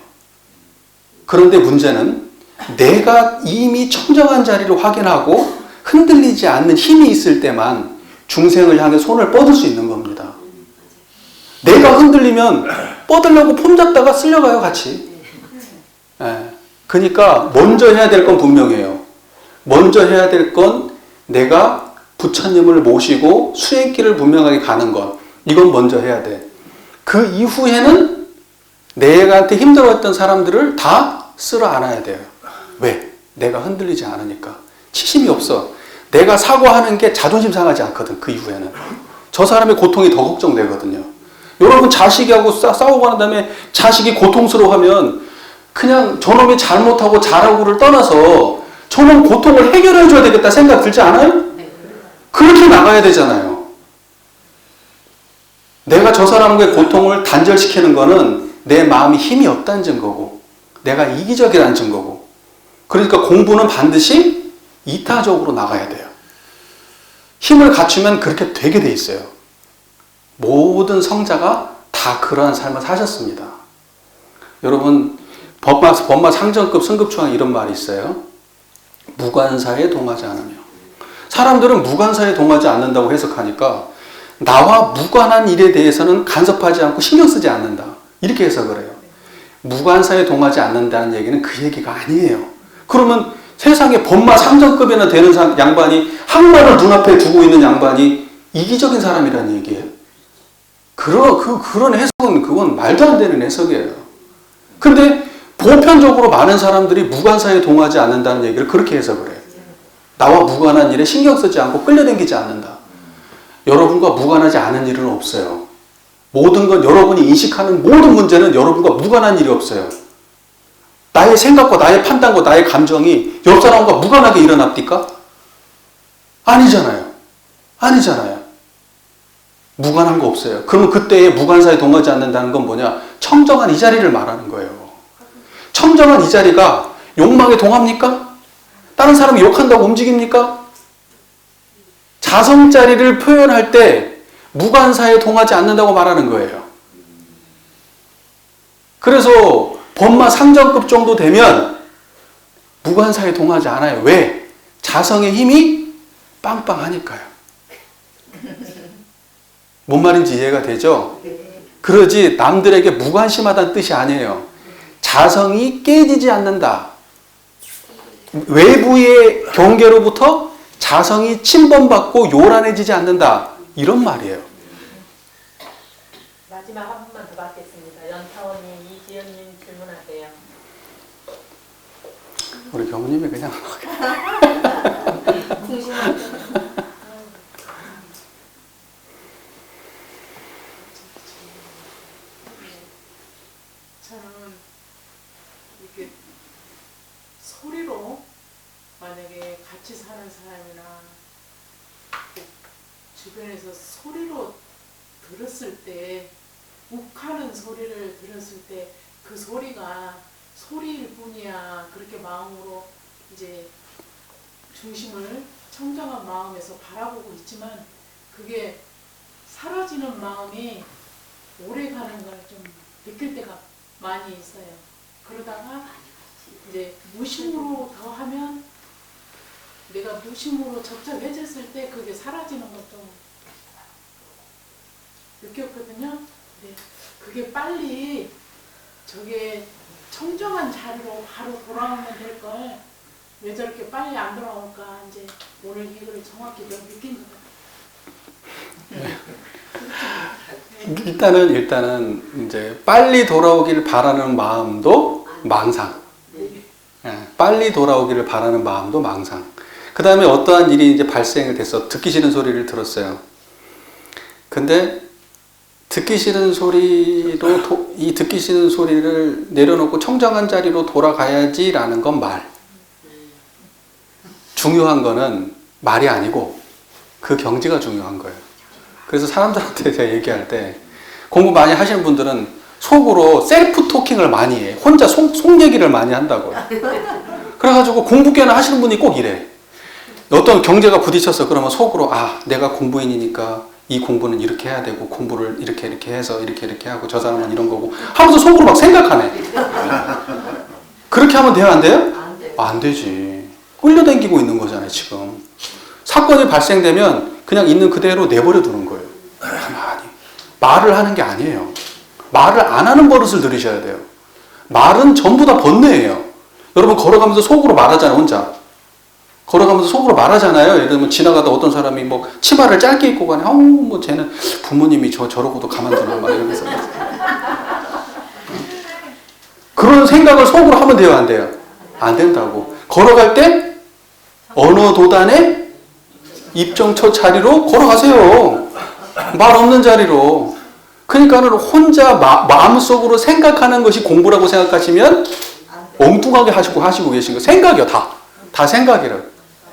그런데 문제는 내가 이미 청정한 자리를 확인하고 흔들리지 않는 힘이 있을 때만 중생을 향해 손을 뻗을 수 있는 겁니다. 내가 흔들리면 뻗으려고 폼 잡다가 쓸려가요, 같이. 그러니까 먼저 해야 될 건 분명해요. 먼저 해야 될 건 내가 부처님을 모시고 수행길을 분명하게 가는 것. 이건 먼저 해야 돼. 그 이후에는 내가한테 힘들어했던 사람들을 다 쓸어 안아야 돼요. 왜? 내가 흔들리지 않으니까. 치심이 없어. 내가 사과하는 게 자존심 상하지 않거든. 그 이후에는. 저 사람의 고통이 더 걱정되거든요. 여러분 자식하고 싸우고 난 다음에 자식이 고통스러워하면 그냥 저놈이 잘못하고 잘하고를 떠나서 저놈 고통을 해결해줘야 되겠다 생각 들지 않아요? 그렇게 나가야 되잖아요. 사람의 고통을 단절시키는 거는 내 마음이 힘이 없다는 증거고 내가 이기적이라는 증거고 그러니까 공부는 반드시 이타적으로 나가야 돼요. 힘을 갖추면 그렇게 되게 돼 있어요. 모든 성자가 다 그러한 삶을 사셨습니다. 여러분 법마 상정급 승급초항 이런 말이 있어요. 무관사에 동하지 않으며 사람들은 무관사에 동하지 않는다고 해석하니까 나와 무관한 일에 대해서는 간섭하지 않고 신경 쓰지 않는다 이렇게 해석을 해요. 무관사에 동하지 않는다는 얘기는 그 얘기가 아니에요. 그러면 세상에 법마 상정급이나 되는 양반이 항마를 눈앞에 두고 있는 양반이 이기적인 사람이라는 얘기예요. 그런 해석은 그건 말도 안 되는 해석이에요. 근데 보편적으로 많은 사람들이 무관사에 동하지 않는다는 얘기를 그렇게 해석을 해요. 나와 무관한 일에 신경 쓰지 않고 끌려다니지 않는다. 여러분과 무관하지 않은 일은 없어요. 모든 건 여러분이 인식하는 모든 문제는 여러분과 무관한 일이 없어요. 나의 생각과 나의 판단과 나의 감정이 옆 사람과 무관하게 일어납니까? 아니잖아요. 아니잖아요. 무관한 거 없어요. 그러면 그때의 무관사에 동하지 않는다는 건 뭐냐? 청정한 이 자리를 말하는 거예요. 청정한 이 자리가 욕망에 동합니까? 다른 사람이 욕한다고 움직입니까? 자성자리를 표현할 때 무관사에 동하지 않는다고 말하는 거예요. 그래서 법마 상정급 정도 되면 무관사에 동하지 않아요. 왜? 자성의 힘이 빵빵하니까요. 뭔 말인지 이해가 되죠? 그러지 남들에게 무관심하다는 뜻이 아니에요. 자성이 깨지지 않는다. 외부의 경계로부터 자성이 침범받고 요란해지지 않는다. 이런 말이에요. 마지막 한 분만 더 받겠습니다. 연타원님, 이지연님 질문하세요. 우리 경우님이 그냥 저는 이렇게 소리로 만약에 같이 사는 사람이나 주변에서 소리로 들었을 때 욱하는 소리를 들었을 때 그 소리가 소리일 뿐이야 그렇게 마음으로 이제 중심을 청정한 마음에서 바라보고 있지만 그게 사라지는 마음이 오래 가는 걸 좀 느낄 때가 많이 있어요. 그러다가 이제 무심으로 더 하면 내가 무심으로 접촉해졌을 때 그게 사라지는 걸 좀 느꼈거든요. 네, 그게 빨리 저게 청정한 자리로 바로 돌아오면 될 걸 왜 저렇게 빨리 안 돌아올까 이제 오늘 이걸 정확히 좀 느낀 것 같아요. 일단은 이제 빨리 돌아오기를 바라는 마음도 망상. 빨리 돌아오기를 바라는 마음도 망상. 그 다음에 어떠한 일이 이제 발생을 돼서 듣기 싫은 소리를 들었어요. 근데 듣기 싫은 소리로 이 듣기 싫은 소리를 내려놓고 청정한 자리로 돌아가야지라는 건 말. 중요한 거는 말이 아니고 그 경지가 중요한 거예요. 그래서 사람들한테 제가 얘기할 때 공부 많이 하시는 분들은 속으로 셀프 토킹을 많이 해. 혼자 속 얘기를 많이 한다고요. 그래가지고 공부 꽤나 하시는 분이 꼭 이래. 어떤 경제가 부딪혔어. 그러면 속으로 내가 공부인이니까 이 공부는 이렇게 해야 되고 공부를 이렇게 해서 이렇게 하고 저 사람은 이런 거고 하면서 속으로 막 생각하네. 그렇게 하면 돼요? 안 돼요? 안 되지. 끌려다니고 있는 거잖아요 지금. 사건이 발생되면 그냥 있는 그대로 내버려 두는 거예요. 가만히. 말을 하는 게 아니에요. 말을 안 하는 버릇을 들이셔야 돼요. 말은 전부 다 번뇌예요. 여러분 걸어가면서 속으로 말하잖아요. 혼자. 걸어가면서 속으로 말하잖아요. 예를 들면 지나가다 어떤 사람이 뭐 치마를 짧게 입고 가네. 뭐 쟤는 부모님이 저러고도 가만두나 막 이러면서. 그런 생각을 속으로 하면 돼요? 안 돼요? 안 된다고. 걸어갈 때 언어 도단에 입정처 자리로 걸어가세요. 말 없는 자리로. 그러니까는 혼자 마음속으로 생각하는 것이 공부라고 생각하시면 엉뚱하게 하시고 계신 거. 생각이요. 다 생각이라고.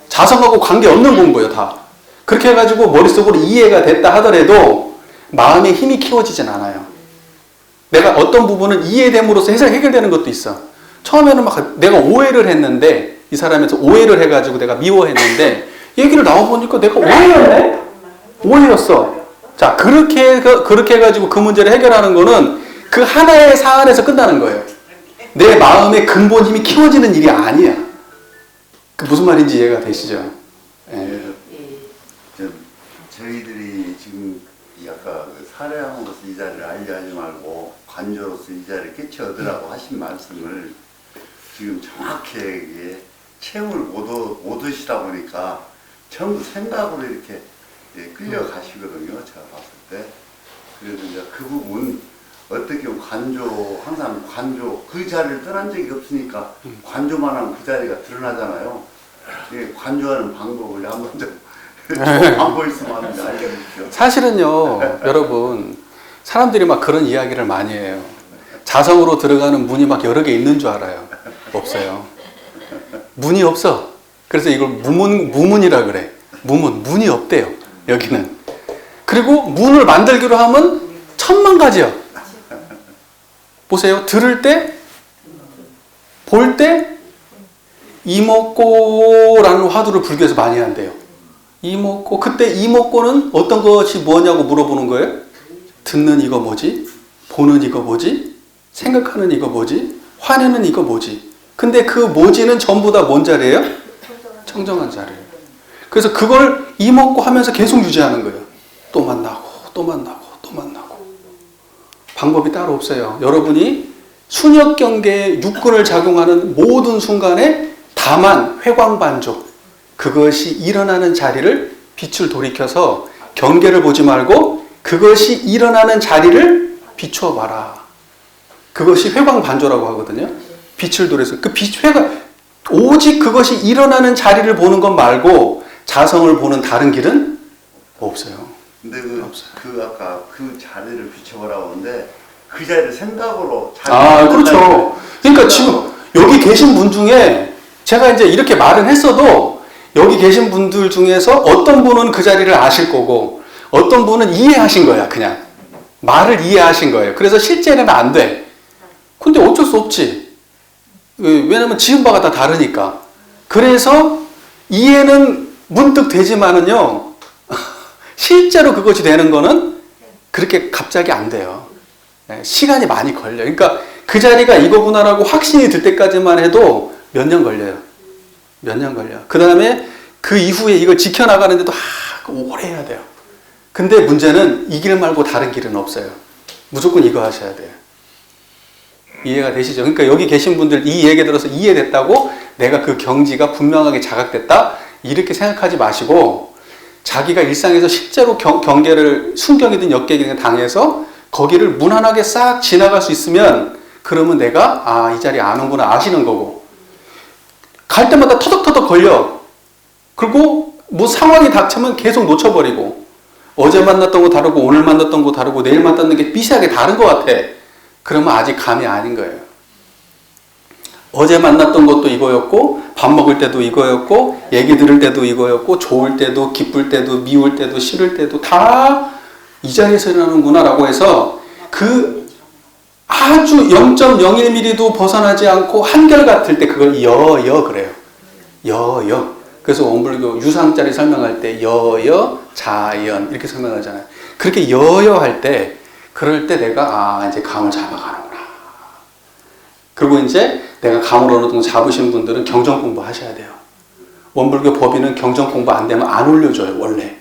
자성하고 관계없는 공부예요. 다. 그렇게 해가지고 머릿속으로 이해가 됐다 하더라도 마음의 힘이 키워지진 않아요. 내가 어떤 부분은 이해됨으로써 해결되는 것도 있어. 처음에는 막 내가 오해를 했는데 이 사람에서 오해를 해가지고 내가 미워했는데 얘기를 나와보니까 내가 오해였네? 오해였어. 자, 그렇게 해가지고 그 문제를 해결하는 거는 그 하나의 사안에서 끝나는 거예요. 내 마음의 근본 힘이 키워지는 일이 아니야. 그 무슨 말인지 이해가 되시죠? 예. 저희들이 지금 아까 그 사례함으로써 이 자리를 알려하지 말고 관조로서 이 자리를 깨치 얻으라고 하신 말씀을 지금 정확하게 체험을 못 얻으시다 보니까 전부 생각으로 이렇게 끌려가시거든요. 제가 봤을 때. 그래서 이제 그 부분 어떻게 보면 항상 관조, 그 자리를 떠난 적이 없으니까 관조만 하면 그 자리가 드러나잖아요. 관조하는 방법을 한번 좀 방법 있으면 알려주십시오. 사실은요, 여러분, 사람들이 막 그런 이야기를 많이 해요. 자성으로 들어가는 문이 막 여러 개 있는 줄 알아요. 없어요. 문이 없어. 그래서 이걸 무문이라 그래. 문이 없대요. 여기는. 그리고 문을 만들기로 하면 1000만 가지요. 보세요. 들을 때, 볼 때, 이목고라는 화두를 불교에서 많이 한대요. 이목고. 그때 이목고는 어떤 것이 뭐냐고 물어보는 거예요. 듣는 이거 뭐지? 보는 이거 뭐지? 생각하는 이거 뭐지? 화내는 이거 뭐지? 근데 그 뭐지는 전부 다 뭔 자리예요? 청정한 자리예요. 그래서 그걸 이목고 하면서 계속 유지하는 거예요. 또 만나고 또 만나고 또 만나고. 방법이 따로 없어요. 여러분이 순역경계의 육근을 작용하는 모든 순간에 다만 회광반조, 그것이 일어나는 자리를 빛을 돌이켜서 경계를 보지 말고 그것이 일어나는 자리를 비추어 봐라. 그것이 회광반조라고 하거든요. 빛을 돌려서 그 오직 그것이 일어나는 자리를 보는 것 말고 자성을 보는 다른 길은 없어요. 근데 아까 그 자리를 비춰보라고 하는데 그 자리를 생각으로 그렇죠. 그러니까 지금 여기 계신 분 중에 제가 이제 이렇게 말은 했어도 여기 계신 분들 중에서 어떤 분은 그 자리를 아실 거고 어떤 분은 이해하신 거야. 그냥 말을 이해하신 거예요. 그래서 실제는 안 돼. 근데 어쩔 수 없지. 왜냐면 지은 바가 다 다르니까. 그래서 이해는 문득 되지만은요 실제로 그것이 되는 거는 그렇게 갑자기 안 돼요. 시간이 많이 걸려요. 그러니까 그 자리가 이거구나라고 확신이 들 때까지만 해도 몇 년 걸려요. 몇 년 걸려. 그 다음에 그 이후에 이걸 지켜나가는데도 오래 해야 돼요. 근데 문제는 이 길 말고 다른 길은 없어요. 무조건 이거 하셔야 돼요. 이해가 되시죠? 그러니까 여기 계신 분들 이 얘기 들어서 이해됐다고 내가 그 경지가 분명하게 자각됐다 이렇게 생각하지 마시고 자기가 일상에서 실제로 경계를 순경이든 역경이든 당해서 거기를 무난하게 싹 지나갈 수 있으면 그러면 내가 이 자리 아는구나 아시는 거고 갈 때마다 터덕터덕 걸려. 그리고 뭐 상황이 닥치면 계속 놓쳐버리고 어제 만났던 거 다르고 오늘 만났던 거 다르고 내일 만났는 게 미세하게 다른 것 같아. 그러면 아직 감이 아닌 거예요. 어제 만났던 것도 이거였고 밥 먹을 때도 이거였고 얘기 들을 때도 이거였고 좋을 때도 기쁠 때도 미울 때도 싫을 때도 다 이 자리에서 일어나는구나 라고 해서 그 아주 0.01mm도 벗어나지 않고 한결같을 때 그걸 그래요. 그래서 원불교 유상자리 설명할 때 자연 이렇게 설명하잖아요. 그렇게 할 때 그럴 때 내가 이제 감을 잡아가는구나. 그리고 이제 내가 감을 어느 정도 잡으신 분들은 경전 공부 하셔야 돼요. 원불교 법인은 경전 공부 안 되면 안 올려줘요. 원래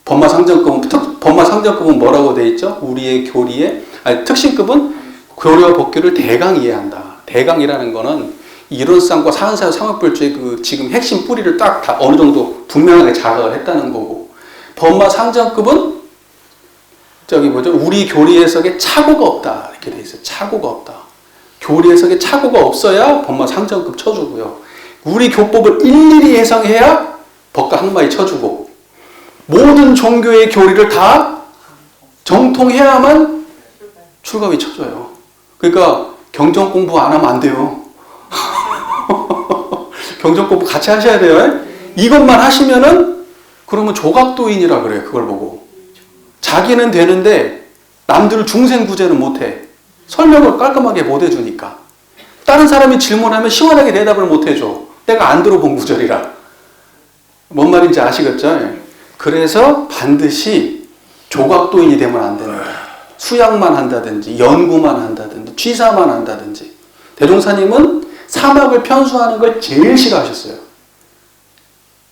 법마상정급은 뭐라고 돼 있죠? 우리의 교리에 특신급은 교리와 법규를 대강 이해한다. 대강이라는 거는 이론상과 사안사유 상업불주의 그 지금 핵심 뿌리를 딱 다 어느 정도 분명하게 자각을 했다는 거고 법마상정급은 우리 교리 해석에 착오가 없다 이렇게 돼 있어요. 착오가 없다. 교리 해석에 착오가 없어야 법마상정급 쳐주고요. 우리 교법을 일일이 해석해야 법과 항마에 쳐주고 모든 종교의 교리를 다 정통해야만 출가위 쳐줘요. 그러니까 경전 공부 안 하면 안 돼요. 경전 공부 같이 하셔야 돼요. 이것만 하시면은 그러면 조각도인이라 그래요. 그걸 보고 자기는 되는데 남들 중생구제는 못해. 설명을 깔끔하게 못 해주니까. 다른 사람이 질문하면 시원하게 대답을 못 해줘. 내가 안 들어본 구절이라. 뭔 말인지 아시겠죠? 그래서 반드시 조각도인이 되면 안 됩니다. 수양만 한다든지 연구만 한다든지 취사만 한다든지. 대종사님은 사막을 편수하는 걸 제일 싫어하셨어요.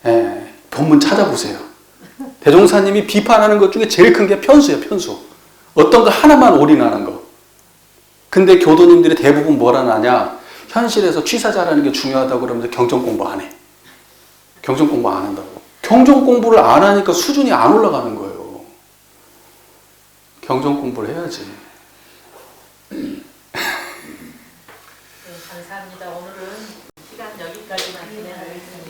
예, 본문 찾아보세요. 대종사님이 비판하는 것 중에 제일 큰 게 편수예요. 편수. 어떤 거 하나만 올인하는 거. 근데 교도님들이 대부분 뭐라 하냐, 현실에서 취사 잘하는 게 중요하다고 그러면서 경전 공부 안 해. 경전 공부 안 한다고. 경전 공부를 안 하니까 수준이 안 올라가는 거예요. 경전 공부를 해야지. 네, 감사합니다. 오늘은 시간 여기까지만 진행하겠습니다.